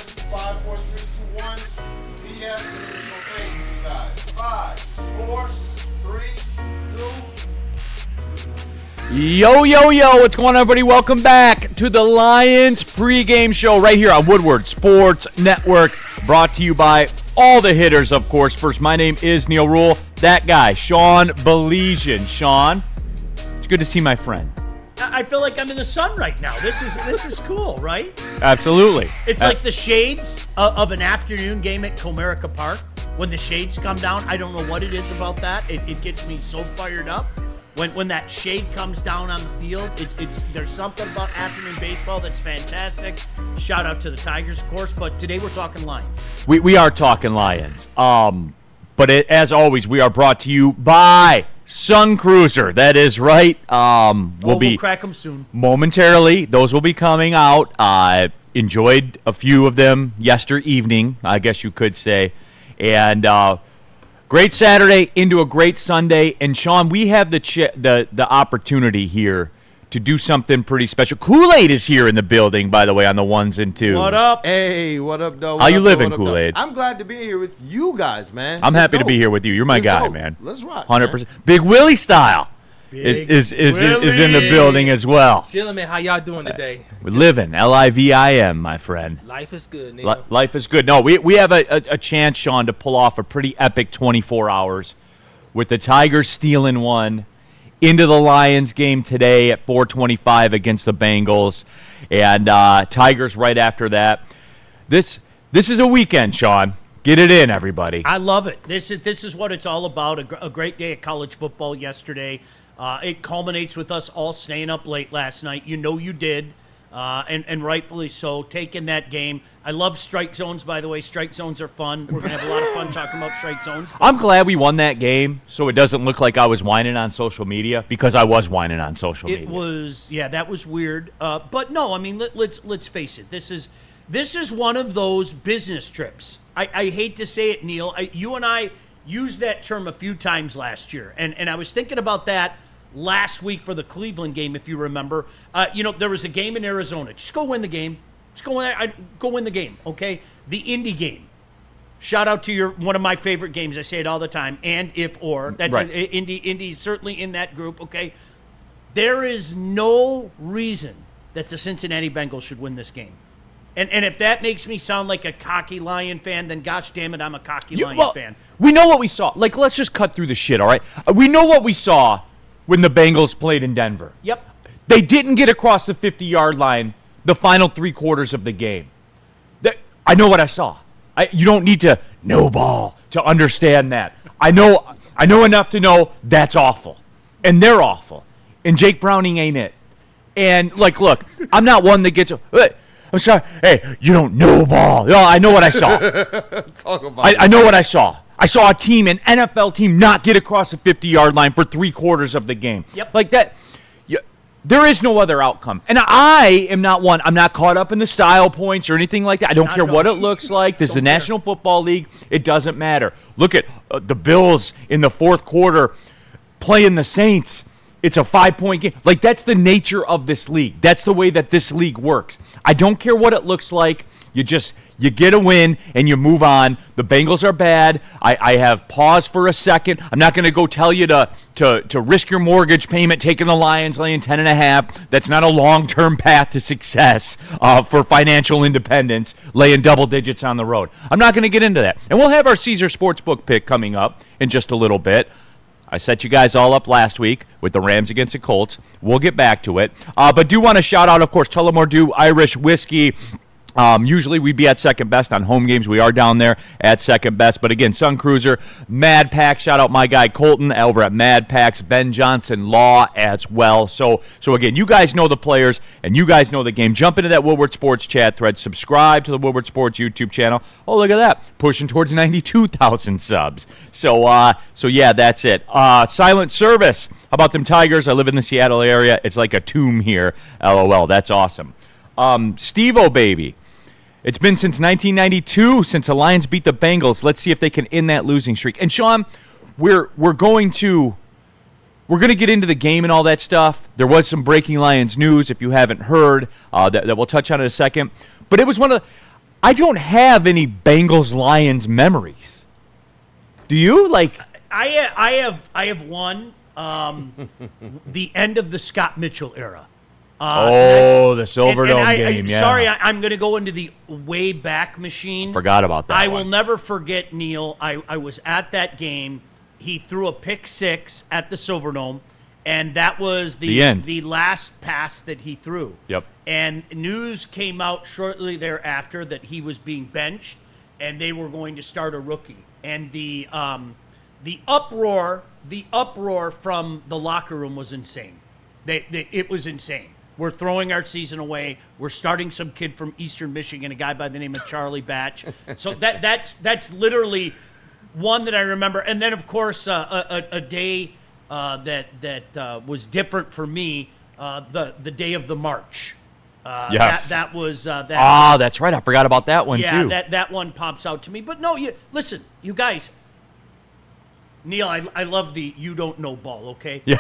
guys. 5, 4, 3, 2, 1. BS, and it's okay, you guys. 5, 4, 3, 2. Yo, what's going on, everybody? Welcome back to the Lions pregame show right here on Woodward Sports Network, brought to you by all the hitters, of course. First, my name is Neal Ruhl. That guy, Sean Baligian. Sean, it's good to see my friend. I feel like I'm in the sun right now. This is cool, right? Absolutely. It's like the shades of an afternoon game at Comerica Park. When the shades come down, I don't know what it is about that. It gets me so fired up. When that shade comes down on the field, there's something about afternoon baseball that's fantastic. Shout out to the Tigers, of course, but today we're talking Lions. We are talking Lions. But as always, we are brought to you by Sun Cruiser. That is right. We'll crack them soon. Momentarily, those will be coming out. Enjoyed a few of them yesterday evening, I guess you could say. And great Saturday into a great Sunday. And, Sean, we have the opportunity here to do something pretty special. Kool-Aid is here in the building, by the way, on the ones and twos. What up? Hey, what up, though? How you living, Kool-Aid? I'm glad to be here with you guys, man. I'm happy to be here with you. You're my guy, go. man. Let's rock, 100%. man. Big Willie style Big is in the Willie. building as well. Chillin', man. How y'all doing today? We're living, Livim, my friend. Life is good, Neil. Life is good. No, we have a chance, Sean, to pull off a pretty epic 24 hours with the Tigers stealing one into the Lions game today at 4:25 against the Bengals, and Tigers right after that. This is a weekend, Sean. Get it in, everybody. I love it. This is what it's all about. A great day of college football yesterday. It culminates with us all staying up late last night. You know you did, and rightfully so, taking that game. I love strike zones, by the way. Strike zones are fun. We're going to have a lot of fun talking about strike zones. I'm glad we won that game so it doesn't look like I was whining on social media, because I was whining on social media. It was, yeah, that was weird. But no, I mean, let's face it. This is one of those business trips. I hate to say it, Neil. You and I used that term a few times last year, and I was thinking about that last week for the Cleveland game, if you remember. There was a game in Arizona. Just go win the game. Just go win the game, okay? The Indy game. Shout out to one of my favorite games. I say it all the time. And if or that's right. Indy's certainly in that group, okay? There is no reason that the Cincinnati Bengals should win this game. And if that makes me sound like a cocky Lion fan, then gosh damn it, I'm a cocky Lion fan. We know what we saw. Like, let's just cut through the shit, all right? We know what we saw when the Bengals played in Denver. Yep. They didn't get across the 50-yard line the final 3 quarters of the game. I know what I saw. You don't need to know ball to understand that. I know enough to know that's awful. And they're awful. And Jake Browning ain't it. And, look, I'm not one that gets... I'm sorry. Hey, you don't know ball. No, I know what I saw. Talk about I know what I saw. I saw a team, an NFL team, not get across the 50-yard line for 3 quarters of the game. Yep. Like that. There is no other outcome. And I am not one. I'm not caught up in the style points or anything like that. I don't care what it looks like. This is the National Football League. It doesn't matter. Look at the Bills in the fourth quarter playing the Saints. It's a 5-point game. Like, that's the nature of this league. That's the way that this league works. I don't care what it looks like. You get a win and you move on. The Bengals are bad. I have pause for a second. I'm not going to go tell you to risk your mortgage payment taking the Lions laying 10.5. That's not a long-term path to success for financial independence, laying double digits on the road. I'm not going to get into that. And we'll have our Caesar Sportsbook pick coming up in just a little bit. I set you guys all up last week with the Rams against the Colts. We'll get back to it. But do want to shout out, of course, Tullamore Dew Irish Whiskey. Usually we'd be at second best on home games. We are down there at second best. But again, Sun Cruiser, Mad Pack. Shout out my guy Colton over at Mad Packs, Ben Johnson Law as well. So again, you guys know the players and you guys know the game. Jump into that Woodward Sports chat thread. Subscribe to the Woodward Sports YouTube channel. Oh, look at that. Pushing towards 92,000 subs. So yeah, that's it. Silent service. How about them Tigers? I live in the Seattle area. It's like a tomb here. LOL. That's awesome. Steve-O, baby. It's been since 1992 since the Lions beat the Bengals. Let's see if they can end that losing streak. And Sean, we're going to get into the game and all that stuff. There was some breaking Lions news, if you haven't heard, that we'll touch on in a second. But it was one of the I don't have any Bengals-Lions memories. Do you? Like, I have one. The end of the Scott Mitchell era. the Silverdome game, yeah. Sorry, I'm going to go into the way back machine. Forgot about that I one. will never forget, Neal. I was at that game. He threw a pick six at the Silverdome, and that was The end. the last pass that he threw. Yep. And news came out shortly thereafter that he was being benched, and they were going to start a rookie. And the uproar from the locker room was insane. It was insane. We're throwing our season away. We're starting some kid from Eastern Michigan, a guy by the name of Charlie Batch. So that's literally one that I remember. And then, of course, a day that was different for me, the day of the march. Yes. That was that. Ah, that's right. I forgot about that one, too. Yeah, that one pops out to me. But no, listen, you guys. Neal, I love the you don't know ball, okay? Yeah.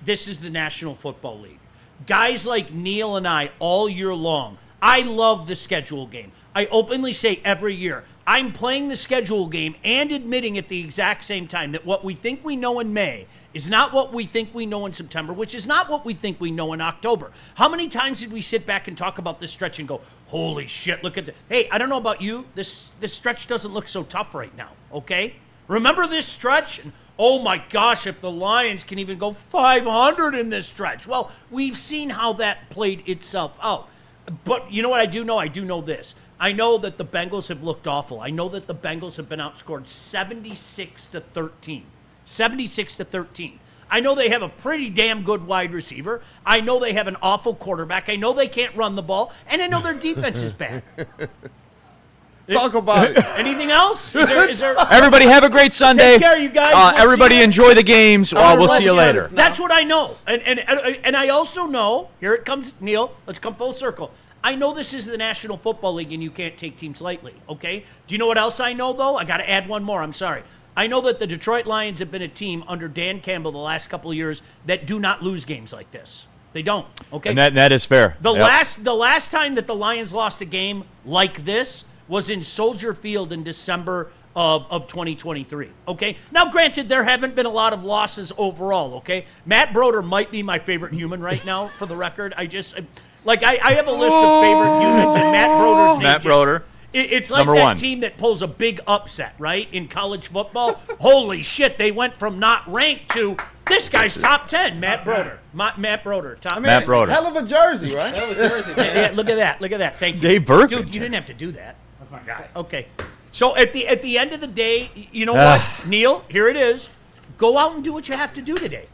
This is the National Football League. Guys like Neal and I all year long, I love the schedule game. I openly say every year, I'm playing the schedule game and admitting at the exact same time that what we think we know in May is not what we think we know in September, which is not what we think we know in October. How many times did we sit back and talk about this stretch and go, holy shit, look at Hey, I don't know about you. This stretch doesn't look so tough right now, okay? Remember this stretch? Oh my gosh, if the Lions can even go 500 in this stretch. Well, we've seen how that played itself out. But you know what I do know? I do know this. I know that the Bengals have looked awful. I know that the Bengals have been outscored 76-13. 76-13. I know they have a pretty damn good wide receiver. I know they have an awful quarterback. I know they can't run the ball. And I know their defense is bad. Talk about it. Anything else? Is there Everybody have a great Sunday. Take care, you guys. We'll everybody see you. enjoy the games. We'll see you later. That's what I know. And I also know, here it comes, Neal, let's come full circle. I know this is the National Football League and you can't take teams lightly, okay? Do you know what else I know, though? I got to add one more. I'm sorry. I know that the Detroit Lions have been a team under Dan Campbell the last couple of years that do not lose games like this. They don't, okay? And that is fair. The last time that the Lions lost a game like this was in Soldier Field in December of 2023, okay? Now, granted, there haven't been a lot of losses overall, okay? Matt Broder might be my favorite human right now, for the record. I have a list of favorite humans, and Matt Broder's name Matt Broder. It's like Number that one. team that pulls a big upset, right, in college football. Holy shit, they went from not ranked to this guy's top 10, Matt Broder. Matt Broder. Matt Broder. Hell of a jersey, right? That was Jersey. Yeah, look at that. Look at that. Thank you. Dave Berkman. Dude, you didn't have to do that. That's my guy. Okay. So at the end of the day, you know what, Neal? Here it is. Go out and do what you have to do today.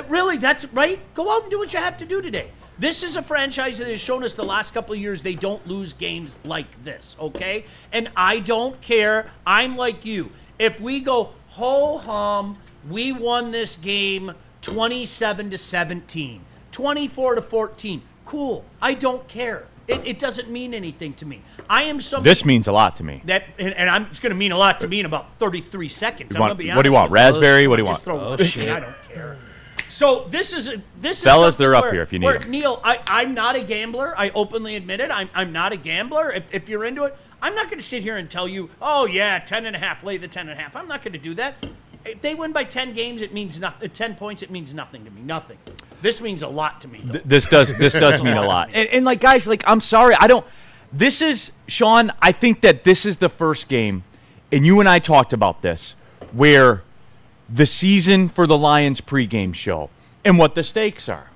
Really, that's right. Go out and do what you have to do today. This is a franchise that has shown us the last couple of years they don't lose games like this, okay? And I don't care. I'm like you. If we go, ho-hum, we won this game 27-17, 24-14, cool. I don't care. It doesn't mean anything to me. I am somebody. This means a lot to me. It's going to mean a lot to me in about 33 seconds. I'm going to be honest. What do you want? Raspberry? What do you want? Just throw shit. I don't care. So this is Fellas, they're up here if you need them. Neal, I'm not a gambler. I openly admit it. I'm not a gambler. If you're into it, I'm not going to sit here and tell you, oh yeah, 10.5, lay the 10.5. I'm not going to do that. If they win by 10 games, it means nothing. 10 points, it means nothing to me. Nothing. This means a lot to me, though. This does mean a lot. And like, guys, like, I'm sorry. This is, Sean, I think that this is the first game, and you and I talked about this, where the season for the Lions pregame show and what the stakes are.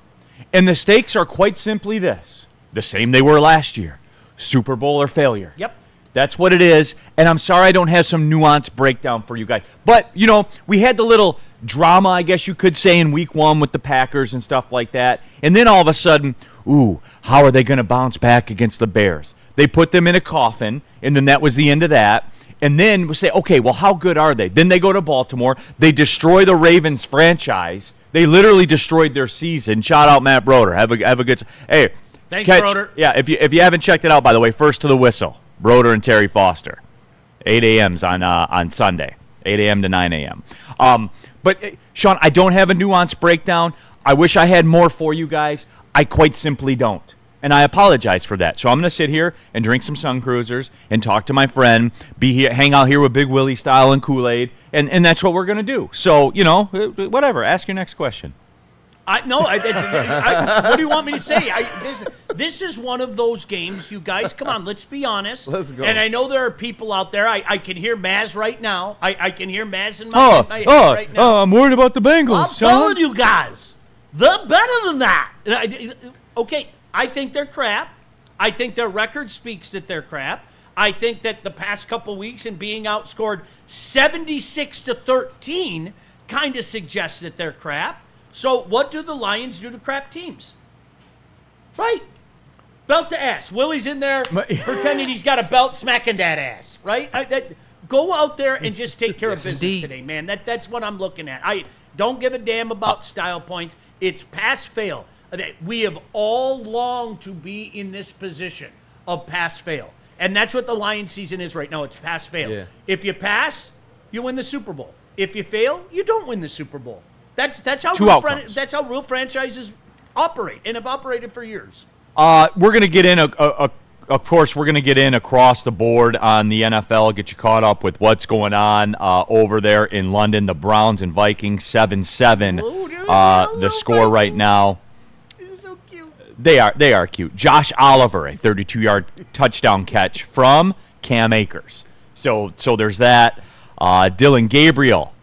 And the stakes are quite simply this. The same they were last year. Super Bowl or failure. Yep. That's what it is. And I'm sorry I don't have some nuanced breakdown for you guys. But, you know, we had the little drama, I guess you could say, in week one with the Packers and stuff like that. And then all of a sudden, how are they going to bounce back against the Bears? They put them in a coffin, and then that was the end of that. And then we say, okay, well, how good are they? Then they go to Baltimore. They destroy the Ravens franchise. They literally destroyed their season. Shout out Matt Broder. Have a good. Hey, thanks, Broder. Yeah, if you haven't checked it out, by the way, first to the whistle, Broder and Terry Foster, 8 a.m.s on Sunday, 8 a.m. to 9 a.m. But Sean, I don't have a nuanced breakdown. I wish I had more for you guys. I quite simply don't. And I apologize for that. So I'm going to sit here and drink some Sun Cruisers and talk to my friend, be here, hang out here with Big Willie style and Kool-Aid, and that's what we're going to do. So, whatever. Ask your next question. What do you want me to say? This is one of those games, you guys. Come on, let's be honest. Let's go. And I know there are people out there. I can hear Maz right now. I can hear Maz in my head right now. I'm worried about the Bengals. I'm telling you guys, they're better than that. Okay, I think they're crap. I think their record speaks that they're crap. I think that the past couple weeks and being outscored 76-13 kind of suggests that they're crap. So what do the Lions do to crap teams? Right. Belt to ass. Willie's in there pretending he's got a belt smacking that ass. Right? Go out there and just take care of business today, man. That's what I'm looking at. I don't give a damn about style points. It's pass-fail. We have all longed to be in this position of pass-fail. And that's what the Lions season is right now. It's pass-fail. Yeah. If you pass, you win the Super Bowl. If you fail, you don't win the Super Bowl. That's how real franchises operate and have operated for years. We're going to get in, of course, we're going to get in across the board on the NFL, get you caught up with what's going on over there in London. The Browns and Vikings, 7-7. The score Vikings right now. So cute. They are cute. Josh Oliver, a 32-yard touchdown catch from Cam Akers. So there's that. Dylan Gabriel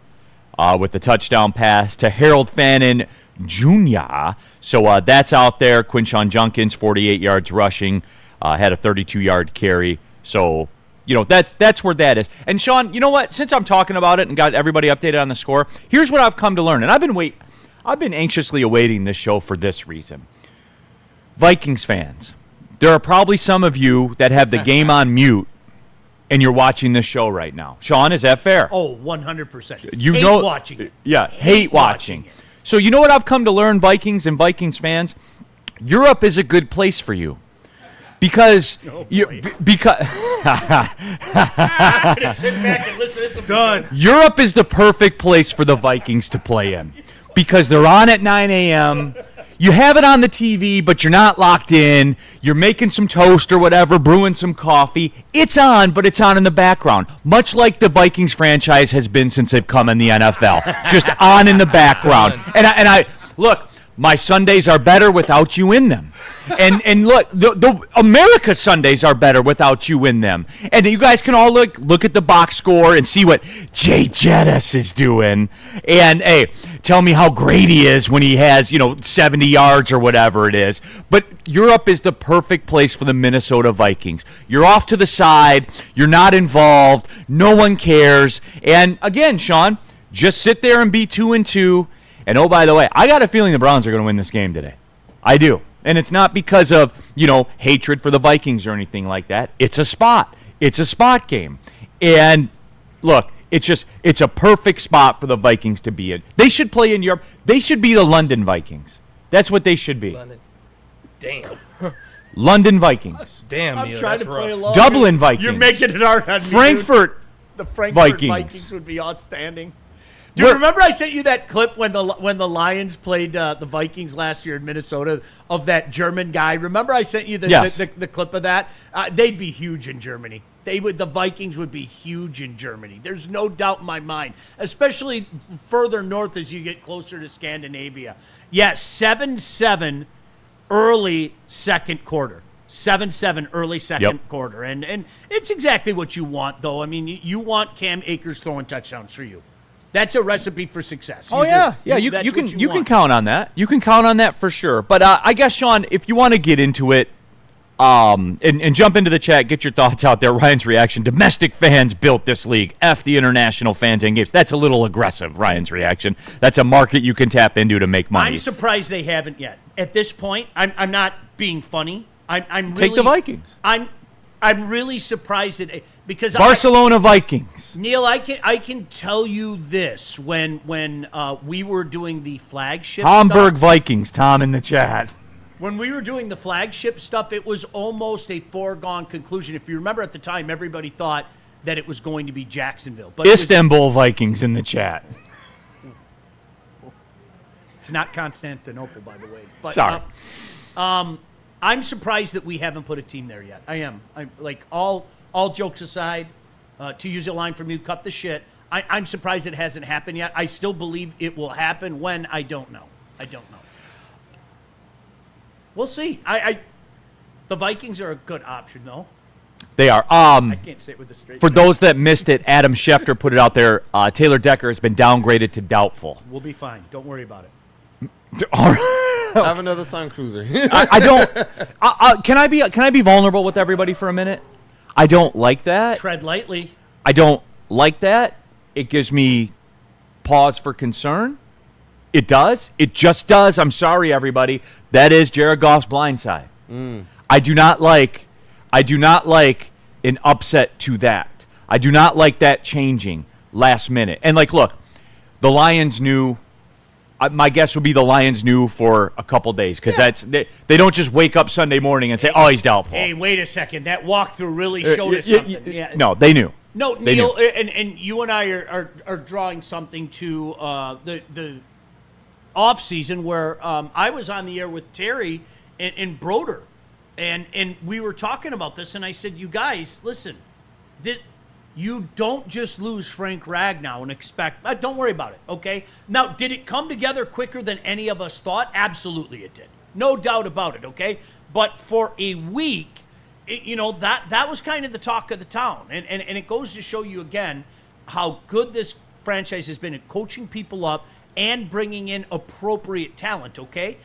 with the touchdown pass to Harold Fannin Jr. So that's out there. Quinshon Junkins, 48 yards rushing, had a 32-yard carry. So, that's where that is. And, Sean, you know what? Since I'm talking about it and got everybody updated on the score, here's what I've come to learn. And I've been anxiously awaiting this show for this reason. Vikings fans, there are probably some of you that have the game on mute and you're watching this show right now. Sean, is that fair? Oh, 100%. Hate watching it. Yeah, hate watching. So you know what I've come to learn, Vikings and Vikings fans? Europe is a good place for you. Because I'm going to sit back and listen to some done. Europe is the perfect place for the Vikings to play in. Because they're on at 9 a.m., you have it on the TV, but you're not locked in. You're making some toast or whatever, brewing some coffee. It's on, but it's on in the background, much like the Vikings franchise has been since they've come in the NFL, just on in the background. And I look, my Sundays are better without you in them. And look, the America's Sundays are better without you in them. And you guys can all look at the box score and see what Jay Jettis is doing. And, hey, tell me how great he is when he has, 70 yards or whatever it is. But Europe is the perfect place for the Minnesota Vikings. You're off to the side. You're not involved. No one cares. And, again, Sean, just sit there and be 2-2. And, oh, by the way, I got a feeling the Browns are going to win this game today. I do. And it's not because of, hatred for the Vikings or anything like that. It's a spot. It's a spot game. And, look, it's a perfect spot for the Vikings to be in. They should play in Europe. They should be the London Vikings. That's what they should be. London. Damn. London Vikings. Damn, I'm Neal, trying that's to play rough. along. Dublin Vikings. You're making it hard on me. Frankfurt The Frankfurt Vikings would be outstanding. Do you remember I sent you that clip when the Lions played the Vikings last year in Minnesota of that German guy? Remember I sent you the clip of that? They'd be huge in Germany. The Vikings would be huge in Germany. There's no doubt in my mind, especially further north as you get closer to Scandinavia. Yes, 7-7 early second quarter. 7-7 early second quarter. And it's exactly what you want, though. I mean, you want Cam Akers throwing touchdowns for you. That's a recipe for success. You can count on that. You can count on that for sure. But I guess, Sean, if you want to get into it, and jump into the chat, get your thoughts out there. Ryan's reaction: domestic fans built this league. F the international fans and games. That's a little aggressive. Ryan's reaction. That's a market you can tap into to make money. I'm surprised they haven't yet. At this point, I'm not being funny. I'm really, take the Vikings. I'm really surprised at because Barcelona Vikings. Neal, I can tell you this: when we were doing the flagship Hamburg stuff, Vikings. Tom in the chat. When we were doing the flagship stuff, it was almost a foregone conclusion. If you remember at the time, everybody thought that it was going to be Jacksonville, but Istanbul Vikings in the chat. It's not Constantinople, by the way. But, sorry. I'm surprised that we haven't put a team there yet. I am. I'm like all jokes aside, to use a line from you, cut the shit. I'm surprised it hasn't happened yet. I still believe it will happen. When, I don't know. We'll see. The Vikings are a good option, though. They are. I can't say it with a straight For face. those that missed it, Adam Schefter put it out there. Taylor Decker has been downgraded to doubtful. We'll be fine. Don't worry about it. Have another Sun Cruiser. I don't. Can I be vulnerable with everybody for a minute? I don't like that. Tread lightly. I don't like that. It gives me pause for concern. It does. It just does. I'm sorry, everybody. That is Jared Goff's blind side. I do not like an upset to that. I do not like that changing last minute. And look, the Lions knew. My guess would be the Lions knew for a couple days because they don't just wake up Sunday morning and say, "Oh, he's doubtful." Hey, wait a second. That walkthrough really showed us something. Yeah. No, they knew. No, They Neal, knew. and you and I are drawing something to the off season where I was on the air with Terry and Broder, and we were talking about this, and I said, "You guys, listen, you don't just lose Frank Ragnow and expect. Don't worry about it, okay? Now, did it come together quicker than any of us thought? Absolutely, it did. No doubt about it, okay? But for a week, that was kind of the talk of the town, and it goes to show you again how good this franchise has been at coaching people up and bringing in appropriate talent, okay?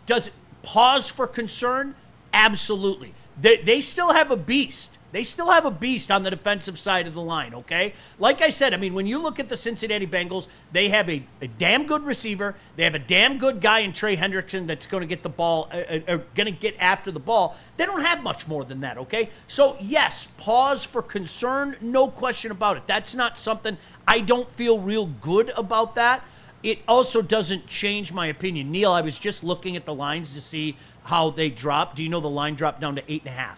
Does it pause for concern? Absolutely. They still have a beast. They still have a beast on the defensive side of the line, okay? Like I said, I mean, when you look at the Cincinnati Bengals, they have a damn good receiver. They have a damn good guy in Trey Hendrickson that's going to get the ball, going to get after the ball. They don't have much more than that, okay? So, yes, pause for concern, no question about it. That's not something, I don't feel real good about that. It also doesn't change my opinion. Neal, I was just looking at the lines to see how they dropped. Do you know the line dropped down to 8.5?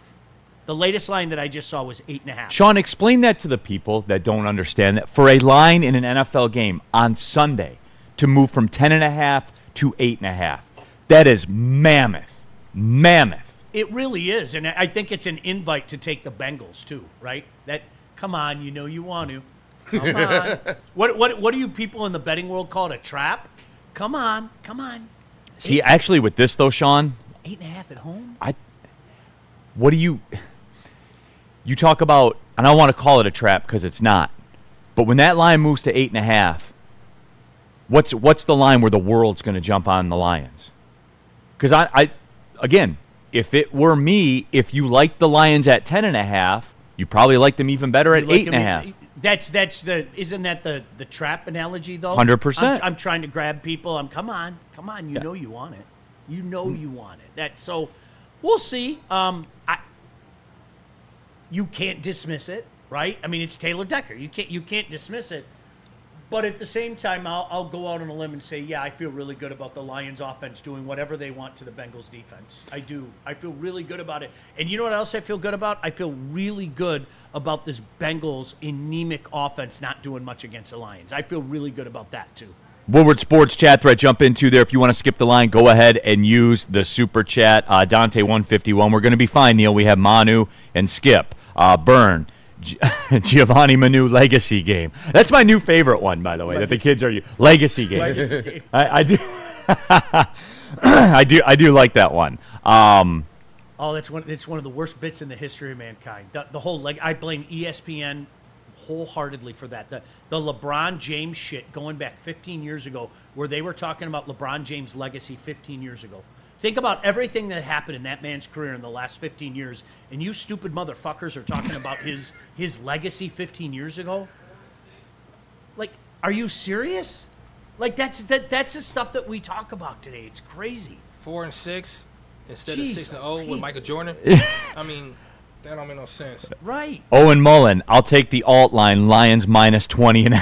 The latest line that I just saw was 8.5. Sean, explain that to the people that don't understand that for a line in an NFL game on Sunday to move from 10.5 to 8.5, that is mammoth. Mammoth. It really is, and I think it's an invite to take the Bengals too, right? Come on, you want to. Come on. What do you people in the betting world call it? A trap? Come on. See, actually, with this though, Sean, 8.5 at home. What do you talk about? And I don't want to call it a trap because it's not. But when that line moves to 8.5, what's the line where the world's going to jump on the Lions? Because again, if it were me, if you liked the Lions at 10.5, you probably like them even better at 8.5. Isn't that the trap analogy though? 100%. I'm trying to grab people. Come on. You know you want it. You want it. So we'll see. You can't dismiss it, right? I mean, it's Taylor Decker. You can't dismiss it. But at the same time, I'll go out on a limb and say, yeah, I feel really good about the Lions offense doing whatever they want to the Bengals defense. I do. I feel really good about it. And you know what else I feel good about? I feel really good about this Bengals anemic offense not doing much against the Lions. I feel really good about that too. Woodward Sports chat thread, jump into there. If you want to skip the line, go ahead and use the super chat. Dante 151. We're going to be fine, Neal. We have Manu and Skip. Burn. Giovanni Manu legacy game. That's my new favorite one, by the way, that the kids are legacy game. I do I do like that one. It's one of the worst bits in the history of mankind. The whole I blame ESPN wholeheartedly for that. The LeBron James shit going back 15 years ago, where they were talking about LeBron James' legacy 15 years ago. Think about everything that happened in that man's career in the last 15 years, and you stupid motherfuckers are talking about his legacy 15 years ago? Like, are you serious? Like, that's the stuff that we talk about today. It's crazy. 4-6 instead Jeez, of 6-0 with Michael Jordan. I mean, that don't make no sense. Right. Owen Mullen, I'll take the alt line. Lions minus 20 and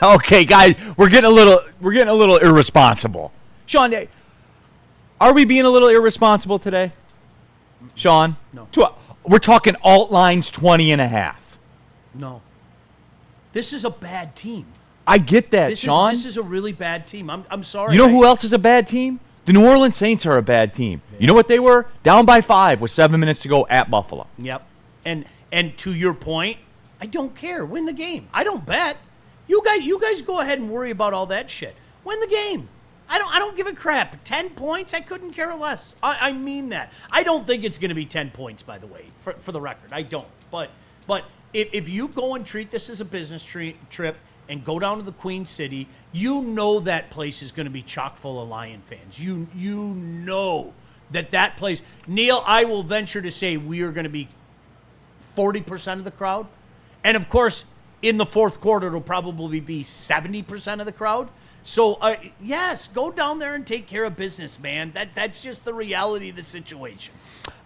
okay, guys, we're getting a little irresponsible. Sean, are we being a little irresponsible today? Sean? No. We're talking alt lines 20.5. No. This is a bad team. I get that, Sean. This is a really bad team. I'm sorry. You know who else is a bad team? The New Orleans Saints are a bad team. You know what they were? Down by 5 with 7 minutes to go at Buffalo. Yep. And to your point, I don't care. Win the game. I don't bet. You guys go ahead and worry about all that shit. Win the game. I don't give a crap. 10 points, I couldn't care less. I mean that. I don't think it's going to be 10 points, by the way, for the record. I don't. But if you go and treat this as a business trip and go down to the Queen City, you know that place is going to be chock full of Lion fans. You know that place. Neal, I will venture to say we are going to be 40% of the crowd. And, of course, in the fourth quarter, it'll probably be 70% of the crowd. So, yes, go down there and take care of business, man. That's just the reality of the situation.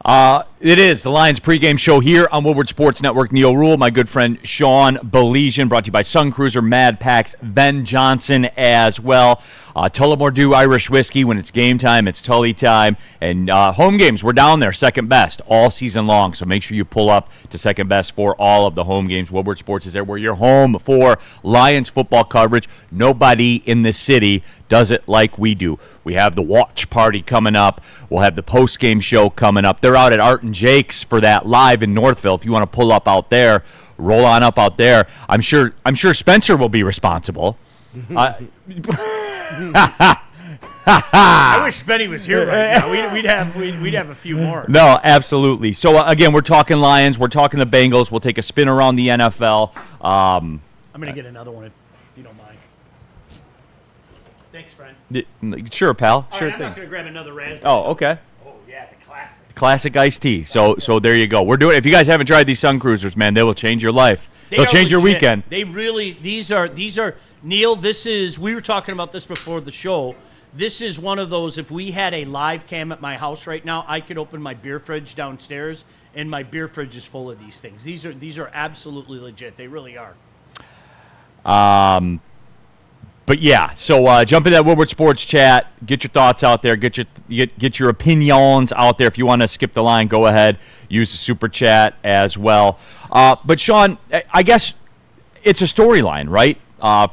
It is the Lions pregame show here on Woodward Sports Network. Neal Ruhl, my good friend Sean Baligian, brought to you by Sun Cruiser, Mad Packs, Ben Johnson as well. Tullamore Dew Irish Whiskey. When it's game time, it's Tully time. And home games, we're down there, second best all season long. So make sure you pull up to second best for all of the home games. Woodward Sports is there where you're home for Lions football coverage. Nobody in the city does it like we do. We have the watch party coming up. We'll have the post-game show coming up. They're out at Art and Jake's for that live in Northville. If you want to pull up out there, roll on up out there. I'm sure Spencer will be responsible. I wish Spenny was here right now. We'd have a few more. No, absolutely. So again, we're talking Lions. We're talking the Bengals. We'll take a spin around the NFL. I'm gonna get another one if you don't mind. Thanks, friend. Sure, pal. All Sure right, I'm thing. not gonna grab another raspberry. Oh, okay. Oh yeah, the classic. Classic iced tea. So there you go. We're doing. If you guys haven't tried these Sun Cruisers, man, they will change your life. They'll change your legit. weekend. They really. These are Neal. This is. We were talking about this before the show. This is one of those. If we had a live cam at my house right now, I could open my beer fridge downstairs, and my beer fridge is full of these things. These are absolutely legit. They really are. But yeah, so jump in that Woodward Sports chat. Get your thoughts out there. Get your opinions out there. If you want to skip the line, go ahead. Use the super chat as well. But Sean, I guess it's a storyline, right?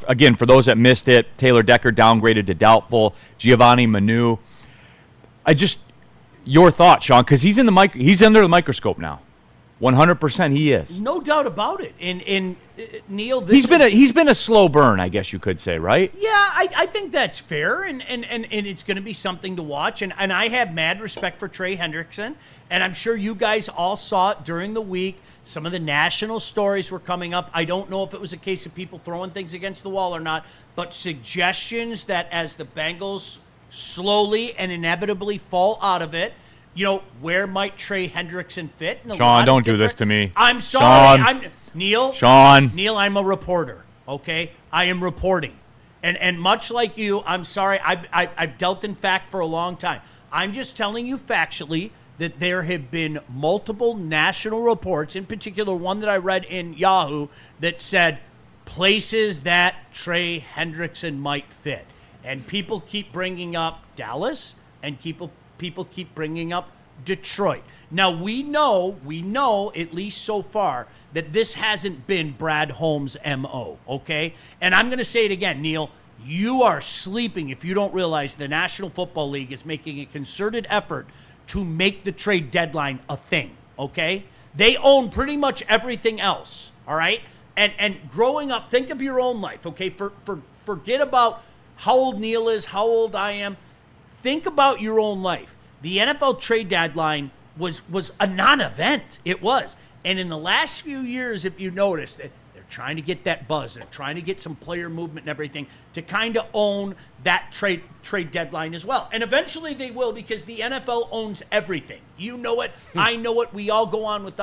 Again, for those that missed it, Taylor Decker downgraded to doubtful. Giovanni Manu. Your thought, Sean, because he's under the microscope now. 100% he is. No doubt about it. And Neal, He's been a slow burn, I guess you could say, right? Yeah, I think that's fair, and it's going to be something to watch. And I have mad respect for Trey Hendrickson, and I'm sure you guys all saw it during the week. Some of the national stories were coming up. I don't know if it was a case of people throwing things against the wall or not, but suggestions that as the Bengals slowly and inevitably fall out of it, where might Trey Hendrickson fit? Sean, don't do this to me. I'm sorry. Sean. Neal, I'm a reporter, okay? I am reporting. And much like you, I'm sorry, I've dealt in fact for a long time. I'm just telling you factually that there have been multiple national reports, in particular one that I read in Yahoo, that said places that Trey Hendrickson might fit. And people keep bringing up Dallas, and people keep bringing up Detroit. Now, we know, at least so far, that this hasn't been Brad Holmes' M.O., okay? And I'm going to say it again, Neal. You are sleeping if you don't realize the National Football League is making a concerted effort to make the trade deadline a thing, okay? They own pretty much everything else, all right? And growing up, think of your own life, okay? Forget about how old Neal is, how old I am. Think about your own life. The NFL trade deadline was a non-event. It was. And in the last few years, if you notice, that they're trying to get that buzz. They're trying to get some player movement and everything to kind of own that trade deadline as well. And eventually they will, because the NFL owns everything. You know it. I know it. We all go on with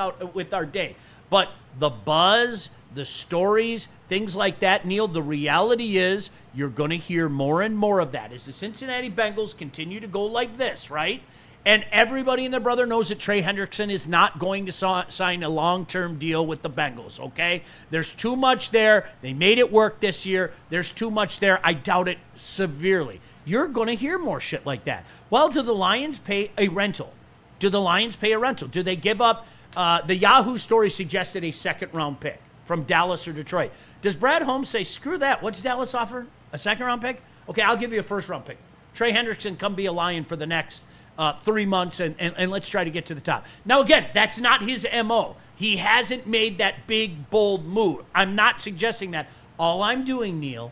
our day. But the buzz, the stories, things like that, Neal, the reality is you're going to hear more and more of that as the Cincinnati Bengals continue to go like this, right? And everybody and their brother knows that Trey Hendrickson is not going to sign a long-term deal with the Bengals, okay? There's too much there. They made it work this year. There's too much there. I doubt it severely. You're going to hear more shit like that. Well, do the Lions pay a rental? Do they give up? The Yahoo story suggested a second-round pick from Dallas or Detroit. Does Brad Holmes say, screw that, what's Dallas offering? A second-round pick? Okay, I'll give you a first-round pick. Trey Hendrickson, come be a Lion for the next 3 months, and let's try to get to the top. Now, again, that's not his MO. He hasn't made that big, bold move. I'm not suggesting that. All I'm doing, Neal,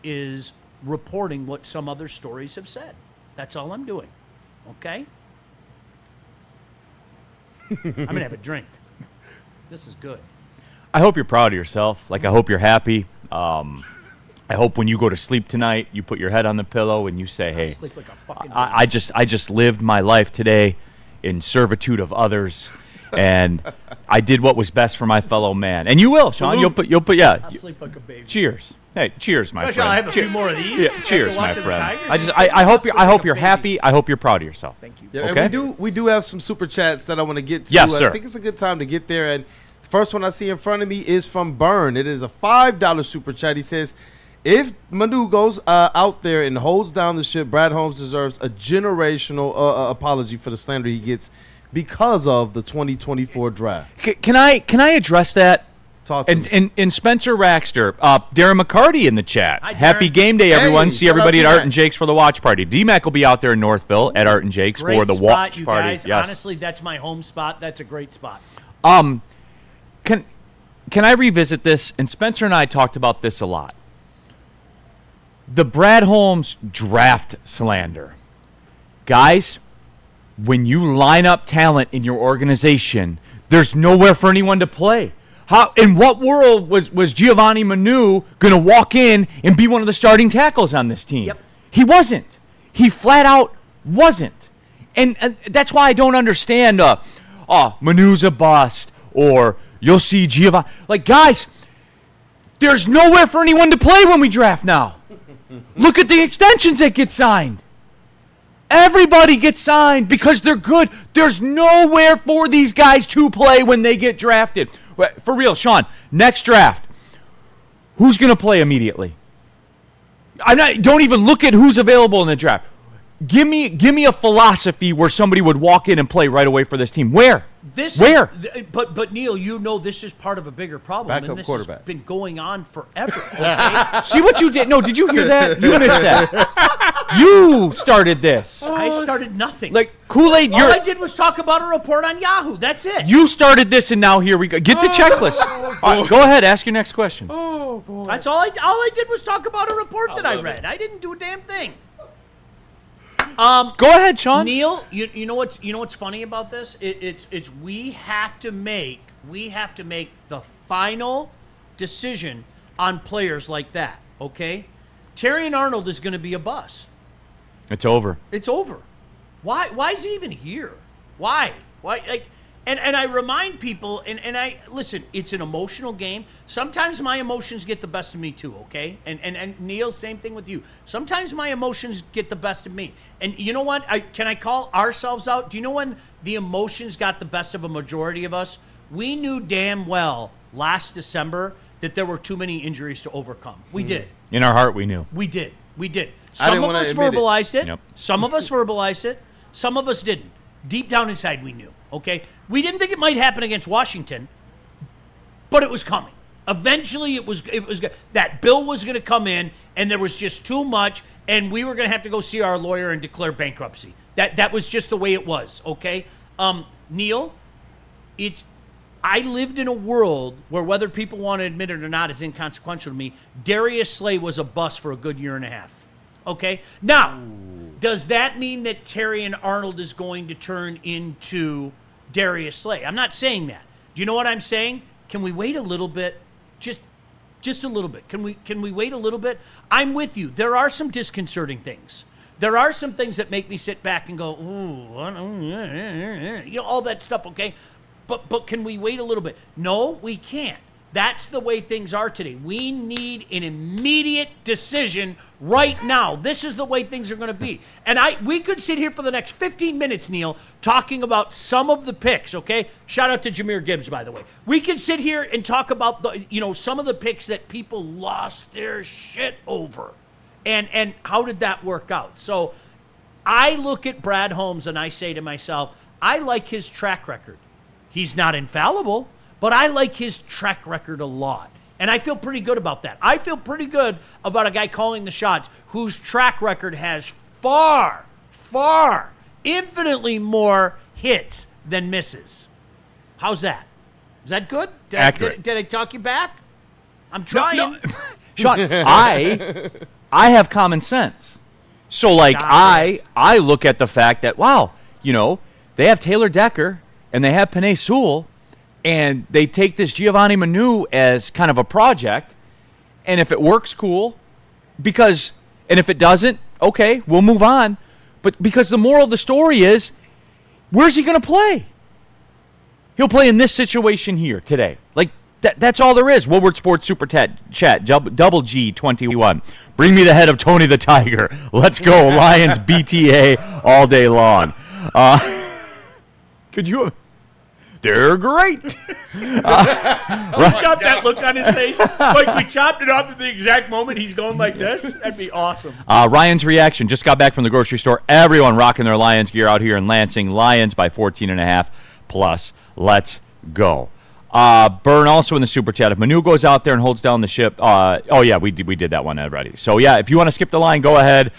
is reporting what some other stories have said. That's all I'm doing. Okay? I'm going to have a drink. This is good. I hope you're proud of yourself. Like, I hope you're happy. I hope when you go to sleep tonight, you put your head on the pillow and you say, hey, Sleep like a fucking I just lived my life today in servitude of others, and I did what was best for my fellow man. And you will, Sean. Salute. You'll put yeah. I'll sleep like a baby. Cheers. Hey, cheers, my Gosh, friend. I'll have a few more of these. Yeah, after cheers, my watching the friend. Tigers. I hope Sleep I hope like you're a baby. happy. I hope you're proud of yourself. Thank you. Yeah, Okay. and we do have some super chats that I want to get to. Yes, sir. I think it's a good time to get there. And the first one I see in front of me is from Byrne. It is a $5 super chat. He says, if Manu goes out there and holds down the ship, Brad Holmes deserves a generational apology for the slander he gets because of the 2024 draft. Can I address that? Talk to me. And Spencer Raxter, Darren McCarty in the chat. Hi, Darren. Happy game day, everyone. Hey, See shout out everybody at to Art Matt. and Jake's for the watch party. D-Mac will be out there in Northville at Art and Jake's Great for the spot, watch you party. guys. Yes. Honestly, that's my home spot. That's a great spot. Can I revisit this? And Spencer and I talked about this a lot. The Brad Holmes draft slander. Guys, when you line up talent in your organization, there's nowhere for anyone to play. How? In what world was Giovanni Manu going to walk in and be one of the starting tackles on this team? Yep. He wasn't. He flat out wasn't. And that's why I don't understand, Manu's a bust, or you'll see Giovanni. Like, guys, there's nowhere for anyone to play when we draft now. Look at the extensions that get signed. Everybody gets signed because they're good. There's nowhere for these guys to play when they get drafted. For real, Sean, next draft, who's going to play immediately? Don't even look at who's available in the draft. Give me a philosophy where somebody would walk in and play right away for this team. Where? Where? But Neal, you know this is part of a bigger problem, Backup and this quarterback. has been going on forever. Okay? See what you did? No, did you hear that? You missed that. You started this. I started nothing. Like, Kool-Aid, all I did was talk about a report on Yahoo. That's it. you started this, and now here we go. Get the checklist. All right, go ahead. Ask your next question. That's all I did was talk about a report that I read. I didn't do a damn thing. Go ahead, Sean. Neal, you know what's funny about this? It's we have to make the final decision on players like that. Okay, Terrion Arnold is going to be a bust. It's over. It's over. Why is he even here? Why? Like, and I remind people, and I listen, it's an emotional game. Sometimes my emotions get the best of me too, okay? And Neal, same thing with you. Sometimes my emotions get the best of me. And you know what? Can I call ourselves out? Do you know when the emotions got the best of a majority of us? We knew damn well last December that there were too many injuries to overcome. We did. In our heart, we knew. We did. I Some didn't of wanna us admit it. verbalized it. Yep. Some of us verbalized it. Some of us didn't. Deep down inside, we knew. Okay, we didn't think it might happen against Washington, but it was coming. Eventually, it was that bill was going to come in, and there was just too much, and we were going to have to go see our lawyer and declare bankruptcy. That was just the way it was. Okay, Neal, I lived in a world where, whether people want to admit it or not is inconsequential to me, Darius Slay was a bust for a good year and a half. Okay? Now, does that mean that Terrion Arnold is going to turn into Darius Slay? I'm not saying that. Do you know what I'm saying? Can we wait a little bit? Just a little bit. Can we wait a little bit? I'm with you. There are some disconcerting things. There are some things that make me sit back and go, ooh, all that stuff, okay? But can we wait a little bit? No, we can't. That's the way things are today. We need an immediate decision right now. This is the way things are going to be. And we could sit here for the next 15 minutes, Neal, talking about some of the picks, okay? Shout out to Jahmyr Gibbs, by the way. We could sit here and talk about some of the picks that people lost their shit over. And how did that work out? So I look at Brad Holmes and I say to myself, I like his track record. He's not infallible, but I like his track record a lot. And I feel pretty good about that. I feel pretty good about a guy calling the shots whose track record has far, infinitely more hits than misses. How's that? Is that good? Accurate. Did I talk you back? I'm trying. No. Sean, I have common sense. So, like, I look at the fact that, wow, they have Taylor Decker and they have Penei Sewell, and they take this Giovanni Manu as kind of a project, and if it works, cool, and if it doesn't, okay, we'll move on. But because the moral of the story is, where's he going to play? He'll play in this situation here today. Like, that's all there is. Woodward Sports Super Chat, double G21. Bring me the head of Tony the Tiger. Let's go, Lions BTA all day long. Could you... They're great. Got that look on his face. Like we chopped it off at the exact moment he's going like this. That'd be awesome. Ryan's reaction. Just got back from the grocery store. Everyone rocking their Lions gear out here in Lansing. Lions by 14.5 plus. Let's go. Burn also in the super chat. If Manu goes out there and holds down the ship. We did that one already. So yeah, if you want to skip the line, go ahead.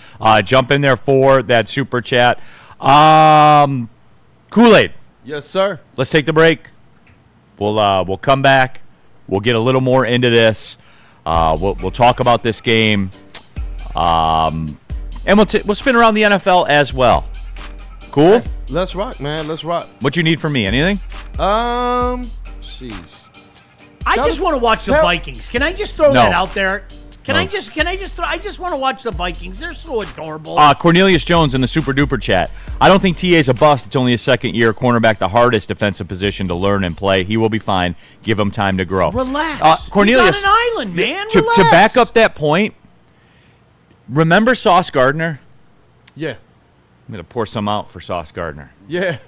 Jump in there for that super chat. Kool-Aid. Yes, sir. Let's take the break. We'll come back. We'll get a little more into this. We'll talk about this game, and we'll spin around the NFL as well. Cool. Hey, let's rock, man. Let's rock. What you need from me? Anything? Sheesh. I just want to watch the Vikings. Can I just throw that out there? I just want to watch the Vikings. They're so adorable. Cornelius Jones in the super duper chat. I don't think TA's a bust. It's only his second year. Cornerback, the hardest defensive position to learn and play. He will be fine. Give him time to grow. Relax. Cornelius, he's on an island, man. To Relax. back up that point, remember Sauce Gardner? Yeah. I'm going to pour some out for Sauce Gardner. Yeah.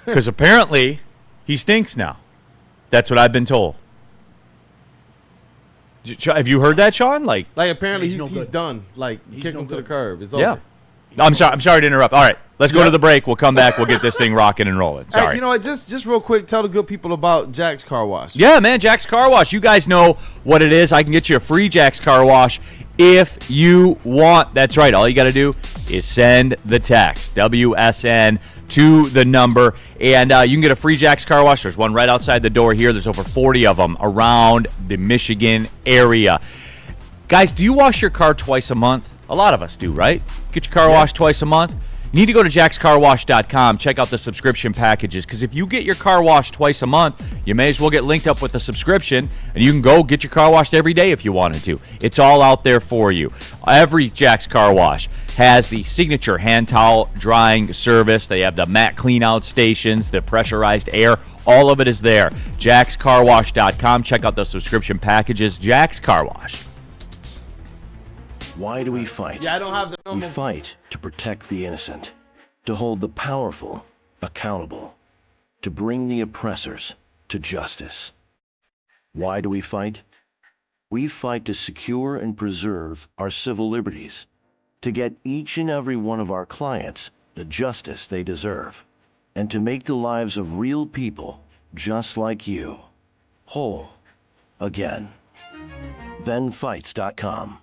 Because apparently he stinks now. That's what I've been told. Have you heard that, Sean? Like apparently no he's done. Like, kick him to the curb. It's yeah. over. I'm sorry to interrupt. All right, let's go to the break. We'll come back. We'll get this thing rocking and rolling. Sorry. Hey, you know what? Just real quick, tell the good people about Jack's Car Wash. Yeah, man, Jack's Car Wash. You guys know what it is. I can get you a free Jack's Car Wash if you want. That's right. All you got to do is send the text, WSN, to the number, and you can get a free Jack's Car Wash. There's one right outside the door here. There's over 40 of them around the Michigan area. Guys, do you wash your car twice a month? A lot of us do, right? Get your car washed twice a month. You need to go to jackscarwash.com, check out the subscription packages, because if you get your car washed twice a month, you may as well get linked up with the subscription, and you can go get your car washed every day if you wanted to. It's all out there for you. Every Jack's Car Wash has the signature hand towel drying service. They have the mat clean-out stations, the pressurized air. All of it is there. jackscarwash.com. Check out the subscription packages. Jack's Car Wash. Why do we fight? Yeah, I don't have the We number. fight to protect the innocent, to hold the powerful accountable, to bring the oppressors to justice. Why do we fight? We fight to secure and preserve our civil liberties, to get each and every one of our clients the justice they deserve, and to make the lives of real people just like you whole again. ThenFights.com.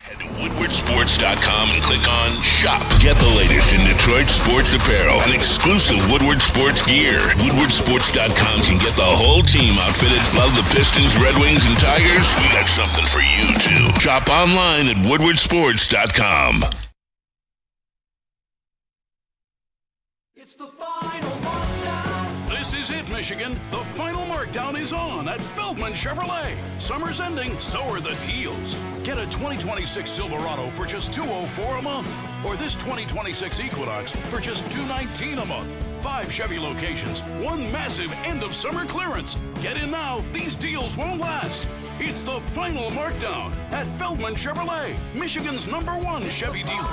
Head to WoodwardSports.com and click on Shop. Get the latest in Detroit sports apparel and exclusive Woodward Sports gear. WoodwardSports.com can get the whole team outfitted. Love the Pistons, Red Wings, and Tigers? We got something for you, too. Shop online at WoodwardSports.com. It's the final markdown. This is it, Michigan. The final markdown is on at Feldman Chevrolet. Summer's ending, so are the deals. Get a 2026 Silverado for just $204 a month, or this 2026 Equinox for just $219 a month. 5 Chevy locations, one massive end-of-summer clearance. Get in now. These deals won't last. It's the final markdown at Feldman Chevrolet, Michigan's #1 Chevy dealer.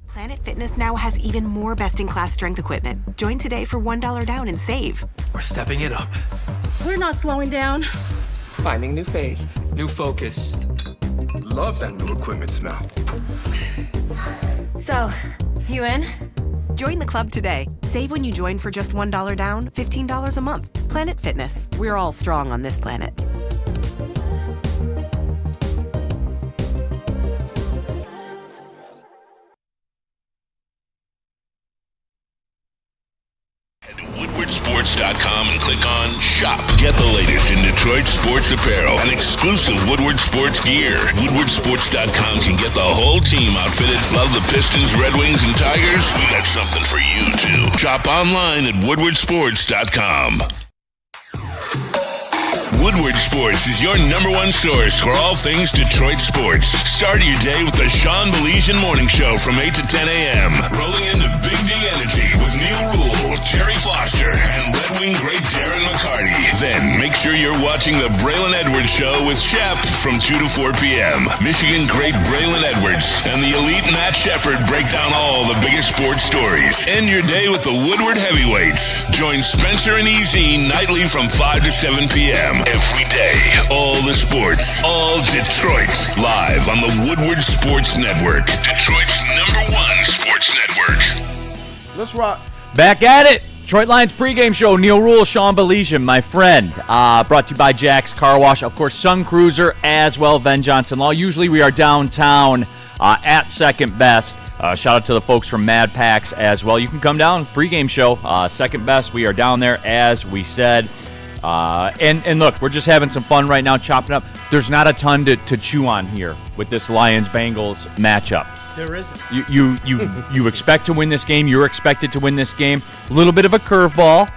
Planet Fitness now has even more best-in-class strength equipment. Join today for $1 down and save. We're stepping it up. We're not slowing down. Finding new face, new focus. Love that new equipment smell. So, you in? Join the club today. Save when you join for just $1 down, $15 a month. Planet Fitness. We're all strong on this planet. Head to WoodwardSports.com and click on Shop. Get the latest in Detroit sports apparel and exclusive Woodward sports gear. WoodwardSports.com can get the whole team outfitted. Love the Pistons, Red Wings, and Tigers? We got something for you, too. Shop online at WoodwardSports.com. Woodward Sports is your number one source for all things Detroit sports. Start your day with the Sean Baligian Morning Show from 8 to 10 a.m. Rolling into Big D Energy with Neal Ruhl, Terry Foster, and Red Wing great Darren McCarty. Then make sure you're watching the Braylon Edwards Show with Shep from 2 to 4 p.m. Michigan great Braylon Edwards and the elite Matt Shepard break down all the biggest sports stories. End your day with the Woodward Heavyweights. Join Spencer and EZ nightly from 5 to 7 p.m. Every day, all the sports, all Detroit, live on the Woodward Sports Network. Detroit's #1 sports network. Let's rock. Back at it. Detroit Lions pregame show. Neal Ruhl, Sean Baligian, my friend. Brought to you by Jack's Car Wash. Of course, Sun Cruiser as well, Ven Johnson Law. Usually we are downtown at Second Best. Shout out to the folks from Mad Packs as well. You can come down, pregame show. Second Best, we are down there as we said. And look, we're just having some fun right now, chopping up. There's not a ton to chew on here with this Lions-Bengals matchup. There isn't. You expect to win this game. You're expected to win this game. A little bit of a curveball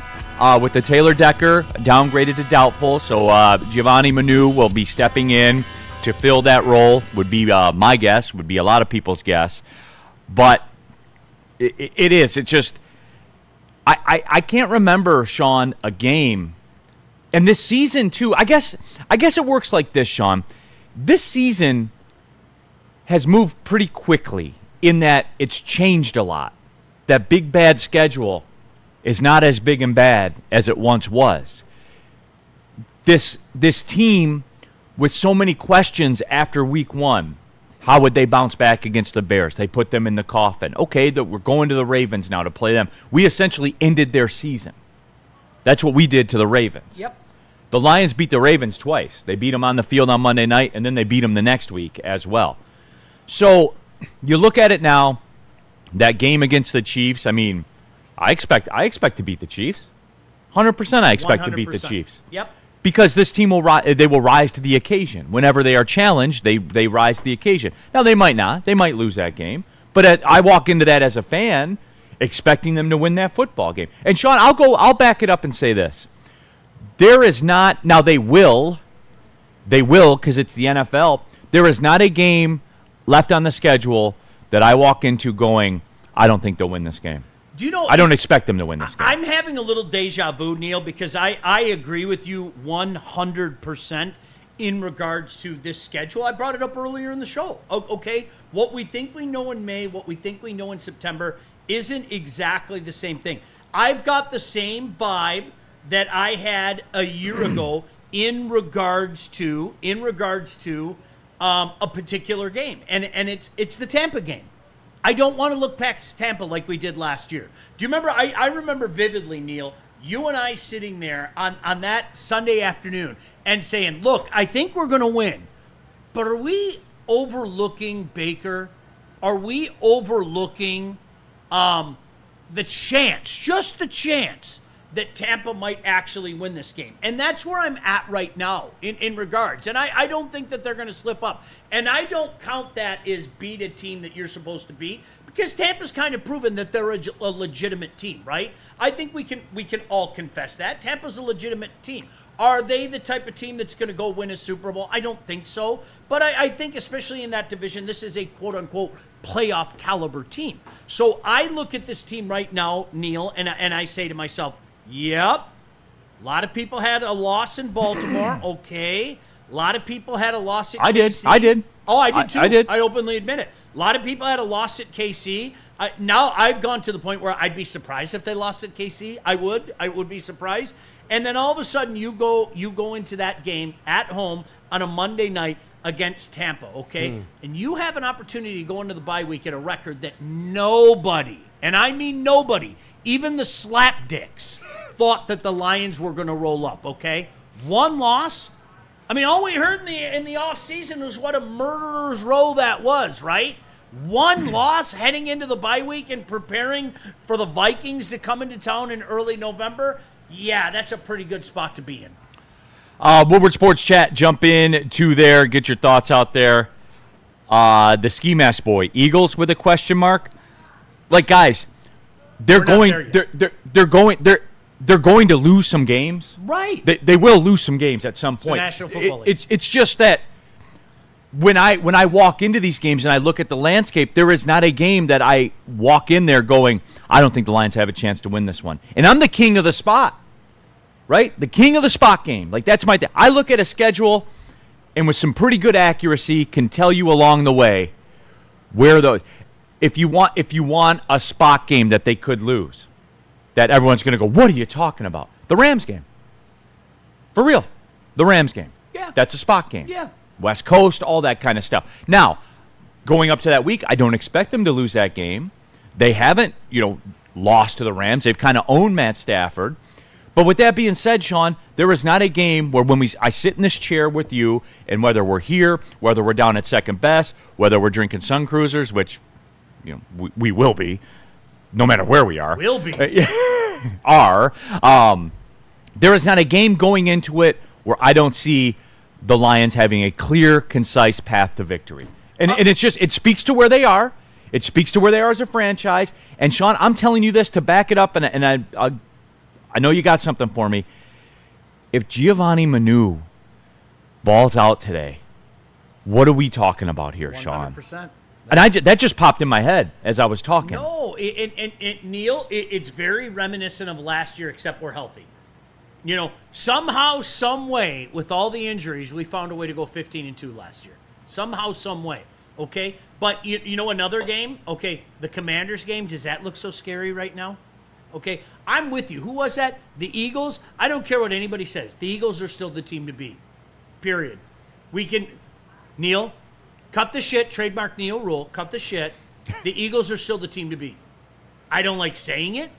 with the Taylor Decker downgraded to doubtful. So Giovanni Manu will be stepping in to fill that role. Would be my guess. Would be a lot of people's guess. But it is. It's just I can't remember, Sean, a game. And this season, too, I guess it works like this, Sean. This season has moved pretty quickly in that it's changed a lot. That big, bad schedule is not as big and bad as it once was. This team with so many questions after week one, how would they bounce back against the Bears? They put them in the coffin. Okay, we're going to the Ravens now to play them. We essentially ended their season. That's what we did to the Ravens. Yep. The Lions beat the Ravens twice. They beat them on the field on Monday night, and then they beat them the next week as well. So you look at it now, that game against the Chiefs, I mean, I expect to beat the Chiefs. 100% I expect 100%. To beat the Chiefs. Yep. Because this team will rise to the occasion. Whenever they are challenged, they rise to the occasion. Now, they might not. They might lose that game. But I walk into that as a fan expecting them to win that football game. And, Sean, I'll back it up and say this. There is not, now they will because it's the NFL. There is not a game left on the schedule that I walk into going, I don't think they'll win this game. Do you know? I don't expect them to win this game. I'm having a little deja vu, Neal, because I agree with you 100% in regards to this schedule. I brought it up earlier in the show. Okay, what we think we know in May, what we think we know in September isn't exactly the same thing. I've got the same vibe that I had a year ago in regards to a particular game, and it's the Tampa game. I don't want to look past Tampa like we did last year. Do you remember? I remember vividly, Neal, you and I sitting there on that Sunday afternoon and saying, "Look, I think we're going to win, but are we overlooking Baker? Are we overlooking the chance, just the chance?" that Tampa might actually win this game. And that's where I'm at right now in regards. And I don't think that they're going to slip up. And I don't count that as beat a team that you're supposed to beat because Tampa's kind of proven that they're a legitimate team, right? I think we can all confess that. Tampa's a legitimate team. Are they the type of team that's going to go win a Super Bowl? I don't think so. But I think especially in that division, this is a quote-unquote playoff caliber team. So I look at this team right now, Neal, and I say to myself, yep. A lot of people had a loss in Baltimore. Okay. A lot of people had a loss at KC. I did. Oh, I did too. I did. I openly admit it. A lot of people had a loss at KC. Now I've gone to the point where I'd be surprised if they lost at KC. I would be surprised. And then all of a sudden you go into that game at home on a Monday night against Tampa, okay? And you have an opportunity to go into the bye week at a record that nobody, and I mean nobody, even the slapdicks, thought that the Lions were going to roll up, okay? One loss. I mean, all we heard in the offseason was what a murderer's row that was, right? One loss heading into the bye week and preparing for the Vikings to come into town in early November. Yeah, that's a pretty good spot to be in. Woodward Sports Chat, jump in to there, get your thoughts out there. The Ski Mask Boy, Eagles with a question mark. Like, guys, they're going to lose some games. Right. They will lose some games at some point. It's the National Football League. It's just that when I walk into these games and I look at the landscape, there is not a game that I walk in there going, I don't think the Lions have a chance to win this one. And I'm the king of the spot. Right? The king of the spot game. Like, that's my thing. I look at a schedule and with some pretty good accuracy can tell you along the way where those if you want a spot game that they could lose, that everyone's going to go, what are you talking about? The Rams game. For real. The Rams game. Yeah. That's a spot game. Yeah. West Coast, all that kind of stuff. Now, going up to that week, I don't expect them to lose that game. They haven't, lost to the Rams. They've kind of owned Matt Stafford. But with that being said, Sean, there is not a game where I sit in this chair with you, and whether we're here, whether we're down at Second Best, whether we're drinking Sun Cruisers, which we will be, no matter where we are. Will be. There is not a game going into it where I don't see the Lions having a clear, concise path to victory. And it's just, it speaks to where they are. It speaks to where they are as a franchise. And, Sean, I'm telling you this to back it up, and I know you got something for me. If Giovanni Manu balls out today, what are we talking about here, 100%. Sean? And that just popped in my head as I was talking. No, Neal, it's very reminiscent of last year, except we're healthy. Somehow, some way, with all the injuries, we found a way to go 15-2 last year. Somehow, some way. Okay? But, another game? Okay, the Commanders game, does that look so scary right now? Okay, I'm with you. Who was that? The Eagles? I don't care what anybody says. The Eagles are still the team to beat. Period. We can, Neal, cut the shit. Trademark Neal Ruhl. Cut the shit. The Eagles are still the team to beat. I don't like saying it.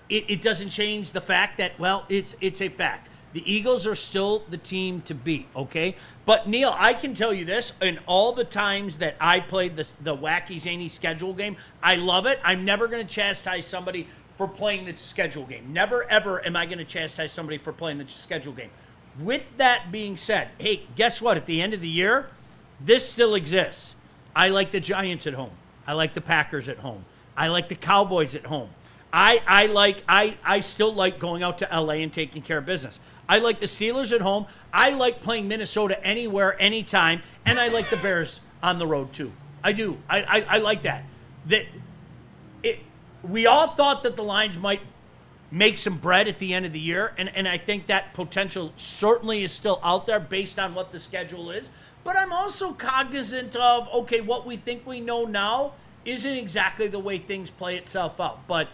It doesn't change the fact that, well, it's a fact. The Eagles are still the team to beat, okay? But, Neal, I can tell you this. In all the times that I played the wacky, zany schedule game, I love it. I'm never going to chastise somebody for playing the schedule game. Never, ever am I going to chastise somebody for playing the schedule game. With that being said, hey, guess what? At the end of the year, this still exists. I like the Giants at home. I like the Packers at home. I like the Cowboys at home. I still like going out to LA and taking care of business. I like the Steelers at home. I like playing Minnesota anywhere, anytime. And I like the Bears on the road, too. I do. I like that. We all thought that the Lions might make some bread at the end of the year, and I think that potential certainly is still out there based on what the schedule is. But I'm also cognizant of, okay, what we think we know now isn't exactly the way things play itself out. But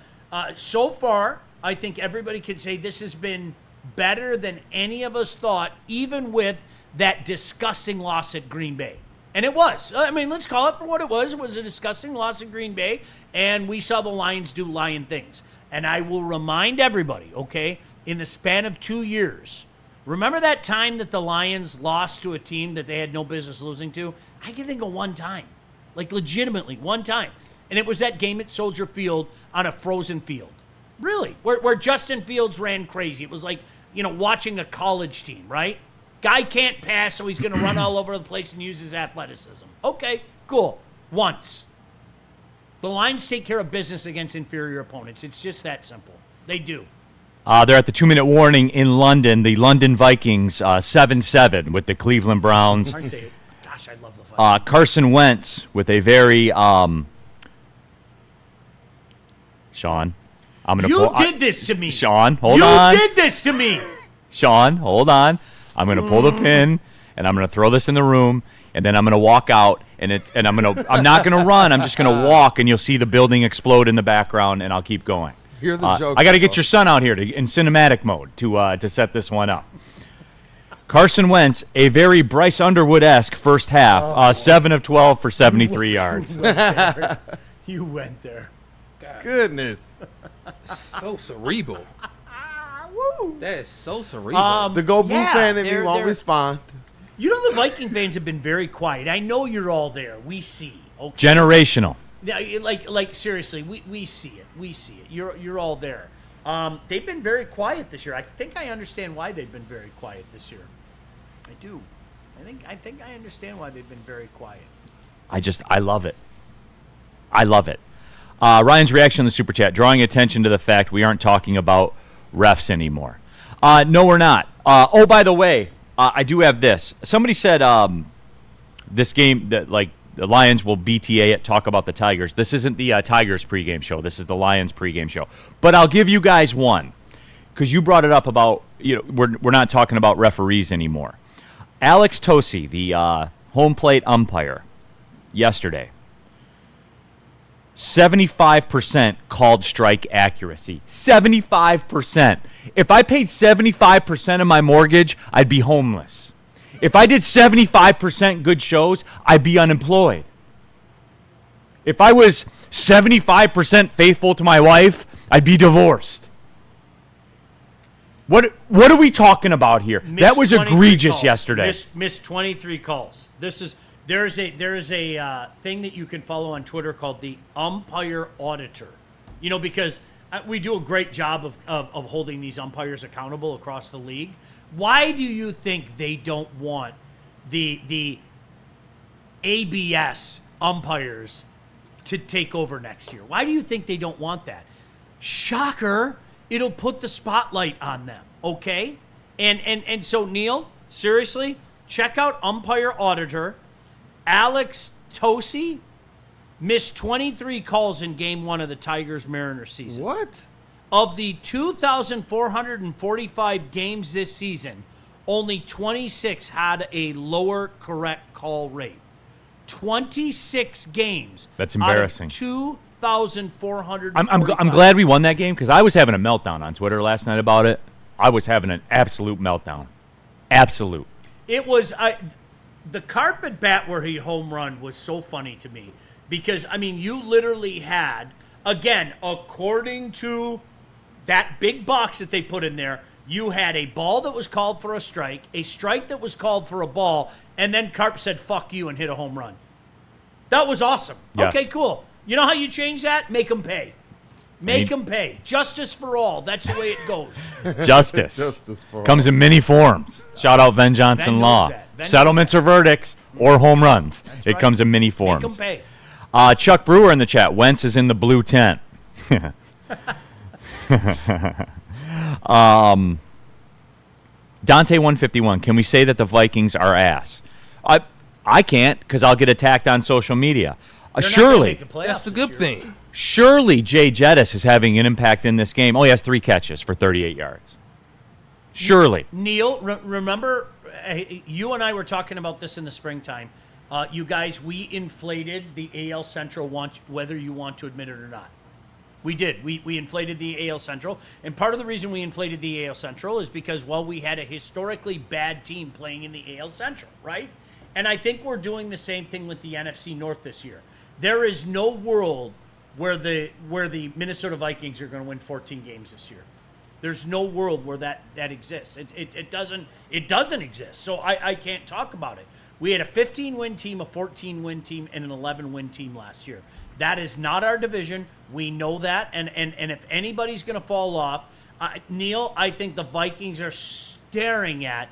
so far, I think everybody could say this has been better than any of us thought, even with that disgusting loss at Green Bay. And it was. I mean, let's call it for what it was. It was a disgusting loss in Green Bay, and we saw the Lions do Lion things. And I will remind everybody, okay, in the span of 2 years, remember that time that the Lions lost to a team that they had no business losing to? I can think of one time, like legitimately one time. And it was that game at Soldier Field on a frozen field. Really, where Justin Fields ran crazy. It was like, watching a college team, right? Guy can't pass, so he's going to run all over the place and use his athleticism. Okay, cool. Once. The Lions take care of business against inferior opponents. It's just that simple. They do. They're at the 2-minute warning in London. The London Vikings 7-7 with the Cleveland Browns. Aren't they? Gosh, I love the Vikings. Carson Wentz with a very Sean, I'm going to You did this to me. Sean, hold on. You did this to me. Sean, hold on. I'm going to pull the pin, and I'm going to throw this in the room, and then I'm going to walk out, and I'm not going to run. I'm just going to walk, and you'll see the building explode in the background, and I'll keep going. Hear the joke. I got to get your son out here in cinematic mode to set this one up. Carson Wentz, a very Bryce Underwood-esque first half. 7 of 12 for 73 yards. You went there. Goodness. So cerebral. Woo. That is so cerebral. The Go Blue fan in me won't respond. You know, the Viking fans have been very quiet. I know you're all there. We see. Okay? Generational. Yeah, like seriously, we see it. We see it. You're all there. They've been very quiet this year. I think I understand why they've been very quiet this year. I do. I think I understand why they've been very quiet. I love it. I love it. Ryan's reaction in the Super Chat, drawing attention to the fact we aren't talking about refs anymore. No, we're not. Oh, by the way, I do have this. Somebody said this game, that like the Lions will BTA it, talk about the Tigers. This isn't the Tigers pregame show. This is the Lions pregame show. But I'll give you guys one, because you brought it up about, we're not talking about referees anymore. Alex Tosi, the home plate umpire, yesterday, 75% called strike accuracy. 75%. If I paid 75% of my mortgage, I'd be homeless. If I did 75% good shows, I'd be unemployed. If I was 75% faithful to my wife, I'd be divorced. What are we talking about here? That was egregious calls. yesterday. Missed 23 calls. There is a thing that you can follow on Twitter called the umpire auditor. Because we do a great job of holding these umpires accountable across the league. Why do you think they don't want the ABS umpires to take over next year? Why do you think they don't want that? Shocker. It'll put the spotlight on them, okay? And so, Neal, seriously, check out umpire auditor. Alex Tosi missed 23 calls in Game 1 of the Tigers-Mariners season. What? Of the 2,445 games this season, only 26 had a lower correct call rate. 26 games. That's embarrassing. Out of 2,445. I'm glad we won that game, because I was having a meltdown on Twitter last night about it. I was having an absolute meltdown. Absolute. It was the carpet bat where he home run was so funny to me, because you literally had, again, according to that big box that they put in there, you had a ball that was called for a strike that was called for a ball, and then Carp said "fuck you" and hit a home run. That was awesome. Yes. Okay, cool. You know how you change that? Make them pay. Make them pay. Justice for all. That's the way it goes. Justice. Justice for comes in many forms. Shout out Ven Johnson Ven Law. Settlements or verdicts or home runs. It right. comes in many forms. Make them pay. Chuck Brewer in the chat. Wentz is in the blue tent. Dante 151. Can we say that the Vikings are ass? I can't, because I'll get attacked on social media. Surely. That's the good thing. Surely Jay Jettis is having an impact in this game. Oh, he has 3 catches for 38 yards. Surely. Neal, remember, you and I were talking about this in the springtime. You guys, we inflated the AL Central, whether you want to admit it or not. We did. We inflated the AL Central. And part of the reason we inflated the AL Central is because, we had a historically bad team playing in the AL Central, right? And I think we're doing the same thing with the NFC North this year. There is no world where the Minnesota Vikings are going to win 14 games this year. There's no world where that exists. It doesn't exist. So I can't talk about it. We had a 15-win team, a 14-win team, and an 11-win team last year. That is not our division. We know that. And if anybody's going to fall off, Neal, I think the Vikings are staring at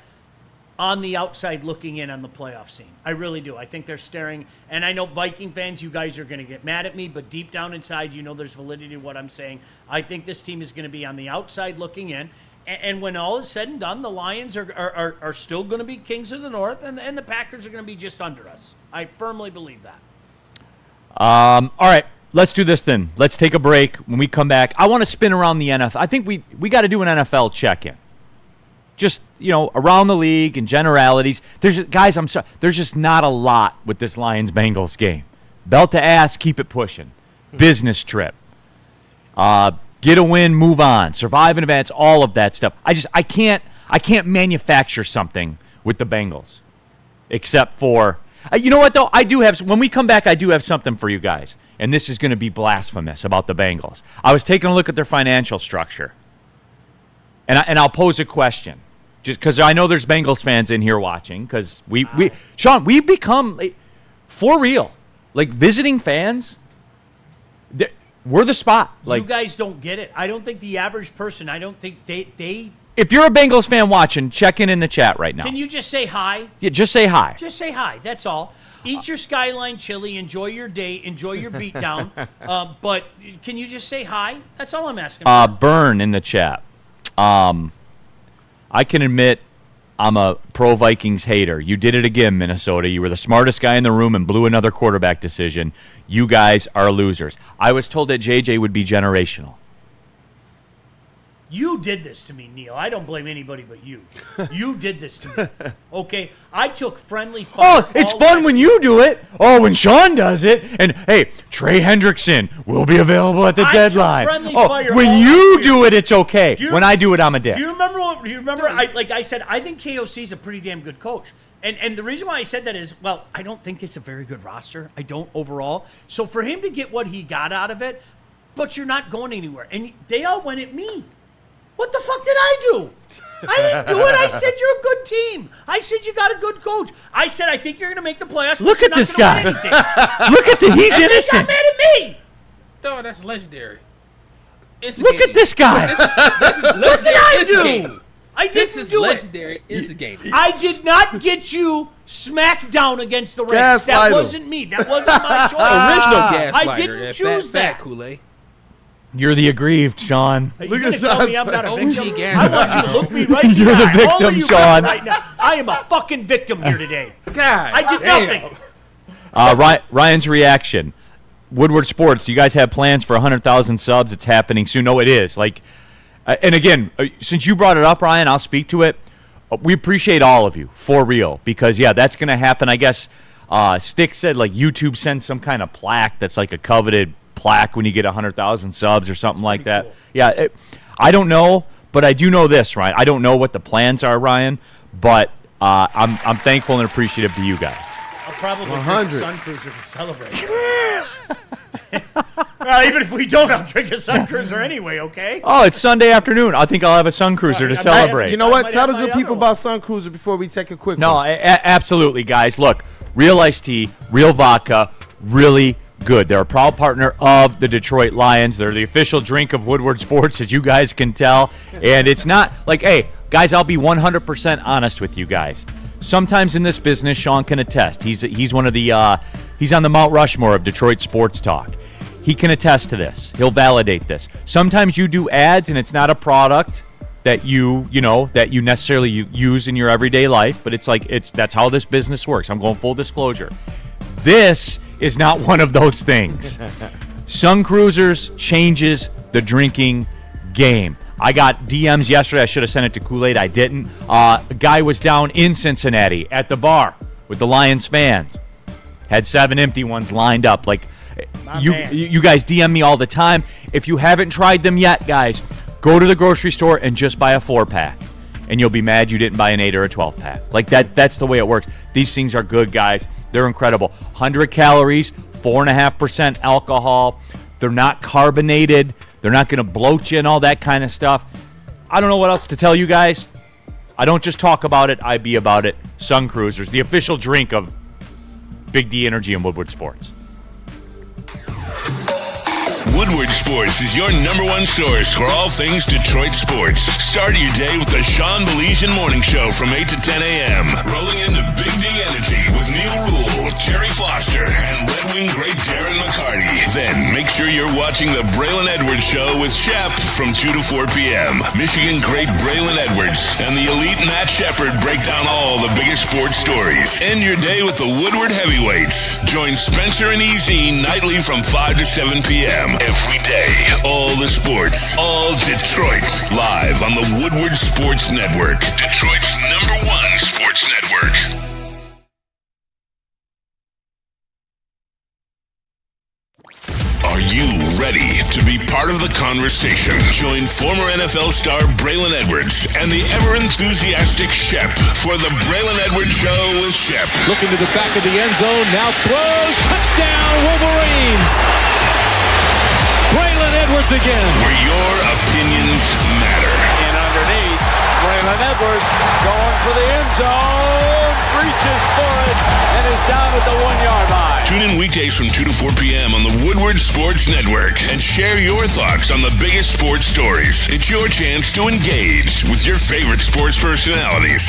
on the outside looking in on the playoff scene. I really do. I think they're staring. And I know Viking fans, you guys are going to get mad at me, but deep down inside, there's validity to what I'm saying. I think this team is going to be on the outside looking in. And when all is said and done, the Lions are still going to be kings of the North, and the Packers are going to be just under us. I firmly believe that. All right. Let's do this then. Let's take a break. When we come back, I want to spin around the NFL. I think we got to do an NFL check-in. Just, around the league and generalities. Guys, I'm sorry. There's just not a lot with this Lions-Bengals game. Belt to ass, keep it pushing. Business trip. Get a win, move on. Survive and advance, all of that stuff. I can't manufacture something with the Bengals, except for you know what though, I do have when we come back, I do have something for you guys, and this is going to be blasphemous about the Bengals. I was taking a look at their financial structure, and I'll pose a question, just because I know there's Bengals fans in here watching, because Sean, we've become for real like visiting fans. We're the spot. Like, you guys don't get it. I don't think the average person. I don't think they. If you're a Bengals fan watching, check in the chat right now. Can you just say hi? Yeah, just say hi. Just say hi. That's all. Eat your Skyline chili. Enjoy your day. Enjoy your beatdown. But can you just say hi? That's all I'm asking. Burn in the chat. I can admit I'm a pro-Vikings hater. You did it again, Minnesota. You were the smartest guy in the room and blew another quarterback decision. You guys are losers. I was told that JJ would be generational. You did this to me, Neal. I don't blame anybody but you. You did this to me. Okay? I took friendly fire. Oh, it's fun when you do it. Oh, when Sean does it. And, hey, Trey Hendrickson will be available at the deadline. When you do it, it's okay. When I do it, I'm a dick. Do you remember? I said, I think KOC's a pretty damn good coach. And the reason why I said that is, well, I don't think it's a very good roster. I don't overall. So for him to get what he got out of it, but you're not going anywhere. And they all went at me. What the fuck did I do? I didn't do it. I said you're a good team. I said you got a good coach. I said I think you're going to make the playoffs. Look at this guy. Look at he's and innocent. They got mad at me. No, that's legendary. Look at this guy. This is legendary. What did I do? I didn't do legendary instigating. I did not get you smacked down against the Rams. That wasn't me. That wasn't my choice. Original gaslighter. I didn't choose that. Kool-Aid. You're the aggrieved, Sean. Look at tell me I'm not a victim. I want you to look me right in the You're the eye. victim, You Sean. right now. I am a fucking victim here today. God, I did nothing. Ryan's reaction. Woodward Sports, you guys have plans for 100,000 subs. It's happening soon. No, it is. And again, since you brought it up, Ryan, I'll speak to it. We appreciate all of you, for real, because, yeah, that's going to happen. I guess Stick said, YouTube sends some kind of plaque that's like a coveted plaque when you get 100,000 subs or something like that. Cool. Yeah, I don't know, but I do know this, Ryan. I don't know what the plans are, Ryan, but I'm thankful and appreciative to you guys. I'll probably drink a Sun Cruiser to celebrate. Even if we don't, I'll drink a Sun Cruiser anyway, okay? Oh, it's Sunday afternoon. I think I'll have a Sun Cruiser to celebrate. You know what? Tell the good people about Sun Cruiser before we take a quick one. Absolutely, guys. Look, real iced tea, real vodka, really good. They're a proud partner of the Detroit Lions. They're the official drink of Woodward Sports, as you guys can tell. And it's not like, hey, guys, I'll be 100% honest with you guys. Sometimes in this business, Sean can attest. He's one of the he's on the Mount Rushmore of Detroit sports talk. He can attest to this. He'll validate this. Sometimes you do ads and it's not a product that you necessarily use in your everyday life, but that's how this business works. I'm going full disclosure. This is not one of those things. Sun Cruisers changes the drinking game. I got DMs yesterday. I should have sent it to Kool-Aid. I didn't. A guy was down in Cincinnati at the bar with the Lions fans. Had 7 empty ones lined up. You guys DM me all the time. If you haven't tried them yet, guys, go to the grocery store and just buy a 4-pack. And you'll be mad you didn't buy an 8 or a 12-pack. That's the way it works. These things are good, guys. They're incredible. 100 calories, 4.5% alcohol. They're not carbonated. They're not going to bloat you and all that kind of stuff. I don't know what else to tell you guys. I don't just talk about it. I be about it. Sun Cruisers, the official drink of Big D Energy and Woodward Sports. Woodward Sports is your #1 source for all things Detroit sports. Start your day with the Sean Baligian Morning Show from 8 to 10 a.m. Rolling into Big D Energy with Neal Ruhl, Terry Foster, and Red Wing great Darren McCarty. Then make sure you're watching the Braylon Edwards Show with Shep from 2 to 4 p.m. Michigan great Braylon Edwards and the elite Matt Shepard break down all the biggest sports stories. End your day with the Woodward Heavyweights. Join Spencer and EZ nightly from 5 to 7 p.m. Every day, all the sports, all Detroit, live on the Woodward Sports Network, Detroit's #1 sports network. Are you ready to be part of the conversation? Join former NFL star Braylon Edwards and the ever-enthusiastic Shep for the Braylon Edwards Show with Shep. Looking to the back of the end zone, now throws, touchdown, Wolverines! Braylon Edwards again. Where your opinions matter. And underneath, Braylon Edwards going for the end zone, reaches for it, and is down at the 1-yard line. Tune in weekdays from 2 to 4 p.m. on the Woodward Sports Network and share your thoughts on the biggest sports stories. It's your chance to engage with your favorite sports personalities.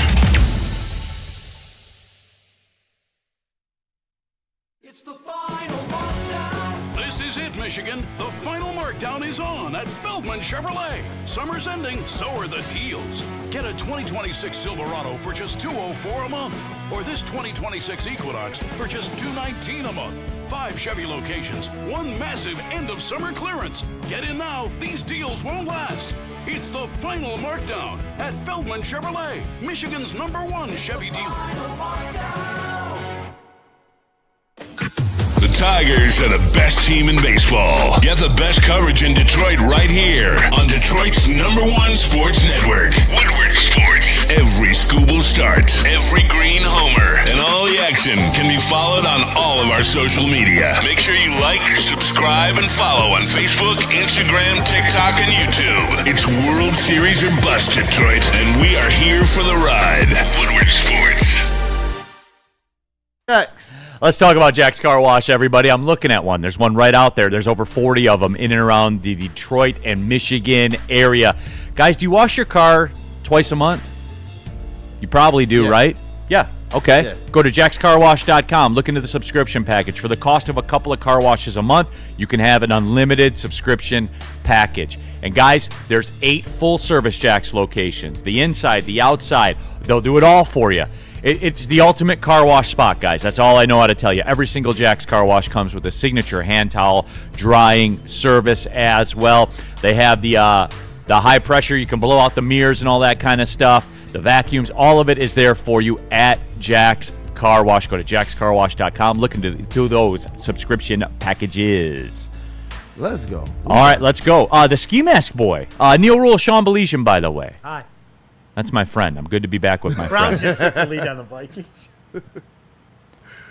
It's the final markdown. This is it, Michigan. The final markdown is on at Feldman Chevrolet. Summer's ending, so are the deals. Get a 2026 Silverado for just $204 a month, or this 2026 Equinox for just $219 a month. 5 Chevy locations, 1 massive end-of-summer clearance. Get in now. These deals won't last. It's the final markdown at Feldman Chevrolet, Michigan's #1 Chevy dealer. The Tigers are the best team in baseball. Get the best coverage in Detroit right here on Detroit's #1 sports network, Woodward Sports. Every Scooble start, every green homer, and all the action can be followed on all of our social media. Make sure you like, subscribe, and follow on Facebook, Instagram, TikTok, and YouTube. It's World Series or bust, Detroit, and we are here for the ride. Woodward Sports. Let's talk about Jack's Car Wash, everybody. I'm looking at one. There's one right out there. There's over 40 of them in and around the Detroit and Michigan area. Guys, do you wash your car twice a month? You probably do, right? Yeah. Okay. Yeah. Go to jackscarwash.com. Look into the subscription package. For the cost of a couple of car washes a month, you can have an unlimited subscription package. And guys, there's 8 full-service Jack's locations. The inside, the outside. They'll do it all for you. It's the ultimate car wash spot, guys. That's all I know how to tell you. Every single Jack's Car Wash comes with a signature hand towel drying service as well. They have the high pressure. You can blow out the mirrors and all that kind of stuff. The vacuums, all of it is there for you at Jack's Car Wash. Go to jackscarwash.com. Look into those subscription packages. Let's go. All right, let's go. The Ski Mask Boy. Neal Ruhl Sean Baligian, by the way. Hi. That's my friend. I'm good to be back with my Browns friend. just took the lead on the Vikings.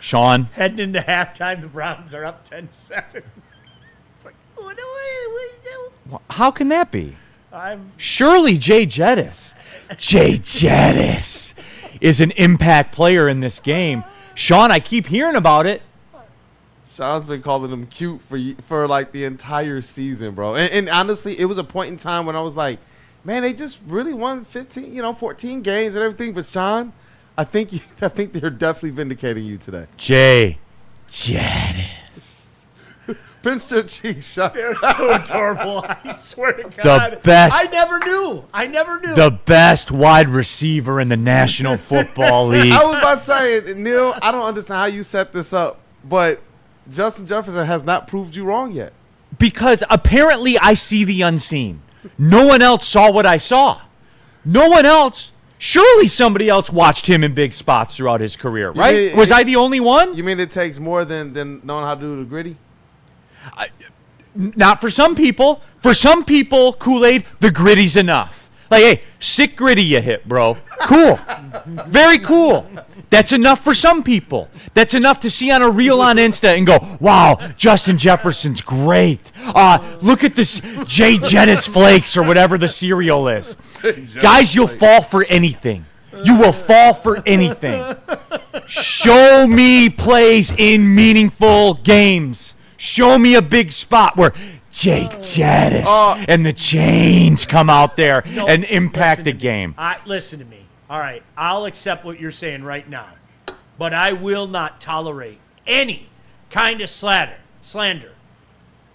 Sean. Heading into halftime, the Browns are up 10-7. How can that be? Surely Jay Jettis. Jay Jettis is an impact player in this game. Sean, I keep hearing about it. Sean's been calling him cute for like the entire season, bro. And honestly, it was a point in time when I was like, man, they just really won 14 games and everything. But Sean, I think they're definitely vindicating you today. Jay Jettis. Pinch their cheeks, Sean. They're so adorable. I swear to God. The best. I never knew. The best wide receiver in the National Football League. I was about to say, Neil, I don't understand how you set this up, but Justin Jefferson has not proved you wrong yet. Because apparently I see the unseen. No one else saw what I saw. No one else. Surely somebody else watched him in big spots throughout his career, right? Was I the only one? You mean it takes more than knowing how to do the gritty? Not for some people. For some people, Kool-Aid, the gritty's enough. Like, hey, sick gritty you hit, bro. Cool. Very cool. That's enough for some people. That's enough to see on a reel on Insta and go, wow, Justin Jefferson's great. Look at this Jay Jettis Flakes or whatever the cereal is. Guys, you'll fall for anything. You will fall for anything. Show me plays in meaningful games. Show me a big spot where Jay Jettis and the Chains come out there and impact the game. Listen to me. All right, I'll accept what you're saying right now, but I will not tolerate any kind of slander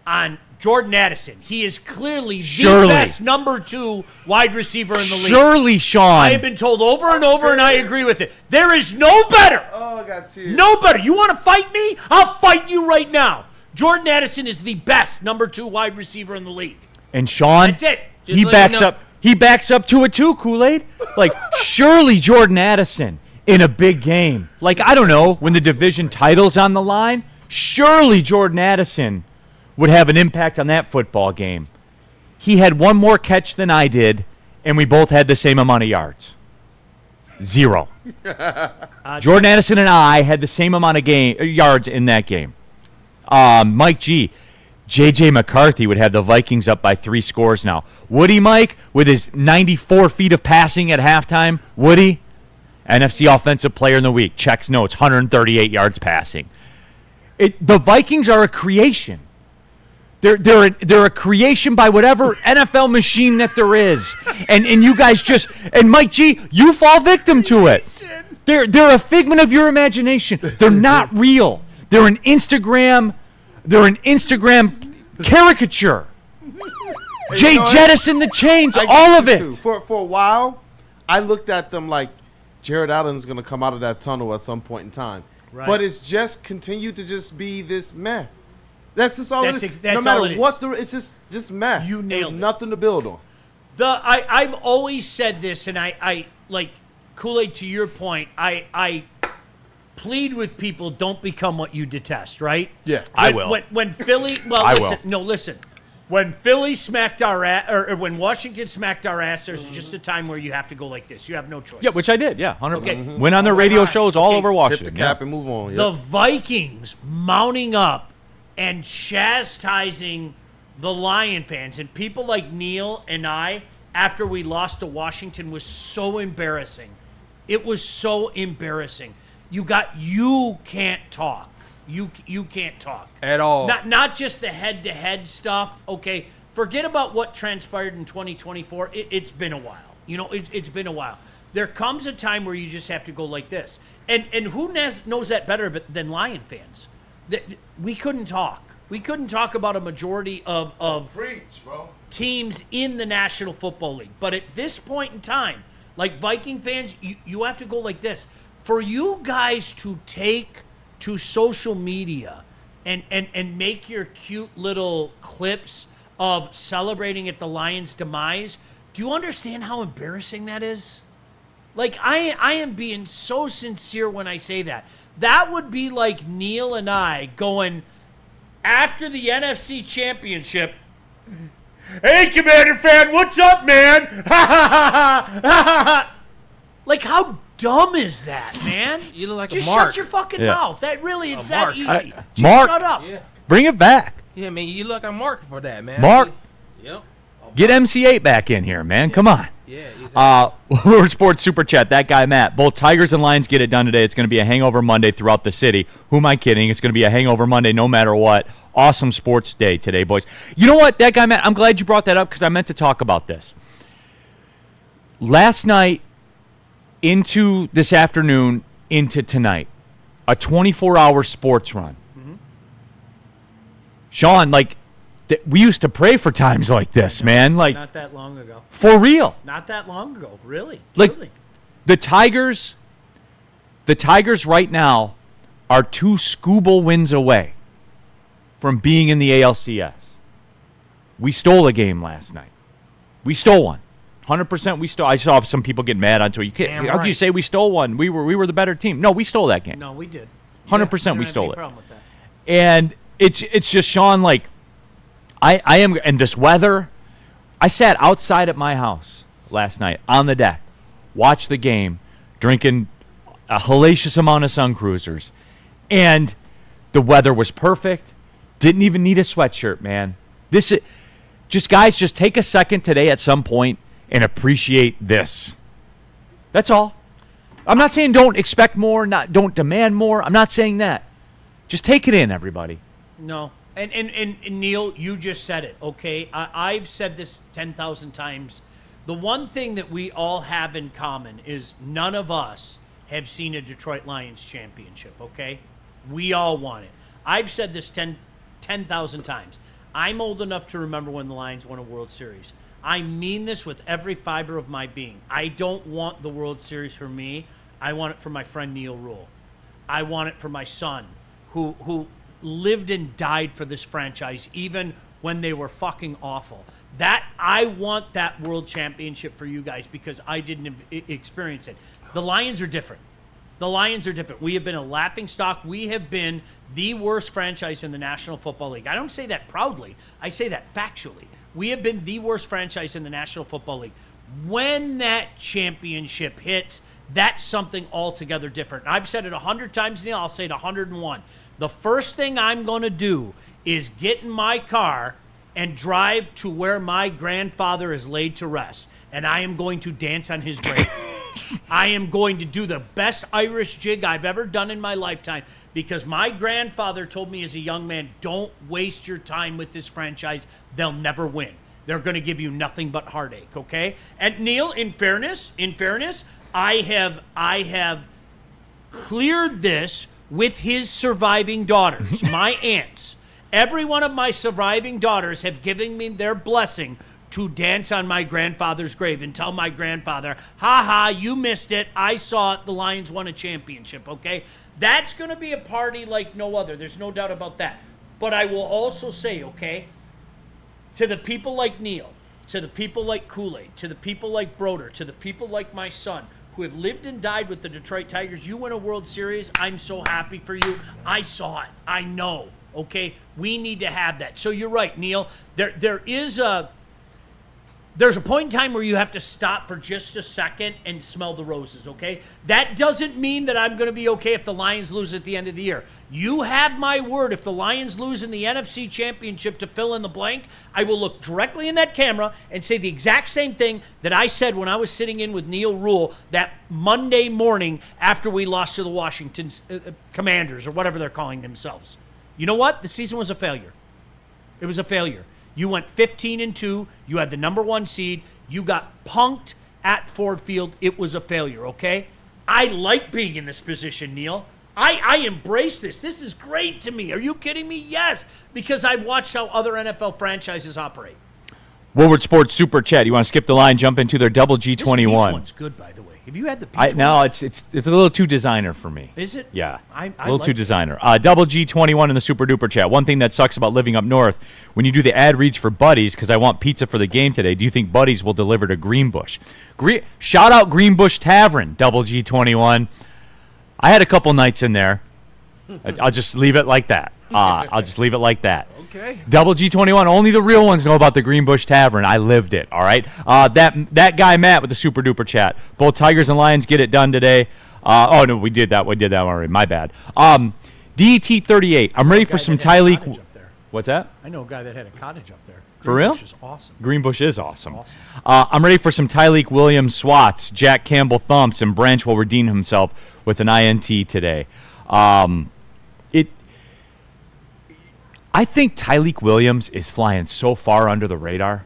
on Jordan Addison. He is clearly the best #2 wide receiver in the league. Surely, Sean. I have been told over and over, and I agree with it. There is no better. Oh, I got tears. No better. You want to fight me? I'll fight you right now. Jordan Addison is the best #2 wide receiver in the league. And Sean, that's it. He backs up. He backs up to it too, Kool-Aid. Like, surely Jordan Addison in a big game. Like, I don't know, when the division title's on the line, surely Jordan Addison would have an impact on that football game. He had one more catch than I did, and we both had the same amount of yards. 0. Jordan Addison and I had the same amount of yards in that game. Mike G. J.J. McCarthy would have the Vikings up by 3 scores now. Woody Mike, with his 94 feet of passing at halftime, Woody, NFC Offensive Player in the Week, checks notes, 138 yards passing. The Vikings are a creation. They're a creation by whatever NFL machine that there is. And you guys and Mike G, you fall victim to it. They're a figment of your imagination. They're not real. They're an Instagram caricature. Jay Jettison the chains, all of it. For a while, I looked at them like Jared Allen's going to come out of that tunnel at some point in time. Right. But it's just continued to just be this meh. That's just all it is. No matter what, it's just meh. You nailed it. Nothing to build on. I've always said this, and I like Kool-Aid, to your point, I plead with people, don't become what you detest, right? Yeah, I will. When Philly, listen. When Philly smacked our ass, or when Washington smacked our ass, there's just a time where you have to go like this. You have no choice. Yeah, which I did. Yeah, 100%. Okay. Went on their radio shows all over Washington. Tip the cap and move on. Yep. The Vikings mounting up and chastising the Lion fans and people like Neal and I, after we lost to Washington, was so embarrassing. It was so embarrassing. You can't talk. You can't talk at all. Not just the head-to-head stuff. Okay, forget about what transpired in 2024. It's been a while. It's been a while. There comes a time where you just have to go like this. And who knows that better than Lion fans? We couldn't talk. We couldn't talk about a majority of teams in the National Football League. But at this point in time, like Viking fans, you have to go like this. For you guys to take to social media and make your cute little clips of celebrating at the Lions' demise, do you understand how embarrassing that is? Like, I am being so sincere when I say that. That would be like Neal and I going after the NFC Championship. Hey, Commander fan, what's up, man? Ha ha ha ha! Like, how dumb is that, man? You look like just a Mark. Shut your fucking mouth. That really is that easy. Just Mark, shut up. Yeah. Bring it back. Yeah, man, you look like a Mark for that, man. Mark. Yep. Get MC8 back in here, man. Come on. Yeah, exactly. Woodward Sports Super Chat, that guy, Matt. Both Tigers and Lions get it done today. It's going to be a hangover Monday throughout the city. Who am I kidding? It's going to be a hangover Monday no matter what. Awesome sports day today, boys. You know what, that guy, Matt, I'm glad you brought that up because I meant to talk about this. Last night into this afternoon into tonight, a 24-hour sports run. Mm-hmm. Sean, like, we used to pray for times like this, man. Like, not that long ago. For real. Not that long ago, really. Like, truly. the Tigers right now are 2 Scooble wins away from being in the ALCS. We stole a game last night. We stole one. 100% we stole. I saw some people get mad onto it. How can you say we stole one? We were the better team. No, we stole that game. No, we did. 100% we stole it. Problem with that. And it's just, Sean, like, I am, and this weather, I sat outside at my house last night on the deck, watched the game, drinking a hellacious amount of Sun Cruisers, and the weather was perfect. Didn't even need a sweatshirt, man. Guys, just take a second today at some point and appreciate this. That's all. I'm not saying don't expect more, don't demand more. I'm not saying that. Just take it in, everybody. No. And Neal, you just said it, okay? I've said this 10,000 times. The one thing that we all have in common is none of us have seen a Detroit Lions championship, okay? We all want it. I've said this 10,000 times. I'm old enough to remember when the Lions won a World Series. I mean this with every fiber of my being. I don't want the World Series for me. I want it for my friend Neal Ruhl. I want it for my son, who lived and died for this franchise, even when they were fucking awful. I want that world championship for you guys because I didn't experience it. The Lions are different. The Lions are different. We have been a laughingstock. We have been the worst franchise in the National Football League. I don't say that proudly. I say that factually. We have been the worst franchise in the National Football League. When that championship hits, that's something altogether different. I've said it 100 times, Neal. I'll say it 101. The first thing I'm going to do is get in my car and drive to where my grandfather is laid to rest, and I am going to dance on his grave. I am going to do the best Irish jig I've ever done in my lifetime, because my grandfather told me as a young man, don't waste your time with this franchise. They'll never win. They're going to give you nothing but heartache, okay? And Neal, in fairness, I have cleared this with his surviving daughters, my aunts. Every one of my surviving daughters have given me their blessing to dance on my grandfather's grave and tell my grandfather, ha ha, you missed it. I saw it. The Lions won a championship, okay? That's going to be a party like no other. There's no doubt about that. But I will also say, okay, to the people like Neal, to the people like Kool-Aid, to the people like Broder, to the people like my son, who have lived and died with the Detroit Tigers, you win a World Series, I'm so happy for you. I saw it. I know. Okay? We need to have that. So you're right, Neal. There's a point in time where you have to stop for just a second and smell the roses, okay? That doesn't mean that I'm going to be okay if the Lions lose at the end of the year. You have my word. If the Lions lose in the NFC Championship to fill in the blank, I will look directly in that camera and say the exact same thing that I said when I was sitting in with Neal Ruhl that Monday morning after we lost to the Washington Commanders, or whatever they're calling themselves. You know what? The season was a failure. It was a failure. You went 15-2. You had the number 1 seed. You got punked at Ford Field. It was a failure, okay? I like being in this position, Neal. I embrace this. This is great to me. Are you kidding me? Yes, because I've watched how other NFL franchises operate. Woodward Sports Super Chat. You want to skip the line, jump into their Double G21. This peach one's good, by the way. Have you had the peach one? No, it's a little too designer for me. Is it? Yeah, I a little like too it. designer. Double G21 in the Super Duper Chat. One thing that sucks about living up north, when you do the ad reads for Buddy's, because I want pizza for the game today, do you think Buddy's will deliver to Greenbush? Shout out Greenbush Tavern, Double G21. I had a couple nights in there. I'll just leave it like that. Okay. Double G21. Only the real ones know about the Greenbush Tavern. I lived it. All right. That guy Matt with the Super Duper Chat. Both Tigers and Lions get it done today. Oh no, we did that. We did that already. My bad. DT38. I'm ready for some Tyleek. What's that? I know a guy that had a cottage up there. For real? Greenbush is awesome. Greenbush is awesome. I'm ready for some Tyleek Williams swats. Jack Campbell thumps, and Branch will redeem himself with an INT today. I think Tyleek Williams is flying so far under the radar.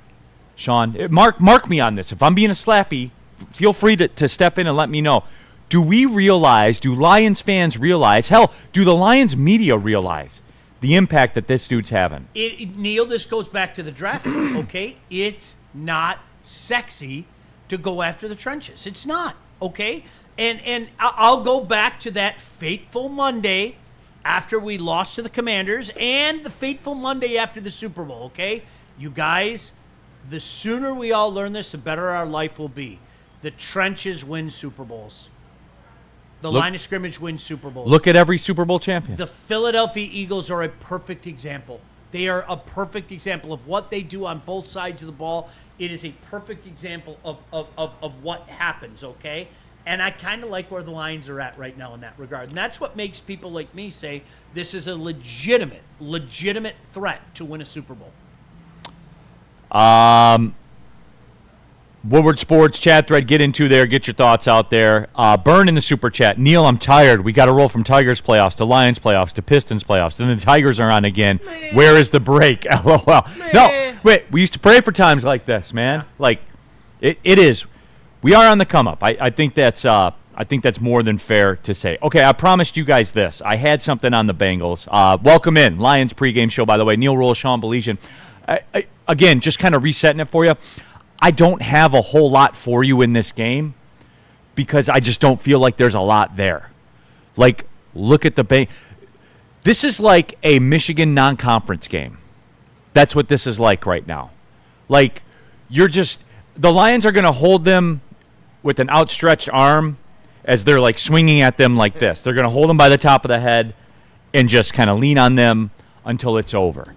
Sean, mark me on this. If I'm being a slappy, feel free to step in and let me know. Do Lions fans realize, hell, do the Lions media realize the impact that this dude's having? Neal, this goes back to the draft, okay? It's not sexy to go after the trenches. It's not, okay? And I'll go back to that fateful Monday after we lost to the Commanders and the fateful Monday after the Super Bowl, okay? You guys, the sooner we all learn this, the better our life will be. The trenches win Super Bowls. The line of scrimmage wins Super Bowls. Look at every Super Bowl champion. The Philadelphia Eagles are a perfect example. They are a perfect example of what they do on both sides of the ball. It is a perfect example of what happens, okay? And I kind of like where the Lions are at right now in that regard. And that's what makes people like me say this is a legitimate threat to win a Super Bowl. Woodward Sports chat thread, get into there, get your thoughts out there. Burn in the Super Chat. Neal, I'm tired. We got to roll from Tigers playoffs to Lions playoffs to Pistons playoffs. Then the Tigers are on again. Man. Where is the break? LOL. Man. No, wait. We used to pray for times like this, man. Yeah. Like, it is. We are on the come up. I think that's more than fair to say. Okay, I promised you guys this. I had something on the Bengals. Welcome in. Lions pregame show, by the way. Neal Ruhl Sean Baligian. Again, just kind of resetting it for you. I don't have a whole lot for you in this game because I just don't feel like there's a lot there. Like, look at the Bengals. This is like a Michigan non-conference game. That's what this is like right now. Like, the Lions are going to hold them with an outstretched arm as they're like swinging at them like this. They're going to hold them by the top of the head and just kind of lean on them until it's over.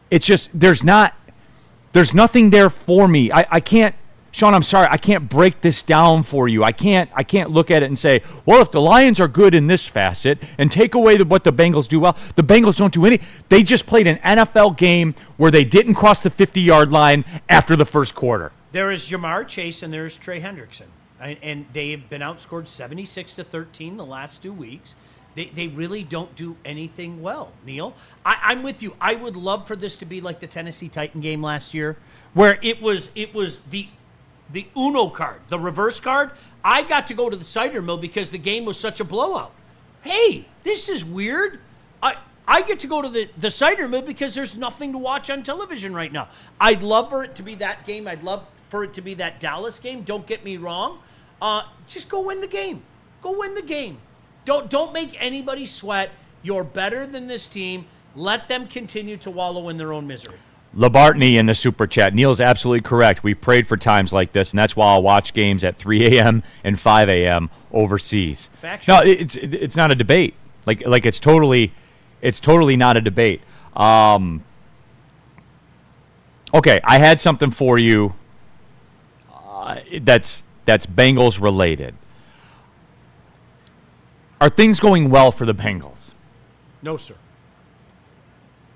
It's just there's nothing there for me. I can't, Sean, I'm sorry, I can't break this down for you. I can't look at it and say, well, if the Lions are good in this facet and take away what the Bengals do well, the Bengals don't do any. They just played an NFL game where they didn't cross the 50-yard line after the first quarter. There is Jamar Chase and there's Trey Hendrickson. And they've been outscored 76-13 the last 2 weeks. They really don't do anything well, Neal. I'm with you. I would love for this to be like the Tennessee Titan game last year, where it was the Uno card, the reverse card. I got to go to the cider mill because the game was such a blowout. Hey, this is weird. I get to go to the cider mill because there's nothing to watch on television right now. I'd love for it to be that game. I'd love for it to be that Dallas game. Don't get me wrong. Just go win the game. Go win the game. Don't make anybody sweat. You're better than this team. Let them continue to wallow in their own misery. Labartney in the super chat. Neil's absolutely correct. We've prayed for times like this, and that's why I'll watch games at 3 a.m. and 5 a.m. overseas. Factual. No, it's not a debate. Like it's totally not a debate. Okay, I had something for you. That's Bengals related. Are things going well for the Bengals? No, sir.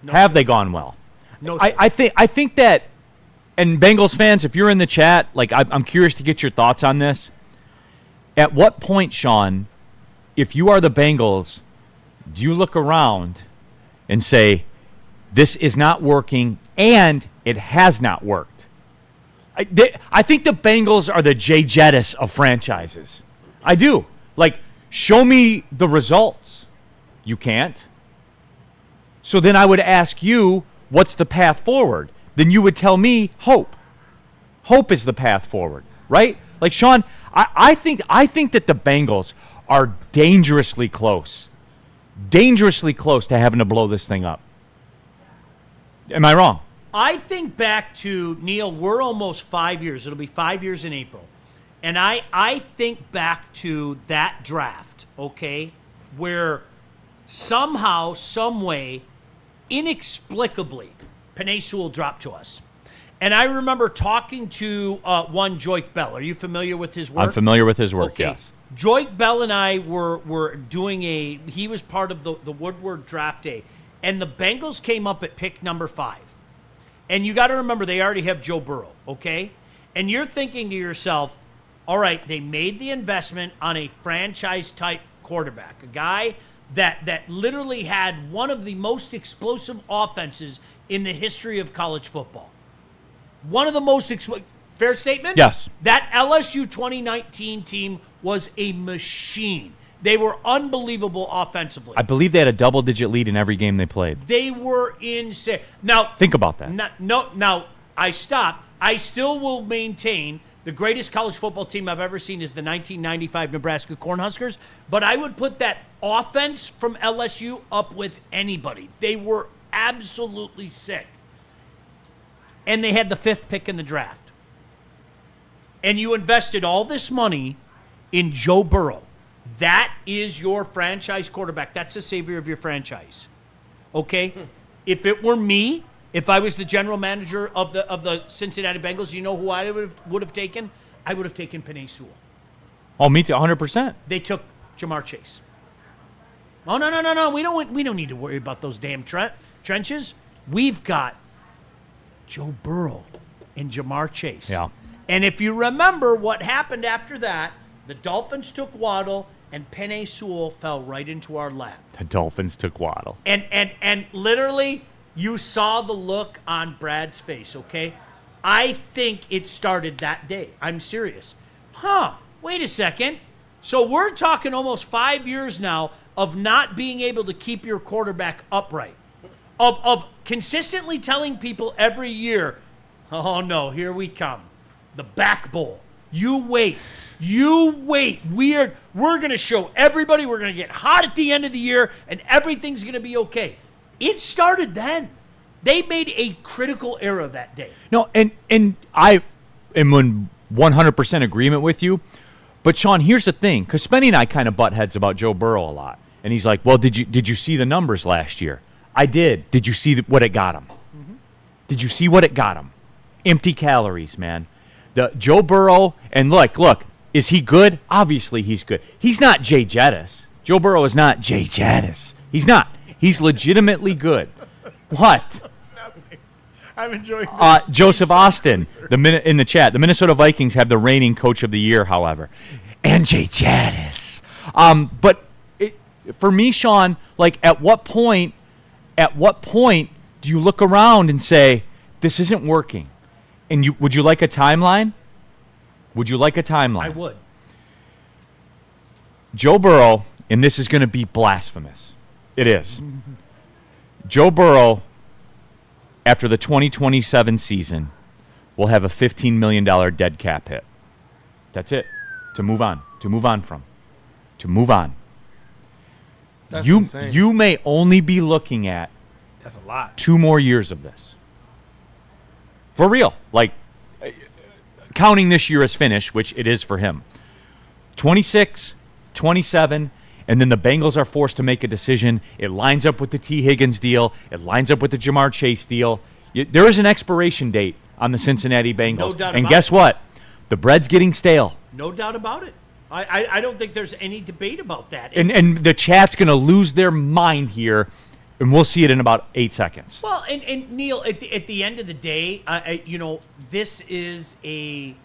No, Have sir. they gone well? No, sir. I think that, and Bengals fans, if you're in the chat, like I'm curious to get your thoughts on this. At what point, Sean, if you are the Bengals, do you look around and say, this is not working and it has not worked? I think the Bengals are the Jay Jettis of franchises. I do. Like, show me the results. You can't. So then I would ask you, what's the path forward? Then you would tell me hope. Hope is the path forward, right? Like, Sean, I think that the Bengals are dangerously close to having to blow this thing up. Am I wrong? I think back to, Neal, we're almost 5 years. It'll be 5 years in April. And I think back to that draft, okay, where somehow, some way, inexplicably, Penei Sewell dropped to us. And I remember talking to one Joik Bell. Are you familiar with his work? I'm familiar with his work, okay. yes. Joik Bell and I were doing he was part of the Woodward draft day. And the Bengals came up at pick number 5. And you got to remember, they already have Joe Burrow, okay? And you're thinking to yourself, all right, they made the investment on a franchise-type quarterback, a guy that literally had one of the most explosive offenses in the history of college football. One of the most fair statement? Yes. That LSU 2019 team was a machine. They were unbelievable offensively. I believe they had a double-digit lead in every game they played. They were insane. Now, think about that. Now, I stop. I still will maintain the greatest college football team I've ever seen is the 1995 Nebraska Cornhuskers, but I would put that offense from LSU up with anybody. They were absolutely sick. And they had the 5th pick in the draft. And you invested all this money in Joe Burrow. That is your franchise quarterback. That's the savior of your franchise. Okay? If it were me, if I was the general manager of the Cincinnati Bengals, you know who I would have taken? I would have taken Penei Sewell. Oh, me too, 100%. They took Jamar Chase. Oh, no. We don't need to worry about those damn trenches. We've got Joe Burrow and Jamar Chase. Yeah. And if you remember what happened after that, the Dolphins took Waddle, and Penei Sewell fell right into our lap. The Dolphins took Waddle. And literally, you saw the look on Brad's face, okay? I think it started that day. I'm serious. Wait a second. So we're talking almost 5 years now of not being able to keep your quarterback upright. Of consistently telling people every year, oh no, here we come. The back bowl. You wait. We're going to show everybody we're going to get hot at the end of the year and everything's going to be okay. It started then. They made a critical error that day. No, and I am in 100% agreement with you. But Sean, here's the thing, because Spenny and I kind of butt heads about Joe Burrow a lot, and he's like, "Well, did you see the numbers last year?" I did. Did you see what it got him? Mm-hmm. Did you see what it got him? Empty calories, man. The Joe Burrow, and look, is he good? Obviously, he's good. He's not Jay Jettis. Joe Burrow is not Jay Jettis. He's not. He's legitimately good. What? I'm enjoying Joseph Austin, in the chat. The Minnesota Vikings have the reigning coach of the year, however, and Jay Jettis. But for me, Sean, like at what point do you look around and say this isn't working? And would you like a timeline? Would you like a timeline? I would. Joe Burrow, and this is going to be blasphemous. It is. Joe Burrow, after the 2027 season, will have a $15 million dead cap hit. That's it. To move on from. That's insane. You may only be looking at That's a lot. 2 more years of this. For real. Like, counting this year as finished, which it is for him. 26, 27, and then the Bengals are forced to make a decision. It lines up with the T. Higgins deal. It lines up with the Jamar Chase deal. There is an expiration date on the Cincinnati Bengals. No doubt and about guess it. what? The bread's getting stale. No doubt about it. I don't think there's any debate about that. And the chat's going to lose their mind here, and we'll see it in about 8 seconds. Well, and Neal, at the end of the day, this is a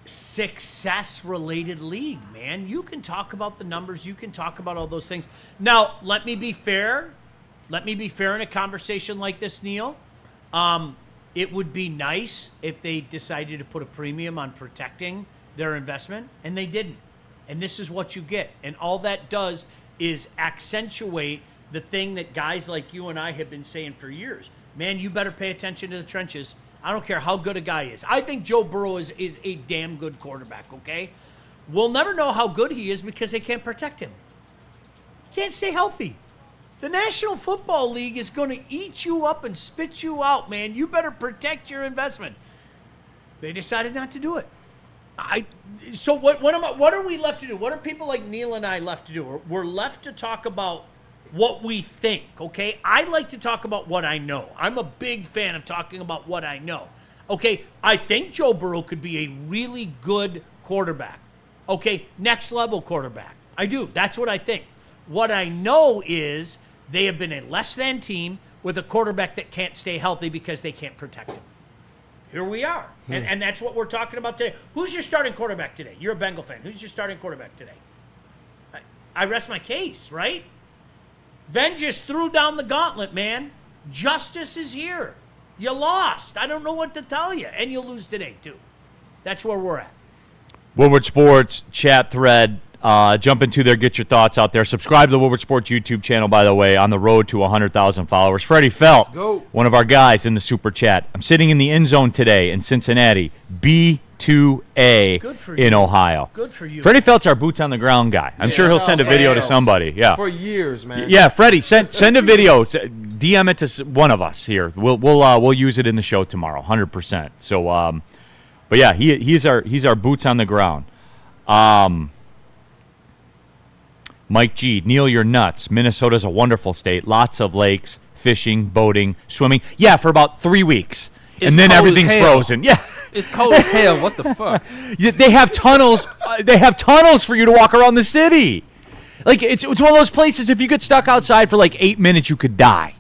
success-related league, man. You can talk about the numbers. You can talk about all those things. Now, let me be fair. Let me be fair in a conversation like this, Neal. It would be nice if they decided to put a premium on protecting their investment, and they didn't. And this is what you get. And all that does is accentuate the thing that guys like you and I have been saying for years. Man, you better pay attention to the trenches. I don't care how good a guy is. I think Joe Burrow is a damn good quarterback, okay? We'll never know how good he is because they can't protect him. He can't stay healthy. The National Football League is going to eat you up and spit you out, man. You better protect your investment. They decided not to do it. So what are we left to do? What are people like Neal and I left to do? We're left to talk about what we think, okay? I like to talk about what I know. I'm a big fan of talking about what I know. Okay, I think Joe Burrow could be a really good quarterback. Okay, next level quarterback. I do. That's what I think. What I know is they have been a less than team with a quarterback that can't stay healthy because they can't protect him. Here we are. And that's what we're talking about today. Who's your starting quarterback today? You're a Bengal fan. Who's your starting quarterback today? I rest my case, right? Ven just threw down the gauntlet, man. Justice is here. You lost. I don't know what to tell you. And you'll lose today, too. That's where we're at. Woodward Sports chat thread. Jump into there, get your thoughts out there. Subscribe to the Woodward Sports YouTube channel, by the way, on the road to 100,000 followers. Freddie Felt, one of our guys in the super chat. I'm sitting in the end zone today in Cincinnati, B2A in Ohio. Good for you. Freddie Felt's our boots on the ground guy. I'm sure he'll send a video to somebody. Yeah. For years, man. Yeah, Freddie, send a video. DM it to one of us here. We'll use it in the show tomorrow, 100%. So, but yeah, he's our boots on the ground. Mike G. Neal, you're nuts. Minnesota's a wonderful state. Lots of lakes, fishing, boating, swimming. Yeah, for about 3 weeks. And then everything's frozen. Yeah. It's cold as hell. What the fuck? They have tunnels. They have tunnels for you to walk around the city. Like, it's one of those places, if you get stuck outside for like 8 minutes, you could die.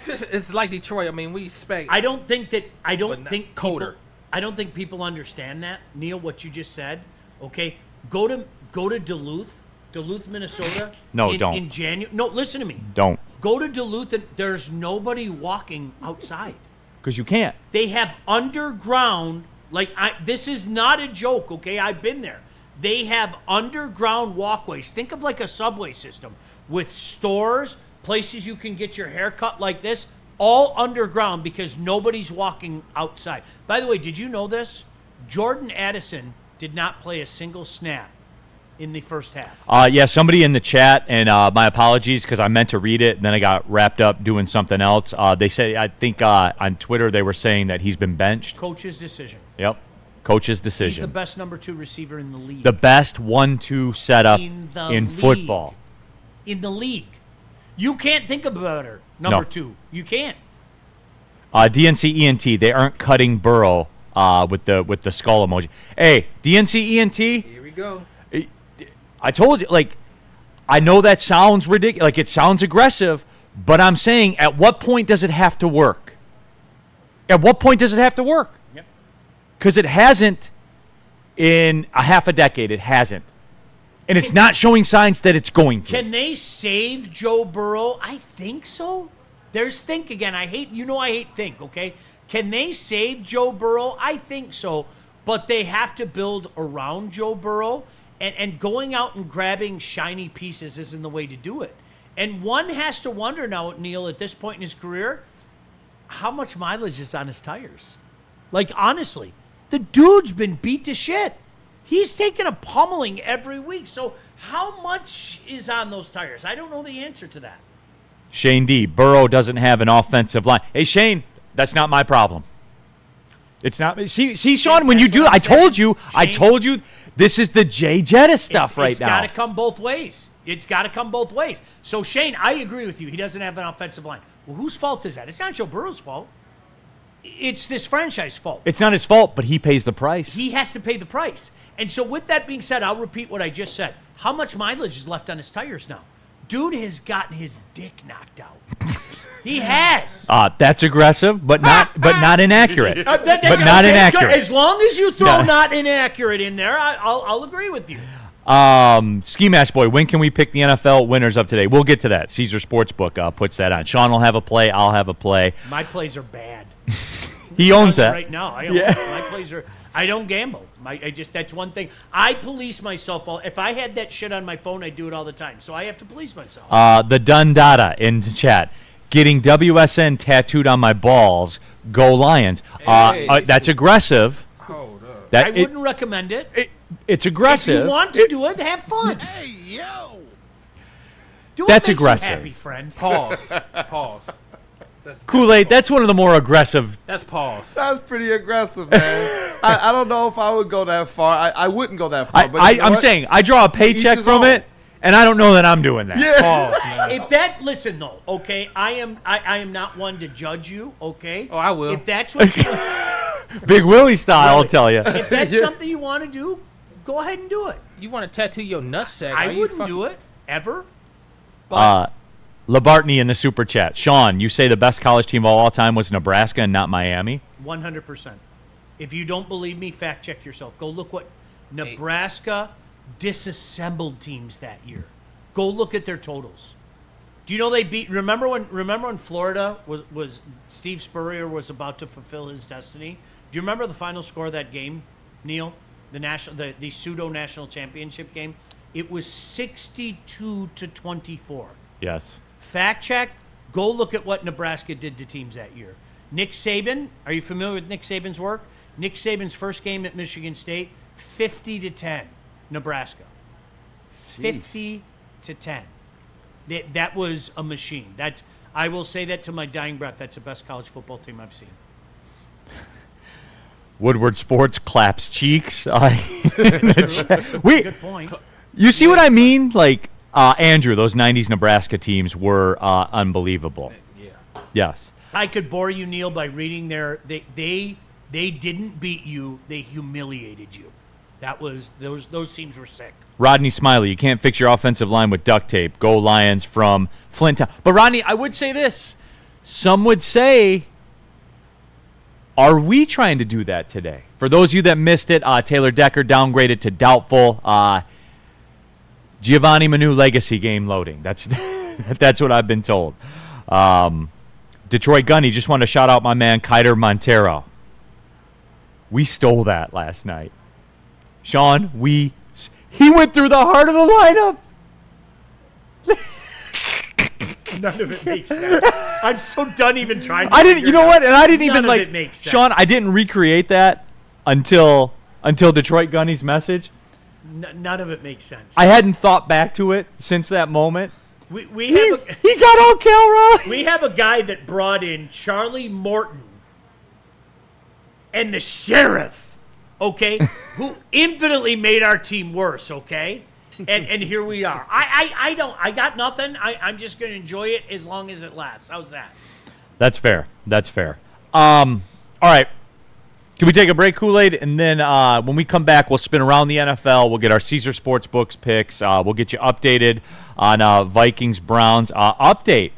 It's like Detroit. I mean, we expect. I don't think colder. I don't think people understand that, Neal, what you just said. Okay? Go to Duluth, Minnesota. No, don't. In January. No, listen to me. Don't. Go to Duluth, and there's nobody walking outside. Because you can't. They have underground, this is not a joke, okay? I've been there. They have underground walkways. Think of like a subway system with stores, places you can get your hair cut like this, all underground because nobody's walking outside. By the way, did you know this? Jordan Addison did not play a single snap in the first half. Yeah, somebody in the chat, and my apologies because I meant to read it, and then I got wrapped up doing something else. They say, I think on Twitter they were saying that he's been benched. Coach's decision. Yep. Coach's He's decision. the best number 2 receiver in the league. The best 1-2 setup in football. In the league. You can't think of a better number 2. You can't. DNC ENT, they aren't cutting Burrow with the skull emoji. Hey, DNC ENT. Here we go. I told you, like, I know that sounds ridiculous. Like, it sounds aggressive, but I'm saying, at what point does it have to work? At what point does it have to work? Yep. Because it hasn't in a half a decade. It hasn't. And it's not showing signs that it's going to. Can they save Joe Burrow? I think so. There's think again. I hate think, okay? Can they save Joe Burrow? I think so. But they have to build around Joe Burrow. And going out and grabbing shiny pieces isn't the way to do it. And one has to wonder now, Neal, at this point in his career, how much mileage is on his tires? Like, honestly, the dude's been beat to shit. He's taking a pummeling every week. So how much is on those tires? I don't know the answer to that. Shane D. Burrow doesn't have an offensive line. Hey, Shane, that's not my problem. It's not. See, Sean, when you do, I told you, this is the Jay Jettis stuff right now. It's got to come both ways. It's got to come both ways. So, Shane, I agree with you. He doesn't have an offensive line. Well, whose fault is that? It's not Joe Burrow's fault. It's this franchise fault. It's not his fault, but he pays the price. He has to pay the price. And so with that being said, I'll repeat what I just said. How much mileage is left on his tires now? Dude has gotten his dick knocked out. He has. That's aggressive, but not inaccurate. But not inaccurate. As long as you throw not inaccurate in there, I'll agree with you. Ski Mask Boy, when can we pick the NFL winners of today? We'll get to that. Caesar Sportsbook puts that on. Sean will have a play. I'll have a play. My plays are bad. He owns that. Right now. My plays are. I don't gamble. That's one thing. I police myself. If I had that shit on my phone, I'd do it all the time. So I have to police myself. The Dundada in chat. Getting WSN tattooed on my balls. Go Lions. That's aggressive. Hold up. I wouldn't recommend it. It's aggressive. If you want to do it, have fun. Hey, yo. That's aggressive. Happy, friend. Pause. Kool-Aid, that's one of the more aggressive. That's pause. That's pretty aggressive, man. I don't know if I would go that far. I wouldn't go that far. But I'm saying I draw a paycheck from it, and I don't know that I'm doing that. Yeah. Pause, man. If that, listen though, okay, I am not one to judge you, okay? Oh, I will. If that's what you Big Willie style, I'll tell you. If that's something you want to do, go ahead and do it. You want to tattoo your nutsack? I wouldn't do it ever. Labartney in the super chat. Sean, you say the best college team of all time was Nebraska and not Miami? 100%. If you don't believe me, fact check yourself. Go look what Nebraska disassembled teams that year. Go look at their totals. Do you know they beat? Remember when Florida was Steve Spurrier was about to fulfill his destiny? Do you remember the final score of that game, Neal? The pseudo national championship game. It was 62-24. Yes. Fact check. Go look at what Nebraska did to teams that year. Nick Saban. Are you familiar with Nick Saban's work? Nick Saban's first game at Michigan State, 50-10, Nebraska. 50-10. That was a machine. I will say that to my dying breath. That's the best college football team I've seen. Woodward Sports claps cheeks. Good point. You see what I mean? Like, Andrew, those 90s Nebraska teams were unbelievable. Yeah. Yes. I could bore you, Neal, by reading they didn't beat you. They humiliated you. Those teams were sick. Rodney Smiley, you can't fix your offensive line with duct tape. Go Lions from Flint Town. But Rodney, I would say this. Some would say, are we trying to do that today? For those of you that missed it, Taylor Decker downgraded to doubtful. Giovanni Manu legacy game loading. That's what I've been told. Detroit Gunny, just want to shout out my man Kiter Montero. We stole that last night. Sean, he went through the heart of the lineup. None of it makes sense. I'm so done even trying to. I didn't. You know what? And I didn't None even of like. It makes sense. Sean, I didn't recreate that until Detroit Gunny's message. None of it makes sense. I hadn't thought back to it since that moment. He got all Calra. We have a guy that brought in Charlie Morton and the sheriff okay, who infinitely made our team worse, okay? And here we are. I got nothing. I'm just going to enjoy it as long as it lasts. How's that? That's fair. All right. Can we take a break, Kool-Aid? And then when we come back, we'll spin around the NFL. We'll get our Caesar Sportsbooks picks. We'll get you updated on Vikings-Browns. Update.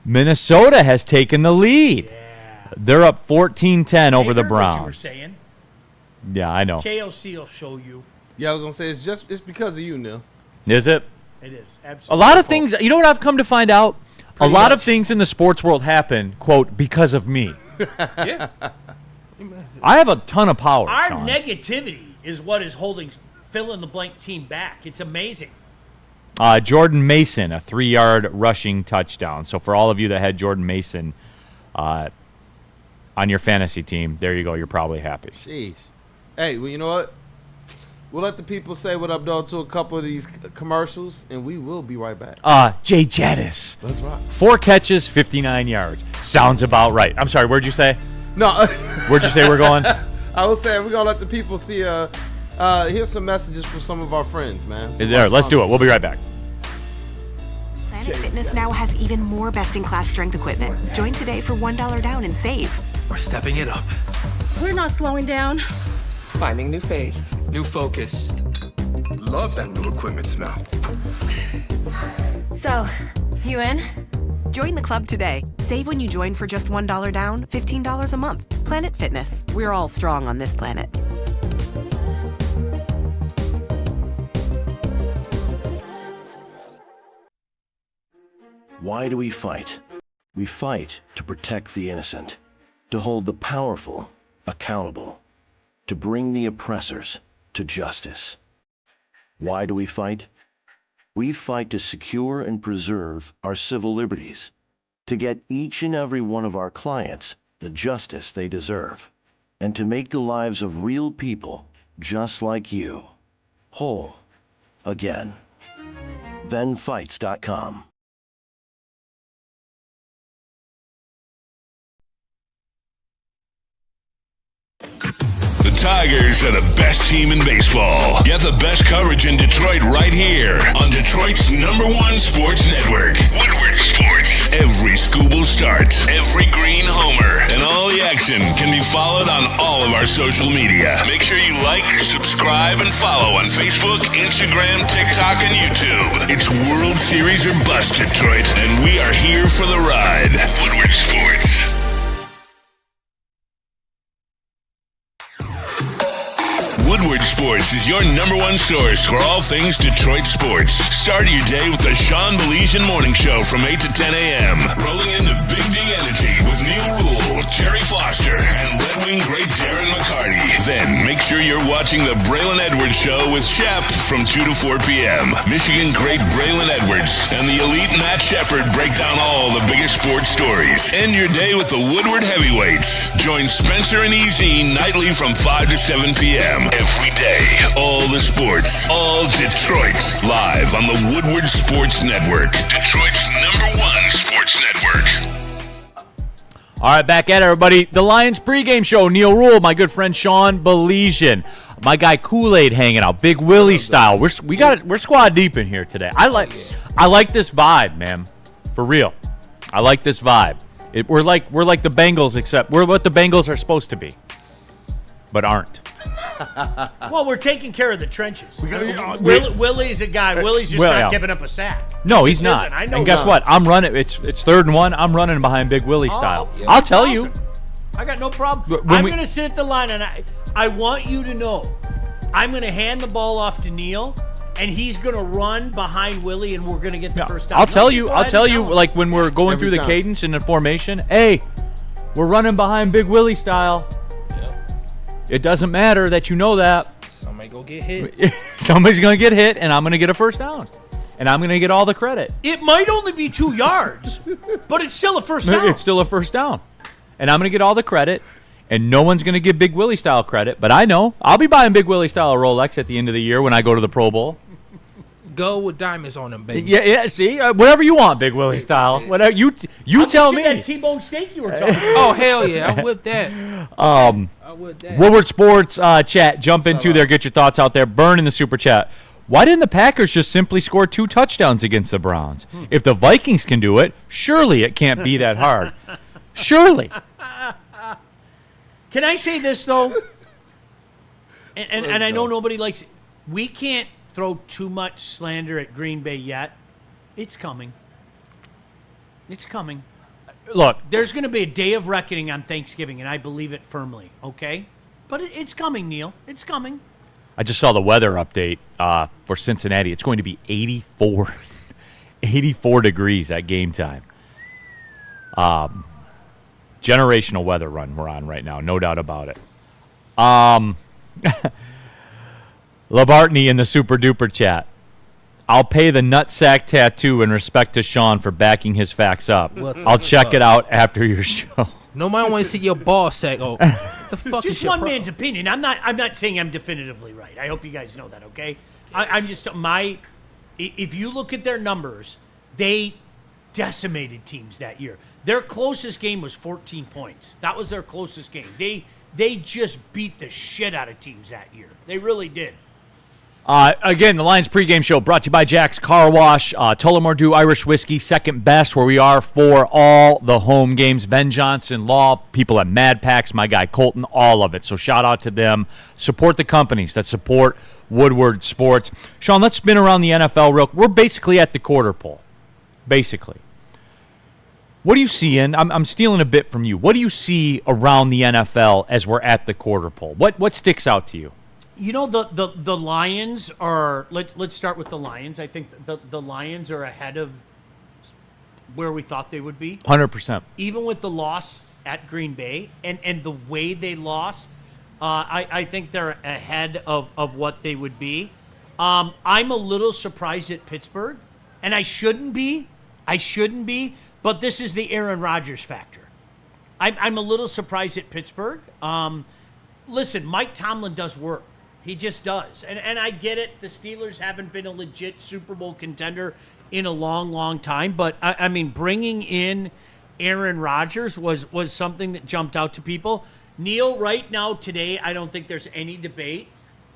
Minnesota has taken the lead. Yeah. They're up 14-10 over the Browns. What you were saying. Yeah, I know. KOC will show you. Yeah, I was going to say, it's because of you, Neil. Is it? It is. Absolutely. A lot of things, you know what I've come to find out? A lot of things in the sports world happen, quote, because of me. Yeah. I have a ton of power, Our Sean. negativity is what is holding fill-in-the-blank team back. It's amazing. Jordan Mason, a 3-yard rushing touchdown. So for all of you that had Jordan Mason on your fantasy team, there you go. You're probably happy. Jeez. Hey, well, you know what? We'll let the people say what up, dog, to a couple of these commercials, and we will be right back. Jay Jettis. Let's rock. 4 catches, 59 yards. Sounds about right. I'm sorry, where'd you say? No. Where'd you say we're going? I was saying we're going to let the people see. Here's some messages from some of our friends, man. There, let's do it. We'll be right back. Planet Fitness now has even more best-in-class strength equipment. Join today for $1 down and save. We're stepping it up. We're not slowing down. Finding new faith. New focus. Love that new equipment smell. So, you in? Join the club today. Save when you join for just $1 down, $15 a month. Planet Fitness. We're all strong on this planet. Why do we fight? We fight to protect the innocent, to hold the powerful accountable, to bring the oppressors to justice. Why do we fight? We fight to secure and preserve our civil liberties, to get each and every one of our clients the justice they deserve, and to make the lives of real people just like you whole again. ThenFights.com. The Tigers are the best team in baseball. Get the best coverage in Detroit right here on Detroit's #1 sports network, Woodward Sports. Every Scooble start, every green homer, and all the action can be followed on all of our social media. Make sure you like, subscribe, and follow on Facebook, Instagram, TikTok, and YouTube. It's World Series or bust, Detroit, and we are here for the ride. Woodward Sports. Woodward Sports is your #1 source for all things Detroit sports. Start your day with the Sean Baligian Morning Show from 8 to 10 a.m. Rolling into Big D Energy with Neal Ruhl, Terry Foster, and Red Wing great Darren McCarty. Then make sure you're watching the Braylon Edwards Show with Shep from 2 to 4 p.m. Michigan great Braylon Edwards and the elite Matt Shepard break down all the biggest sports stories. End your day with the Woodward Heavyweights. Join Spencer and EZ nightly from 5 to 7 p.m. Every day, all the sports, all Detroit, live on the Woodward Sports Network, Detroit's #1 sports network. All right, back at it, everybody. The Lions pregame show. Neal Ruhl, my good friend Sean Baligian, my guy Kool-Aid hanging out, Big Willie style. We're squad deep in here today. I like this vibe, man, for real. I like this vibe. We're like the Bengals, except we're what the Bengals are supposed to be, but aren't. Well, we're taking care of the trenches. Willie's a guy. Willie's just not giving up a sack. No, he's not. I know. And guess what? I'm running. It's 3rd and 1. I'm running behind Big Willie style. Yeah. I'll tell you. I got no problem. I'm going to sit at the line, and I want you to know, I'm going to hand the ball off to Neal, and he's going to run behind Willie, and we're going to get the first down. I'll tell you, like when we're going through the cadence and the formation, hey, we're running behind Big Willie style. It doesn't matter that you know that. Somebody go get hit. Somebody's going to get hit, and I'm going to get a first down. And I'm going to get all the credit. It might only be 2 yards, but it's still a first down. It's still a first down. And I'm going to get all the credit, and no one's going to give Big Willie style credit. But I know. I'll be buying Big Willie style Rolex at the end of the year when I go to the Pro Bowl. gold with diamonds on them, baby. Yeah. See, whatever you want, Big Willie style. Whatever you tell me. That T-bone steak you were talking about. Oh hell yeah, I'm with that. Woodward Sports chat. Jump into there. Get your thoughts out there. Burn in the super chat. Why didn't the Packers just simply score 2 touchdowns against the Browns? If the Vikings can do it, surely it can't be that hard. Surely. Can I say this, though? And I know nobody likes it. We can't throw too much slander at Green Bay yet. It's coming. It's coming. Look. There's going to be a day of reckoning on Thanksgiving, and I believe it firmly, okay? But it's coming, Neil. It's coming. I just saw the weather update for Cincinnati. It's going to be 84 degrees at game time. Generational weather run we're on right now, no doubt about it. Labartney in the super duper chat. I'll pay the nutsack tattoo in respect to Sean for backing his facts up. I'll check it out after your show. Nobody want to see your ball sack. Oh, the fuck Just is your one man's opinion. I'm not saying I'm definitively right. I hope you guys know that, okay? I'm just if you look at their numbers, they decimated teams that year. Their closest game was 14 points. That was their closest game. They just beat the shit out of teams that year. They really did. Again, the Lions pregame show brought to you by Jack's Car Wash, Tullamore Dew Irish Whiskey, second best where we are for all the home games. Ben Johnson, Law, people at Mad Packs, my guy Colton, all of it. So shout out to them. Support the companies that support Woodward Sports. Sean, let's spin around the NFL real quick. We're basically at the quarter pole. Basically. What do you see in? I'm stealing a bit from you. What do you see around the NFL as we're at the quarter pole? What sticks out to you? You know, the Lions are, let's start with the Lions. I think the Lions are ahead of where we thought they would be. 100%. Even with the loss at Green Bay and the way they lost, I think they're ahead of what they would be. I'm a little surprised at Pittsburgh, and I shouldn't be, but this is the Aaron Rodgers factor. I'm a little surprised at Pittsburgh. Listen, Mike Tomlin does work. He just does. And I get it. The Steelers haven't been a legit Super Bowl contender in a long, long time. But, I mean, bringing in Aaron Rodgers was something that jumped out to people. Neil, right now, today, I don't think there's any debate.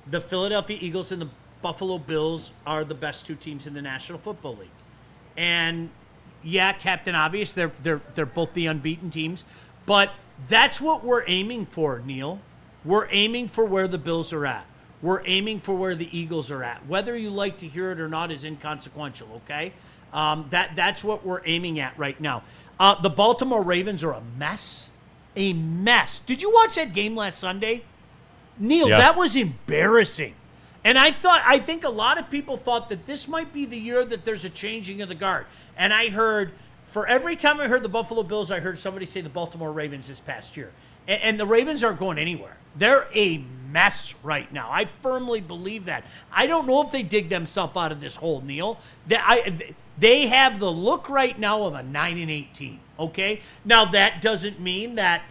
The Philadelphia Eagles and the Buffalo Bills are the best two teams in the National Football League. And, yeah, Captain Obvious, they're both the unbeaten teams. But that's what we're aiming for, Neil. We're aiming for where the Bills are at. We're aiming for where the Eagles are at. Whether you like to hear it or not is inconsequential, okay? That's what we're aiming at right now. The Baltimore Ravens are a mess. A mess. Did you watch that game last Sunday? Neil, yes. That was embarrassing. And I think a lot of people thought that this might be the year that there's a changing of the guard. And I heard, for every time I heard the Buffalo Bills, I heard somebody say the Baltimore Ravens this past year. And the Ravens aren't going anywhere. They're a mess right now. I firmly believe that. I don't know if they dig themselves out of this hole, Neil. They have the look right now of a 9-8 team, okay? Now, that doesn't mean that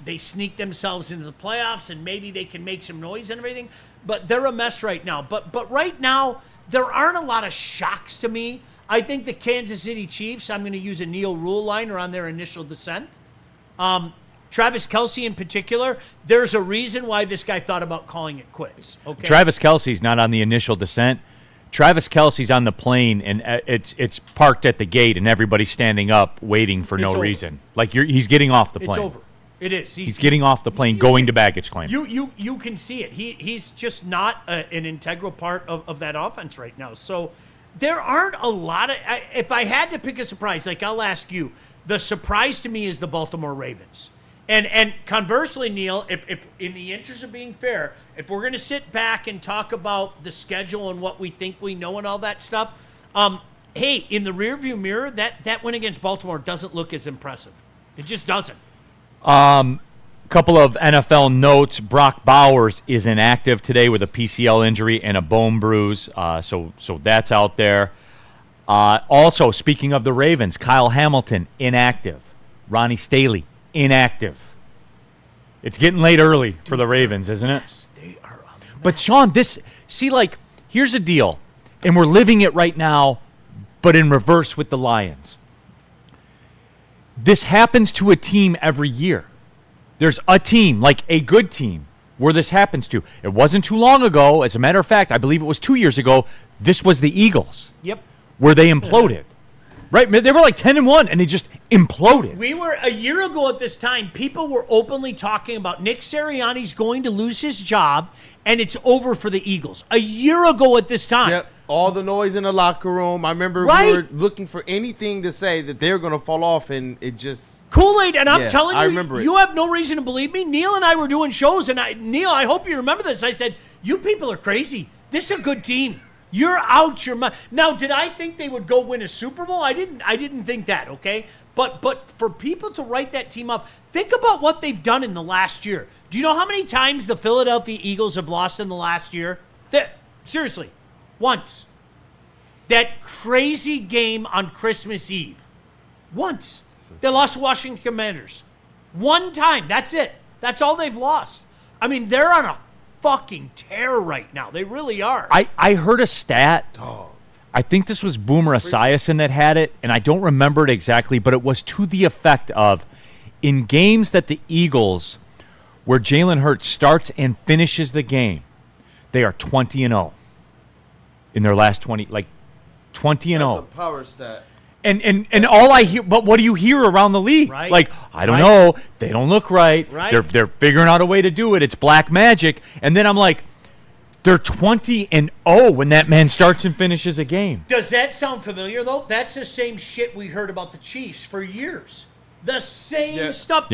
they sneak themselves into the playoffs and maybe they can make some noise and everything, but they're a mess right now. But right now, there aren't a lot of shocks to me. I think the Kansas City Chiefs, I'm going to use a Neal Ruhl line, are on their initial descent. Travis Kelce in particular, there's a reason why this guy thought about calling it quits. Okay. Travis Kelce's not on the initial descent. Travis Kelce's on the plane, and it's parked at the gate, and everybody's standing up waiting for no reason. Like he's getting off the plane. It's over. It is. He's getting off the plane, going to baggage claim. You can see it. He's just not an integral part of that offense right now. So there aren't a lot of. If I had to pick a surprise, like I'll ask you, the surprise to me is the Baltimore Ravens. And conversely, Neil, if in the interest of being fair, if we're going to sit back and talk about the schedule and what we think we know and all that stuff, hey, in the rearview mirror, that win against Baltimore doesn't look as impressive. It just doesn't. Couple of NFL notes. Brock Bowers is inactive today with a PCL injury and a bone bruise, so that's out there. Also, speaking of the Ravens, Kyle Hamilton, inactive. Ronnie Staley, inactive. It's getting late early for the Ravens, isn't it? Yes, they are. But Sean, here's the deal. and we're living it right now, but in reverse with the Lions. This happens to a team every year. There's a team, like a good team, where this happens to. It wasn't too long ago. As a matter of fact, I believe it was 2 years ago. This was the Eagles. Yep. Where they imploded. Right? They were like 10-1, and they just imploded. We were, a year ago at this time, people were openly talking about Nick Sirianni's going to lose his job, and it's over for the Eagles. A year ago at this time. Yep. All the noise in the locker room. I remember we were looking for anything to say that they're going to fall off, and it just... Kool-Aid, and I'm telling you, I remember you have no reason to believe me. Neil and I were doing shows, and Neil, I hope you remember this. I said, you people are crazy. This is a good team. You're out your mind. Now, did I think they would go win a Super Bowl? I didn't think that, okay? But for people to write that team up, think about what they've done in the last year. Do you know how many times the Philadelphia Eagles have lost in the last year? Seriously, once. That crazy game on Christmas Eve. Once. They lost to Washington Commanders. One time. That's it. That's all they've lost. I mean, they're on a fucking tear right now. They really are. I heard a stat. I think this was Boomer Esiason that had it, and I don't remember it exactly, but it was to the effect of, in games that the Eagles, where Jalen Hurts starts and finishes the game, they are 20-0 in their last 20, like 20-0. That's a power stat. And all I hear, but what do you hear around the league? Right. Like, I don't know. They don't look right. Right. They're figuring out a way to do it. It's black magic. And then I'm like, they're 20-0 when that man starts and finishes a game. Does that sound familiar, though? That's the same shit we heard about the Chiefs for years. The same stuff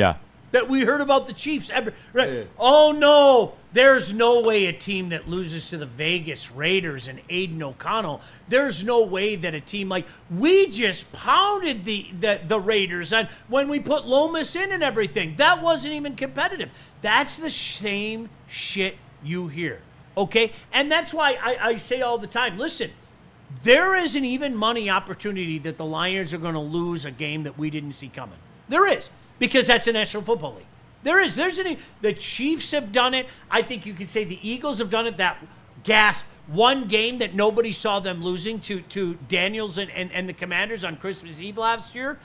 that we heard about the Chiefs. Right. Yeah. Oh, no. There's no way a team that loses to the Vegas Raiders and Aiden O'Connell, there's no way that a team like, we just pounded the Raiders and when we put Lomas in and everything. That wasn't even competitive. That's the same shit you hear. Okay? And that's why I say all the time, listen, there is an even money opportunity that the Lions are going to lose a game that we didn't see coming. There is, because that's the National Football League. There is. The Chiefs have done it. I think you could say the Eagles have done it. That gasp, one game that nobody saw them losing to Daniels and the Commanders on Christmas Eve last year.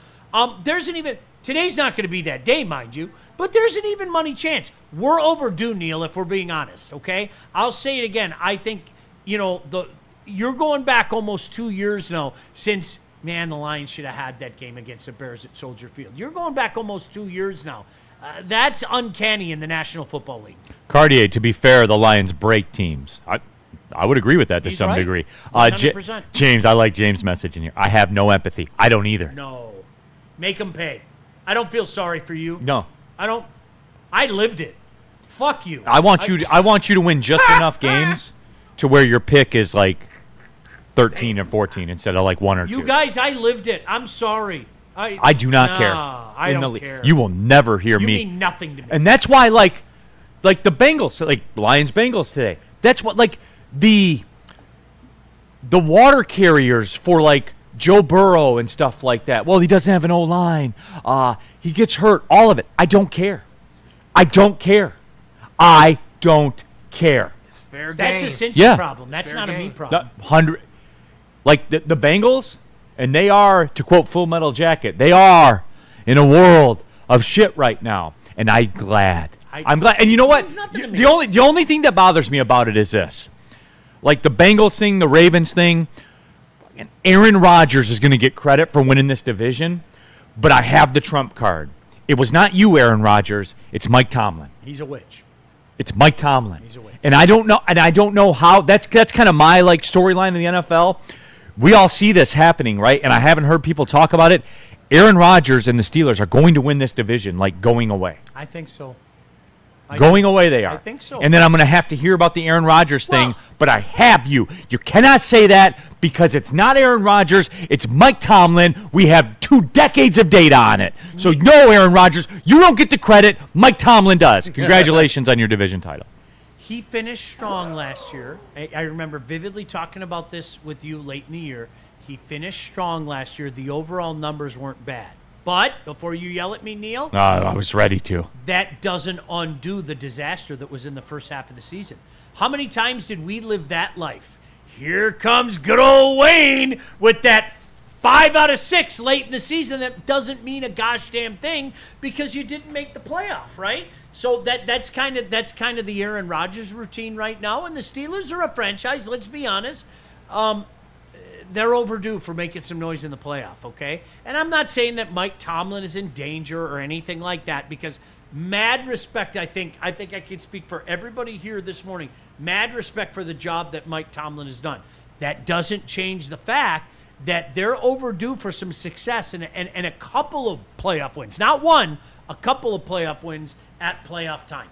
There's an even, today's not going to be that day, mind you, but there's an even money chance. We're overdue, Neil, if we're being honest, okay? I'll say it again. I think, you're going back almost 2 years now since, man, the Lions should have had that game against the Bears at Soldier Field. You're going back almost 2 years now. That's uncanny in the National Football League. Cartier, to be fair, the Lions break teams. I would agree with that to some degree. 100%. James, I like James' message in here. I have no empathy. I don't either. No. Make them pay. I don't feel sorry for you. No. I don't. I lived it. Fuck you. I want you to win just enough games to where your pick is like 13 or 14 instead of like 1 or 2. You guys, I lived it. I'm sorry. I do not care. I don't care. You will never hear me. You mean nothing to me. And that's why, like the Bengals, like Lions-Bengals today. That's what, like, the water carriers for, like, Joe Burrow and stuff like that. Well, he doesn't have an O-line. He gets hurt. All of it. I don't care. I don't care. I don't care. It's fair game. That's a Cincy problem. That's not a me problem. Like, the Bengals... And they are, to quote Full Metal Jacket, they are in a world of shit right now. And I'm glad. I'm glad. And you know what? The only thing that bothers me about it is this. Like the Bengals thing, the Ravens thing, and Aaron Rodgers is going to get credit for winning this division, but I have the trump card. It was not you, Aaron Rodgers. It's Mike Tomlin. He's a witch. It's Mike Tomlin. He's a witch. And I don't know how. That's kind of my like storyline in the NFL. We all see this happening, right? And I haven't heard people talk about it. Aaron Rodgers and the Steelers are going to win this division, like going away. I think so. Going away they are. I think so. And then I'm going to have to hear about the Aaron Rodgers thing, but I have you. You cannot say that because it's not Aaron Rodgers. It's Mike Tomlin. We have 2 decades of data on it. So no, Aaron Rodgers, you don't get the credit. Mike Tomlin does. Congratulations on your division title. He finished strong last year. I remember vividly talking about this with you late in the year. He finished strong last year. The overall numbers weren't bad. But, before you yell at me, Neil. I was ready to. That doesn't undo the disaster that was in the first half of the season. How many times did we live that life? here comes good old Wayne with that 5 out of 6 late in the season. That doesn't mean a gosh damn thing because you didn't make the playoff, right? So that's kind of the Aaron Rodgers routine right now. And the Steelers are a franchise, let's be honest. They're overdue for making some noise in the playoff, okay? And I'm not saying that Mike Tomlin is in danger or anything like that because mad respect, I think I can speak for everybody here this morning. Mad respect for the job that Mike Tomlin has done. That doesn't change the fact that they're overdue for some success and a couple of playoff wins. Not one, a couple of playoff wins at playoff time.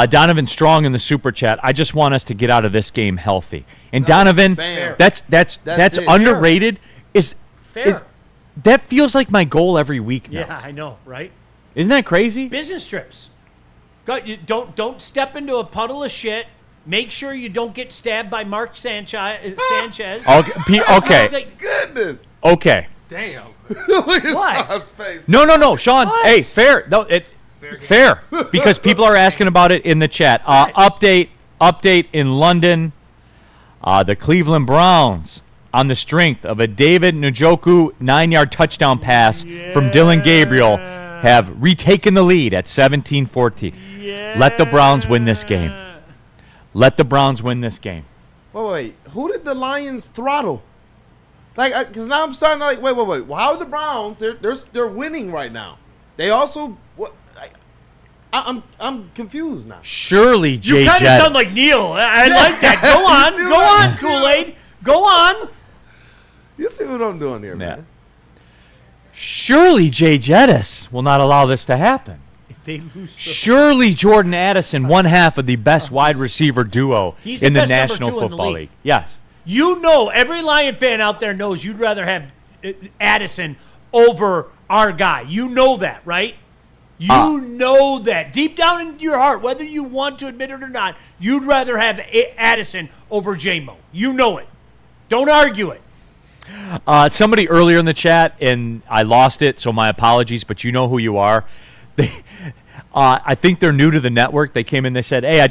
Donovan Strong in the super chat. I just want us to get out of this game healthy. And Donovan, that's underrated. Fair. That feels like my goal every week now. Yeah, I know, right? Isn't that crazy? Business trips. Don't step into a puddle of shit. Make sure you don't get stabbed by Mark Sanchez. Okay. Goodness. Okay. Damn. Look at What? Sean's face. No, Sean. What? Hey, fair. No, fair. Because people are asking about it in the chat. Update in London. The Cleveland Browns, on the strength of a David Njoku 9-yard touchdown pass from Dylan Gabriel, have retaken the lead at 17-14. Let the Browns win this game. Let the Browns win this game. Wait. Who did the Lions throttle? Like, because now I'm starting to like, wait. Well, how are the Browns? They're winning right now. They also what? I'm confused now. Surely, Jay You kind of Jettis. sound like Neal. I like that. Go on, Kool-Aid. Go on. You see what I'm doing here, man? Surely Jay Jettis will not allow this to happen. If they lose, Surely Jordan Addison, one half of the best wide receiver duo in the National Football League. Yes. You know, every Lion fan out there knows you'd rather have Addison over our guy. You know that, right? You know that. Deep down in your heart, whether you want to admit it or not, you'd rather have Addison over J-Mo. You know it. Don't argue it. Somebody earlier in the chat, and I lost it, so my apologies, but you know who you are. I think they're new to the network. They came in, they said, hey,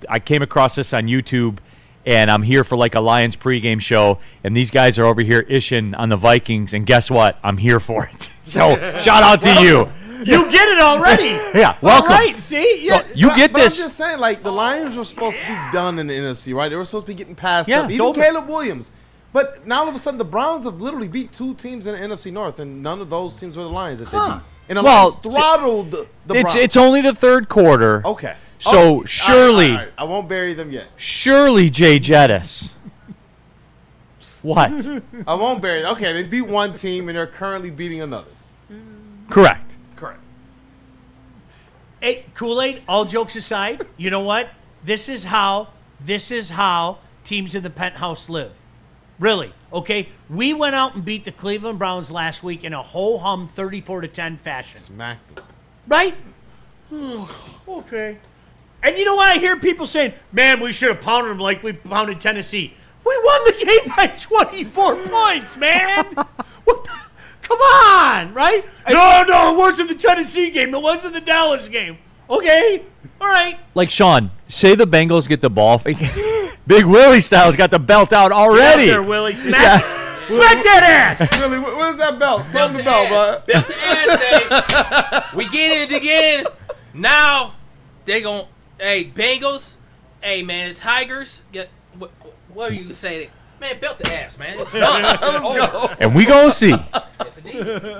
I came across this on YouTube, and I'm here for like a Lions pregame show, and these guys are over here ishing on the Vikings, and guess what? I'm here for it. So shout out to you. You get it already. Yeah, welcome. All right, see? Well, you get this. I'm just saying, like, the Lions were supposed to be done in the NFC, right? They were supposed to be getting passed up. it's Even over. Caleb Williams. But now all of a sudden, the Browns have literally beat 2 teams in the NFC North, and none of those teams were the Lions that they beat. And the Lions throttled the Browns. It's only the third quarter. Okay. So surely, all right. I won't bury them yet. Surely Jay Jettis. What? I won't bury them. Okay, they beat one team, and they're currently beating another. Correct. Hey, Kool-Aid, all jokes aside, you know what? This is how teams in the penthouse live. Really, okay? We went out and beat the Cleveland Browns last week in a ho-hum 34-10 fashion. Smacked them. Right? Okay. And you know what? I hear people saying, man, we should have pounded them like we pounded Tennessee. We won the game by 24 points, man. What the? Come on, right? No, it wasn't the Tennessee game. It wasn't the Dallas game. Okay, all right. Like Sean, say the Bengals get the ball. Big Willie style's got the belt out already. Get out there, Willie. Smack that ass. Really, where's that belt? Send the belt, bud. Belt the ass, we get it again. Now they gon' hey Bengals, hey man, the Tigers. What are you gonna say? Man, belt the ass, man. It's done. It's over. And we gonna see. Yes, indeed.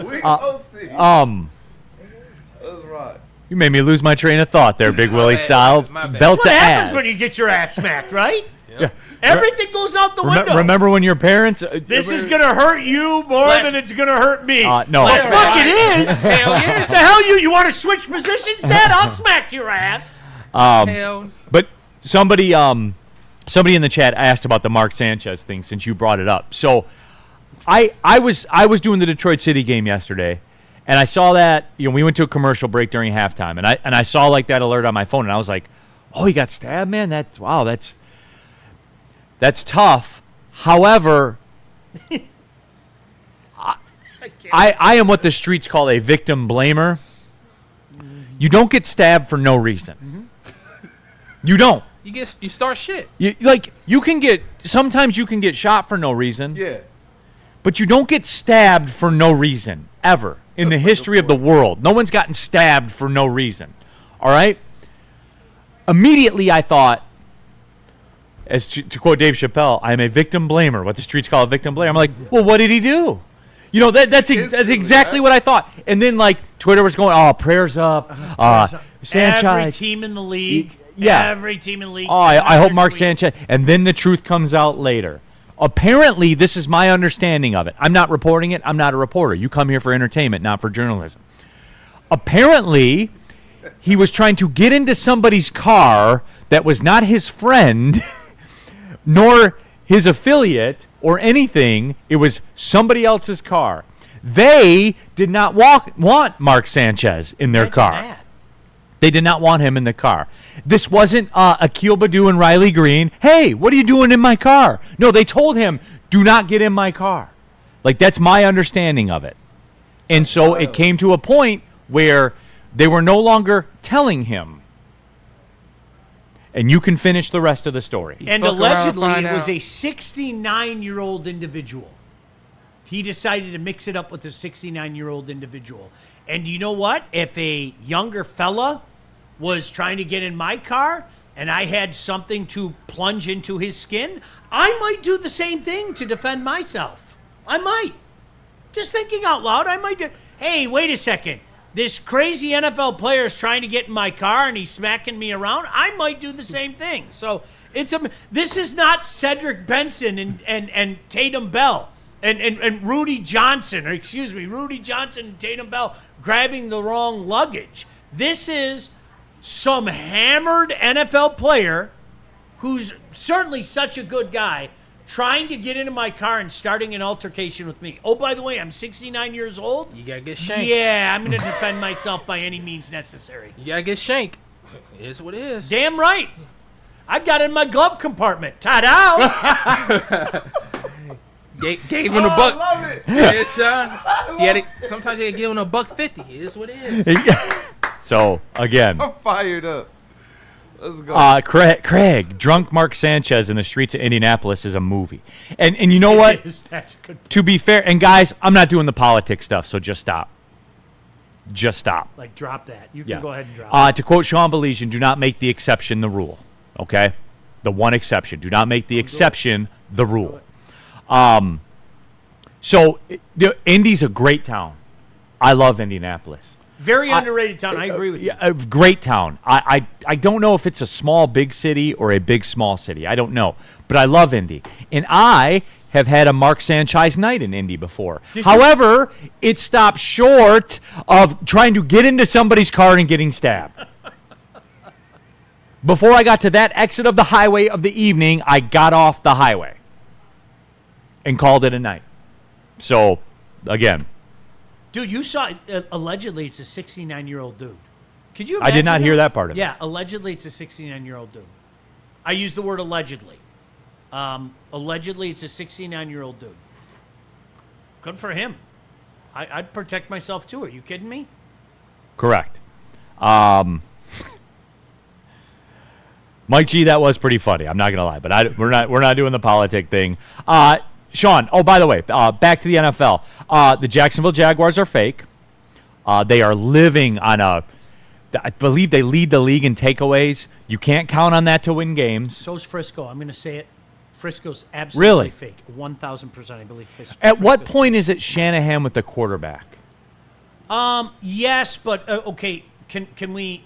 We gonna see. That's right. You made me lose my train of thought there, Big Willie style. My bad. Belt What the happens ass. when you get your ass smacked, right? Yeah. Everything goes out the window. Remember when your parents? This is gonna hurt you more than it's gonna hurt me. No. Well, fuck it is. Hell yeah. The hell you want to switch positions, Dad? I'll smack your ass. But somebody in the chat asked about the Mark Sanchez thing since you brought it up. So I was doing the Detroit City game yesterday, and I saw that we went to a commercial break during halftime, and I saw like that alert on my phone, and I was like, oh, he got stabbed, man. That's tough. However, I am what the streets call a victim blamer. You don't get stabbed for no reason. You don't. You start shit. Sometimes you can get shot for no reason. Yeah. But you don't get stabbed for no reason, ever, in the history of the world. No one's gotten stabbed for no reason. All right? Immediately I thought, as to quote Dave Chappelle, I'm a victim blamer, what the streets call a victim blamer. I'm like, well, what did he do? That's exactly what I thought. And then, Twitter was going, oh, prayers up. Sanchez. Every team in the league. Yeah. Every team in the league. Oh, I hope Mark Sanchez. And then the truth comes out later. Apparently, this is my understanding of it. I'm not reporting it. I'm not a reporter. You come here for entertainment, not for journalism. Apparently, he was trying to get into somebody's car that was not his friend, nor his affiliate, or anything. It was somebody else's car. They did not want Mark Sanchez in their car. They did not want him in the car. This wasn't Akil Baddoo and Riley Green. Hey, what are you doing in my car? No, they told him, do not get in my car. That's my understanding of it. And so it came to a point where they were no longer telling him. And you can finish the rest of the story. And allegedly, it was a 69-year-old individual. He decided to mix it up with a 69-year-old individual. And you know what? If a younger fella was trying to get in my car and I had something to plunge into his skin, I might do the same thing to defend myself. I might. Just thinking out loud, I might do. Hey, wait a second. This crazy NFL player is trying to get in my car and he's smacking me around. I might do the same thing. So this is not Cedric Benson and Tatum Bell and Rudy Johnson and Tatum Bell grabbing the wrong luggage. This is some hammered NFL player who's certainly such a good guy trying to get into my car and starting an altercation with me. Oh, by the way, I'm 69 years old. You got to get shanked. Yeah, I'm going to defend myself by any means necessary. You got to get shanked. It is what it is. Damn right. I got it in my glove compartment. Ta-da! Gave him a buck. I love it. Yeah, Sean. Sometimes you give him a $1.50. It is what it is. So, again. I'm fired up. Let's go. Craig, drunk Mark Sanchez in the streets of Indianapolis is a movie. And you know what? That's good. To be fair, and guys, I'm not doing the politics stuff, so just stop. Just stop. Drop that. You can go ahead and drop it. To quote Sean Baligian, do not make the exception the rule. Okay? The one exception. Do not make the exception the rule. So, Indy's a great town. I love Indianapolis. Very underrated town. I agree with you. A great town. I don't know if it's a small, big city or a big, small city. I don't know. But I love Indy. And I have had a Mark Sanchez night in Indy before. However, it stopped short of trying to get into somebody's car and getting stabbed. Before I got to that exit of the highway of the evening, I got off the highway and called it a night. So, again. Dude, you saw, allegedly, it's a 69-year-old dude. Could you imagine I did not hear that part of it. Yeah, allegedly, it's a 69-year-old dude. I use the word allegedly. Allegedly, it's a 69-year-old dude. Good for him. I'd protect myself, too. Are you kidding me? Correct. Mike G, that was pretty funny. I'm not going to lie, but we're not doing the politic thing. Sean, oh, by the way, back to the NFL. The Jacksonville Jaguars are fake. They are living on I believe they lead the league in takeaways. You can't count on that to win games. So's Frisco. I'm going to say it. Frisco's absolutely fake. 1,000%, I believe. At what point is it Shanahan with the quarterback? Yes, but, okay, can we...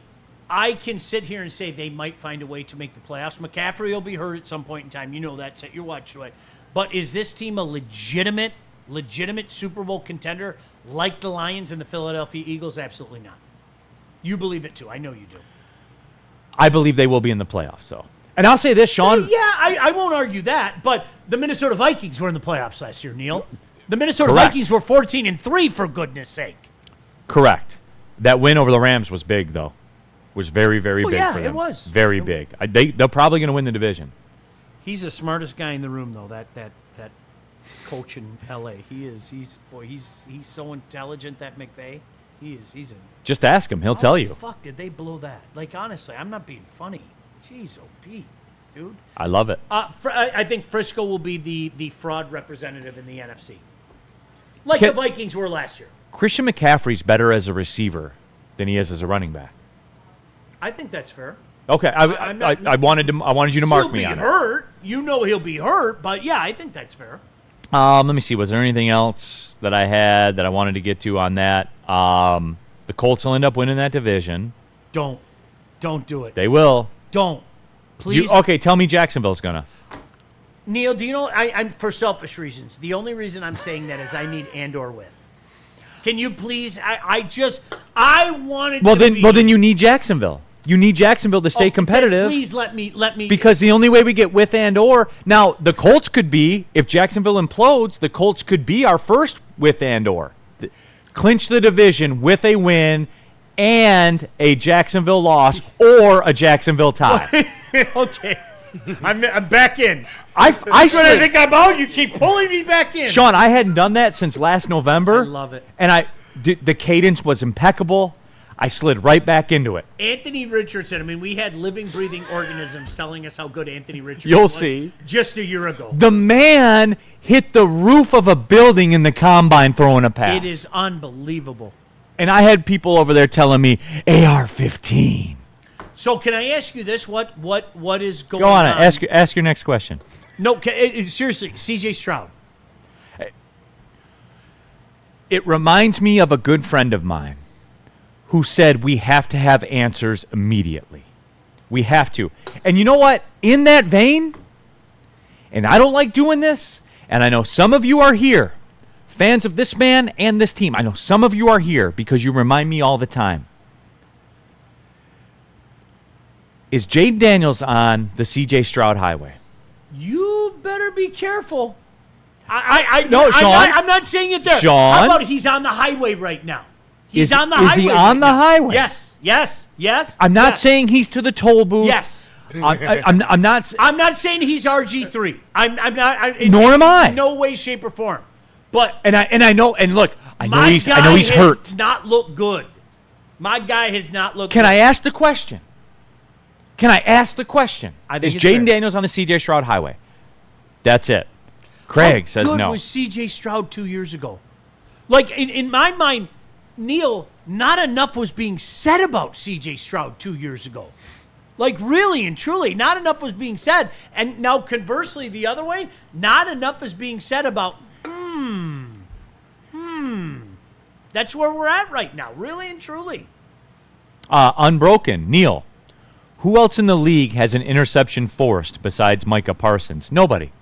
I can sit here and say they might find a way to make the playoffs. McCaffrey will be hurt at some point in time. You know that. Set your watch to it. But is this team a legitimate Super Bowl contender like the Lions and the Philadelphia Eagles? Absolutely not. You believe it too. I know you do. I believe they will be in the playoffs, though. And I'll say this, Sean. Yeah, I won't argue that. But the Minnesota Vikings were in the playoffs last year, Neal. The Minnesota Vikings were 14-3, for goodness sake. Correct. That win over the Rams was big, though. Was very, very big for them. It was. Very big. They're probably going to win the division. He's the smartest guy in the room, though. That coach in L.A. He's so intelligent. That McVay. He's Just ask him. He'll tell you. Fuck, did they blow that? Like, honestly, I'm not being funny. Jeez, oh Pete, dude. I love it. I think Frisco will be the fraud representative in the NFC. Like Can- the Vikings were last year. Christian McCaffrey's better as a receiver than he is as a running back. I think that's fair. Okay, I wanted you to mark me on He'll be hurt. You know he'll be hurt, but yeah, I think that's fair. it. Let me see. Was there anything else that I had that I wanted to get to on that? The Colts will end up winning that division. Don't do it. They will. Don't. Please. Okay, tell me Jacksonville's gonna. Neil, do you know, I'm for selfish reasons. The only reason I'm saying that is I need and/or with. Can you please? I wanted. Well, then you need Jacksonville. You need Jacksonville to stay competitive. Please let me. Because the only way we get with and/or now the Colts could be, if Jacksonville implodes, the Colts could be our first with and/or. Clinch the division with a win and a Jacksonville loss or a Jacksonville tie. Okay. I'm back in. I think I'm out. You keep pulling me back in. Sean, I hadn't done that since last November. I love it. And the cadence was impeccable. I slid right back into it. Anthony Richardson. I mean, we had living, breathing organisms telling us how good Anthony Richardson You'll was see. just a year ago. The man hit the roof of a building in the combine throwing a pass. It is unbelievable. And I had people over there telling me AR-15. So can I ask you this? What is going Go on. on? Ask your next question. No, seriously, C.J. Stroud. It reminds me of a good friend of mine who said we have to have answers immediately. We have to. And you know what? In that vein, and I don't like doing this, and I know some of you are here, fans of this man and this team. I know some of you are here because you remind me all the time. Is Jaden Daniels on the C.J. Stroud Highway? You better be careful. No, Sean. I'm not saying it there. Sean. How about he's on the highway right now? He's on the is highway. Is he right on the now. highway? Yes. I'm not saying he's to the toll booth. Yes. I'm not. I'm not saying he's RG3. I'm not. Nor am I. In no way, shape, or form. But I know. And look, I know he's has hurt. Not look good. My guy has not looked. Can good. I ask the question? I think Is it's Jaden fair. Daniels on the C.J. Stroud Highway? That's it. Craig says How good no. was C.J. Stroud 2 years ago? Like, in my mind, Neil, not enough was being said about C.J. Stroud 2 years ago. Like, really and truly, not enough was being said. And now, conversely, the other way, not enough is being said about, That's where we're at right now, really and truly. Unbroken. Neal, who else in the league has an interception forced besides Micah Parsons? Nobody.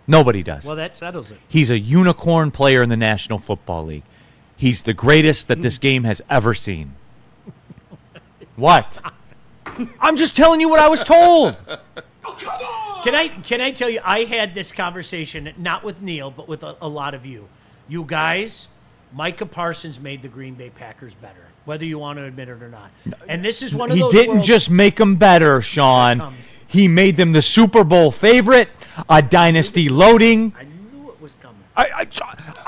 Nobody does. Well, that settles it. He's a unicorn player in the National Football League. He's the greatest that this game has ever seen. What? I'm just telling you what I was told. Can I tell you, I had this conversation, not with Neil, but with a lot of you. You guys, Micah Parsons made the Green Bay Packers better, whether you want to admit it or not. And this is one of those He didn't worlds- just make them better, Sean. He made them the Super Bowl favorite, a dynasty loading. I knew it was coming.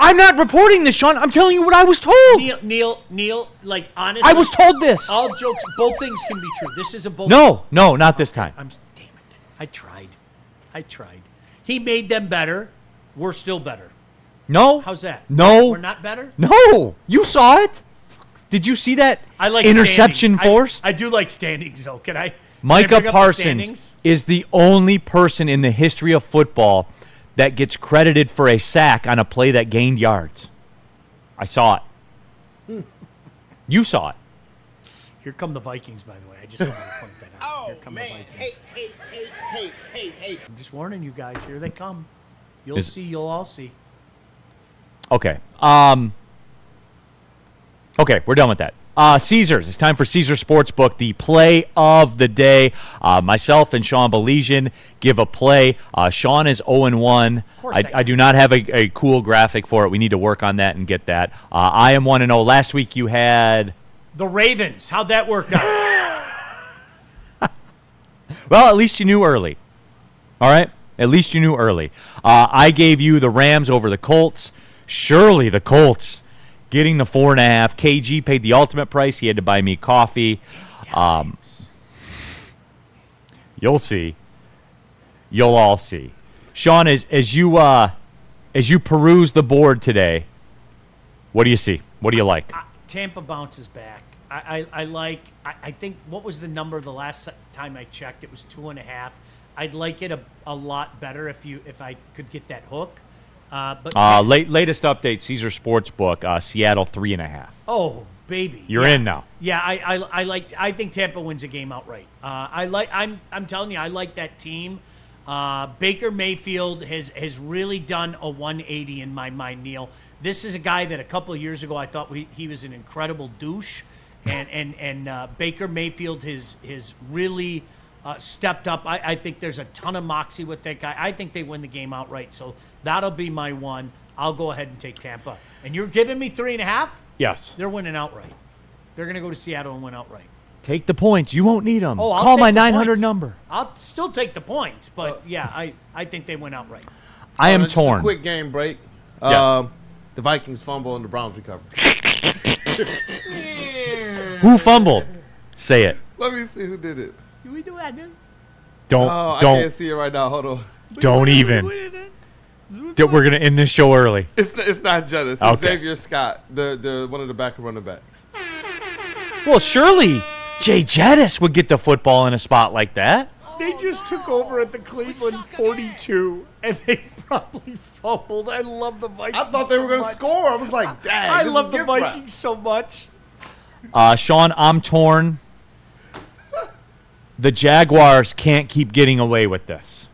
I'm not reporting this, Sean. I'm telling you what I was told. Neil, like, honestly. I was told this. All jokes, both things can be true. This is a both. No, not this time. Damn it. I tried. He made them better. We're still better. No. How's that? No. We're not better? No. You saw it. Did you see that I like interception standings. forced? I do like standings, though. Can I? Micah bring up the Parsons standings? is the only person in the history of football that gets credited for a sack on a play that gained yards. I saw it. You saw it. Here come the Vikings, by the way. I just want to point that out. Here come the Vikings. Hey. I'm just warning you guys. Here they come. You'll see. You'll all see. Okay. Okay, we're done with that. Caesars. It's time for Caesar Sportsbook, the play of the day. Myself and Sean Baligian give a play. Sean is 0-1. I do not have a cool graphic for it. We need to work on that and get that. I am 1-0. Last week you had... The Ravens. How'd that work out? Well, at least you knew early. All right? At least you knew early. I gave you the Rams over the Colts. Surely the Colts getting the 4.5. KG paid the ultimate price. He had to buy me coffee. You'll see. You'll all see. Sean, as you peruse the board today, what do you see? What do you like? Tampa bounces back. I think, what was the number the last time I checked? It was 2.5. I'd like it a lot better if I could get that hook. But latest update, Caesar Sportsbook, Seattle 3.5. Oh, baby. You're in now. Yeah, I think Tampa wins a game outright. I'm telling you, I like that team. Baker Mayfield has really done a 180 in my mind, Neal. This is a guy that a couple of years ago I thought he was an incredible douche, and Baker Mayfield has really stepped up. I think there's a ton of moxie with that guy. I think they win the game outright, so that'll be my one. I'll go ahead and take Tampa. And you're giving me 3.5? Yes. They're winning outright. They're going to go to Seattle and win outright. Take the points. You won't need them. Oh, I'll call take my the 900 points. number. I'll still take the points, but I think they win outright. I am just torn. A quick game break. Yeah. The Vikings fumble and the Browns recover. Who fumbled? Say it. Let me see who did it. We do that, dude. Don't. I can't see it right now. Hold on. Don't even. We're gonna end this show early. It's not Jettis. It's Okay. Xavier Scott, the one of the backup running backs. Well, surely Jay Jettis would get the football in a spot like that. They just took over at the Cleveland 42, and they probably fumbled. I love the Vikings. I thought they were going to much. score. I was like, dang. I this love is the gift wrap. Vikings so much. Sean, I'm torn. The Jaguars can't keep getting away with this.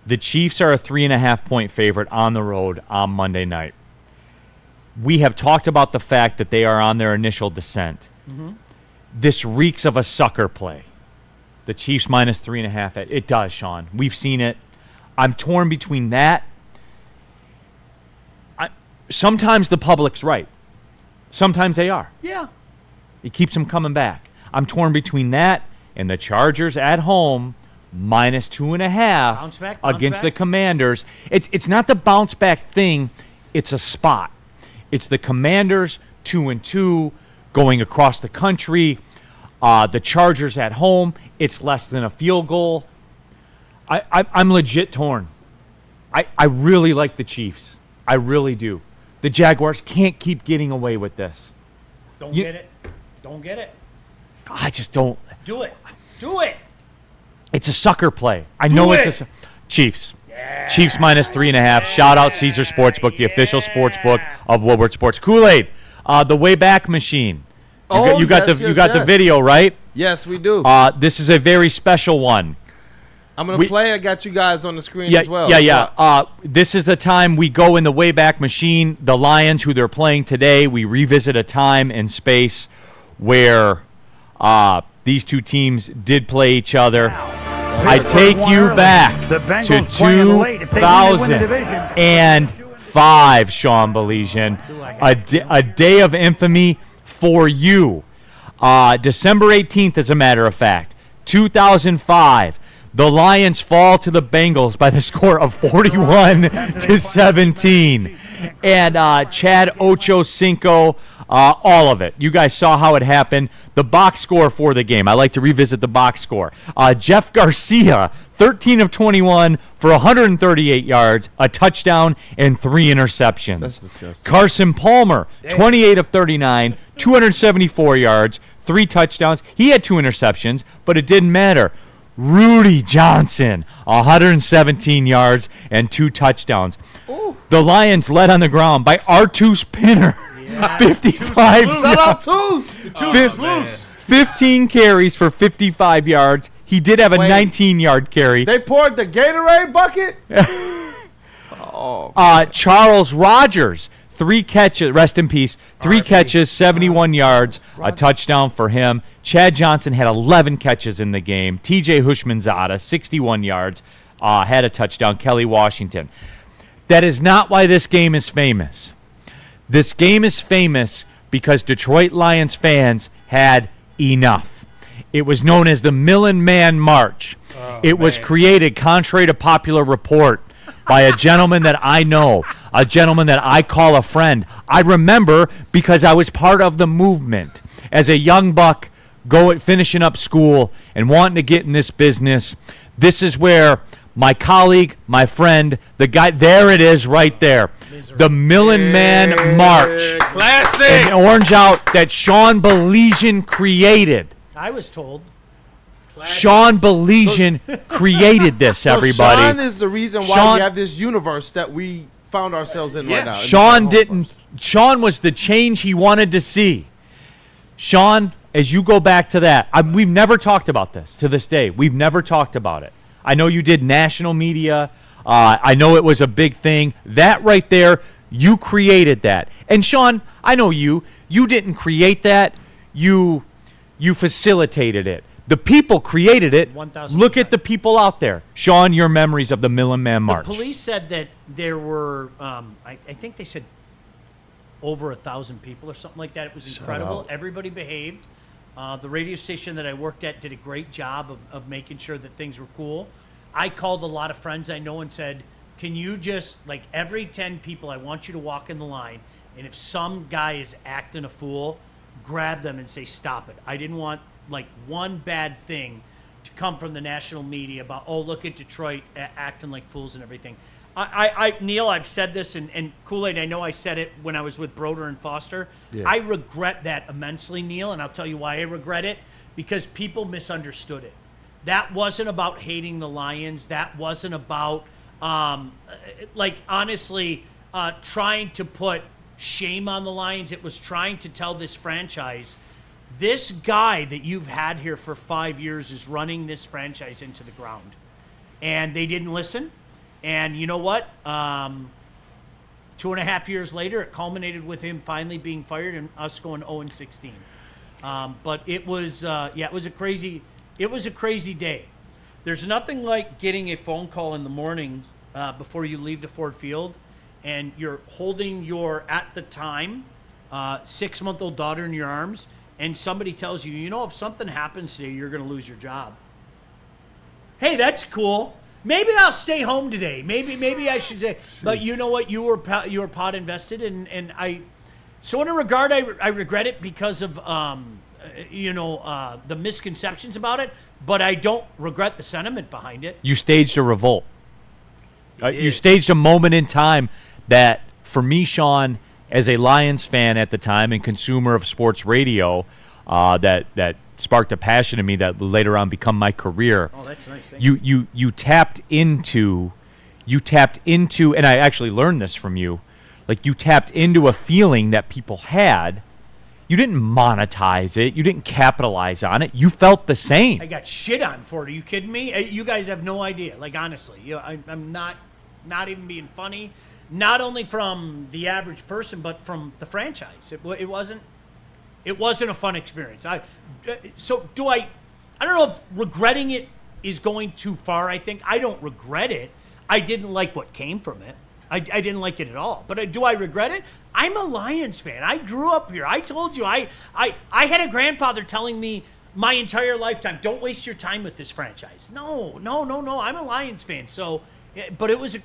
The Chiefs are a 3.5-point favorite on the road on Monday night. We have talked about the fact that they are on their initial descent. Mm-hmm. This reeks of a sucker play. The Chiefs minus 3.5. It does, Sean. We've seen it. I'm torn between that. Sometimes the public's right. Sometimes they are. Yeah. It keeps them coming back. I'm torn between that and the Chargers at home minus 2.5 Bounce back, against back. the Commanders. It's not the bounce back thing. It's a spot. It's the Commanders 2-2 going across the country. The Chargers at home. It's less than a field goal. I'm legit torn. I really like the Chiefs. I really do. The Jaguars can't keep getting away with this. Don't get it. Don't get it. I just don't. Do it. Do it. It's a sucker play. I know it's a Chiefs. Yeah. Chiefs minus 3.5. Shout out Caesar Sportsbook, the official sportsbook of Woodward Sports. Kool-Aid, the Wayback Machine. You got the video, right? Yes, we do. This is a very special one. I'm going to play. I got you guys on the screen as well. Yeah. This is the time we go in the Wayback Machine. The Lions, who they're playing today, we revisit a time and space where these two teams did play each other. I take you back to 2005, Sean Baligian, a day of infamy for you. December 18th, as a matter of fact, 2005. The Lions fall to the Bengals by the score of 41-17. And Chad Ochocinco, all of it. You guys saw how it happened. The box score for the game. I like to revisit the box score. Jeff Garcia, 13 of 21 for 138 yards, a touchdown, and 3 interceptions. That's disgusting. Carson Palmer, 28 of 39, 274 yards, 3 touchdowns. He had 2 interceptions, but it didn't matter. Rudy Johnson, 117 yards and 2 touchdowns. Ooh. The Lions led on the ground by R2 Spinner, 55 yards. 15 carries for 55 yards. He did have a 19-yard carry. They poured the Gatorade bucket? Charles Rogers, 3 catches, rest in peace, 3 catches, 71 yards, a touchdown for him. Chad Johnson had 11 catches in the game. TJ Hushmanzada, 61 yards, had a touchdown. Kelly Washington. That is not why this game is famous. This game is famous because Detroit Lions fans had enough. It was known as the Millen Man March. It was created, contrary to popular report, by a gentleman that I know, a gentleman that I call a friend. I remember because I was part of the movement as a young buck finishing up school and wanting to get in this business, this is where my colleague, my friend, the guy, there it is right there. The Millen Man March. Classic. An orange out that Sean Baligian created. I was told. Sean Baligian created this, everybody. Sean is the reason why we have this universe that we found ourselves in right now. Sean was the change he wanted to see. Sean, as you go back to that, we've never talked about this to this day. We've never talked about it. I know you did national media. I know it was a big thing. That right there, you created that. And Sean, I know you didn't create that. You facilitated it. The people created it. 1,000%. Look at the people out there. Sean, your memories of the Millen Man March. The police said that there were, I think they said over 1,000 people or something like that. It was incredible. Everybody behaved. The radio station that I worked at did a great job of making sure that things were cool. I called a lot of friends I know and said, can you just, like, every 10 people, I want you to walk in the line, and if some guy is acting a fool, grab them and say, stop it. I didn't want, like, one bad thing to come from the national media about, oh, look at Detroit acting like fools and everything. Neal, I've said this, and Kool-Aid, I know I said it when I was with Broder and Foster. Yeah. I regret that immensely, Neal, and I'll tell you why I regret it. Because people misunderstood it. That wasn't about hating the Lions. That wasn't about, honestly, trying to put shame on the Lions. It was trying to tell this franchise, this guy that you've had here for 5 years is running this franchise into the ground. And they didn't listen. And you know what? 2.5 years later, it culminated with him finally being fired and us going 0-16. But it was, it was a crazy day. There's nothing like getting a phone call in the morning before you leave to Ford Field, and you're holding your, at the time, 6-month-old daughter in your arms, and somebody tells you, you know, if something happens today, you're going to lose your job. Hey, that's cool. Maybe I'll stay home today. Maybe I should say. But you know what? You were pot invested, and I. So in a regard, I regret it because of the misconceptions about it. But I don't regret the sentiment behind it. You staged a revolt. You staged a moment in time that, for me, Sean, as a Lions fan at the time and consumer of sports radio, that sparked a passion in me that would later on become my career. Oh, that's nice. You tapped into, and I actually learned this from you. Like, you tapped into a feeling that people had. You didn't monetize it. You didn't capitalize on it. You felt the same. I got shit on for it. Are you kidding me? You guys have no idea. Like, honestly, I'm not even being funny. Not only from the average person, but from the franchise. It wasn't a fun experience. I don't know if regretting it is going too far. I think I don't regret it. I didn't like what came from it. I didn't like it at all. But do I regret it? I'm a Lions fan. I grew up here. I told you. I had a grandfather telling me my entire lifetime, don't waste your time with this franchise. No. I'm a Lions fan. So, but it was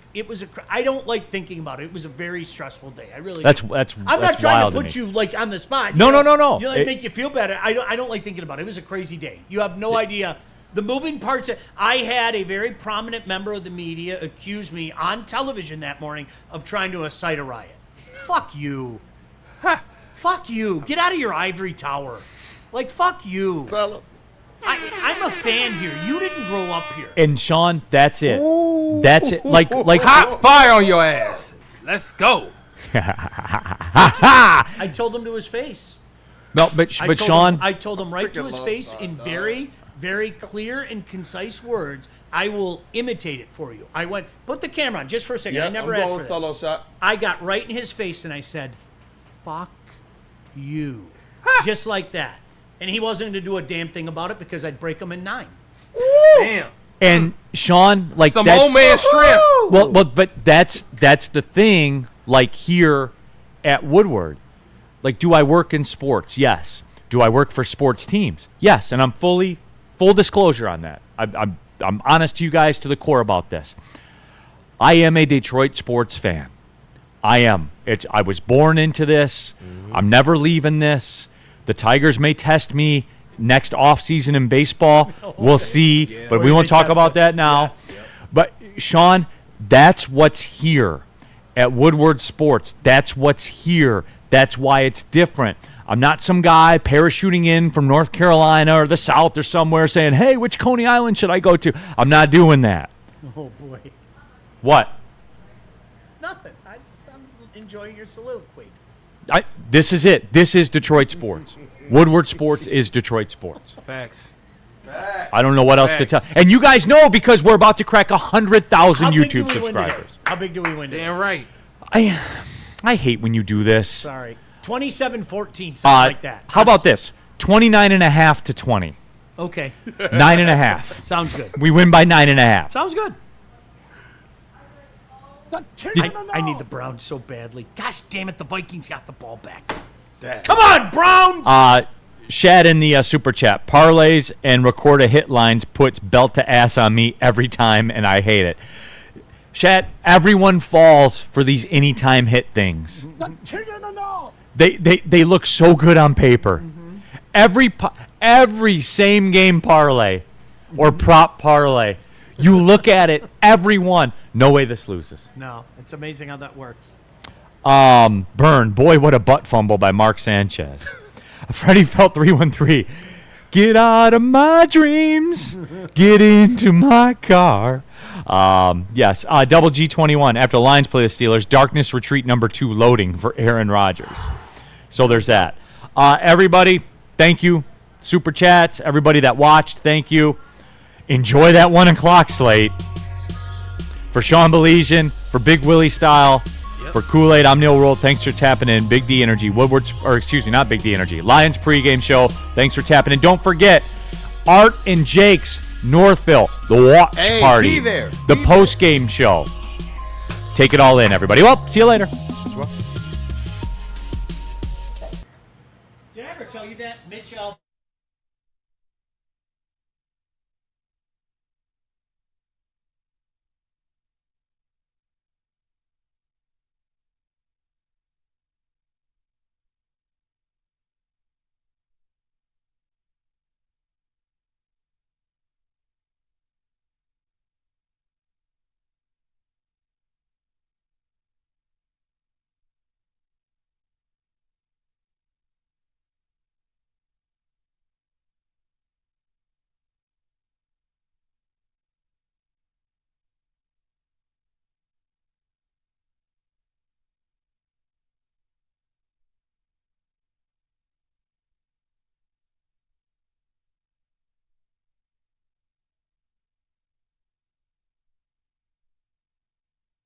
I don't like thinking about it. It was a very stressful day. I really. I'm not trying to put you like on the spot. No. You know, make you feel better. I don't like thinking about it. It was a crazy day. You have no idea. The moving parts. I had a very prominent member of the media accuse me on television that morning of trying to incite a riot. Fuck you. Fuck you. Get out of your ivory tower. Like, fuck you. I'm a fan here. You didn't grow up here. And Sean, that's it. Ooh. That's it. Like hot fire on your ass. Let's go. I told him to his face. No, but Sean, I told him right to his face in very, very clear and concise words. I will imitate it for you. I went, put the camera on just for a second. I never asked for this. Solo shot. I got right in his face and I said, fuck you. Just like that. And he wasn't going to do a damn thing about it because I'd break him in 9. Damn. And Sean, like, some old man strength. Well, but that's the thing. Like, here at Woodward, like, do I work in sports? Yes. Do I work for sports teams? Yes. And I'm full disclosure on that. I'm honest to you guys to the core about this. I am a Detroit sports fan. I am. I was born into this. Mm-hmm. I'm never leaving this. The Tigers may test me next offseason in baseball. We'll see, but we won't talk about that now. Yes. But, Sean, that's what's here at Woodward Sports. That's what's here. That's why it's different. I'm not some guy parachuting in from North Carolina or the South or somewhere saying, hey, which Coney Island should I go to? I'm not doing that. Oh, boy. What? Nothing. I'm enjoying your soliloquy. This is it. This is Detroit sports. Woodward Sports is Detroit sports. Facts. I don't know what else to tell. And you guys know because we're about to crack 100,000 YouTube subscribers. How big do we win today? Damn right. I hate when you do this. Sorry. 27-14, something like that. How about this? 29.5 to 20. Okay. 9.5. Sounds good. We win by 9.5. Sounds good. I need the Browns so badly. Gosh damn it, the Vikings got the ball back. Come on, Browns! Shad in the super chat. Parlays and record a hit lines puts belt to ass on me every time, and I hate it. Shad, everyone falls for these anytime hit things. They look so good on paper. Every same game parlay or prop parlay, you look at it, every one. No way this loses. No, it's amazing how that works. Burn. Boy, what a butt fumble by Mark Sanchez. Freddie Felt 313. Get out of my dreams. Get into my car. Yes. Double G21. After the Lions play the Steelers, Darkness Retreat number 2 loading for Aaron Rodgers. So there's that. Everybody, thank you. Super chats. Everybody that watched, thank you. Enjoy that 1 o'clock slate. For Sean Baligian, for Big Willie Style, for Kool-Aid, I'm Neal Ruhl. Thanks for tapping in. Big D Energy, Woodward's, or excuse me, not Big D Energy, Lions pregame show. Thanks for tapping in. Don't forget, Art and Jake's Northville, the watch party, the postgame show. Take it all in, everybody. Well, see you later. Did I ever tell you that, Mitch?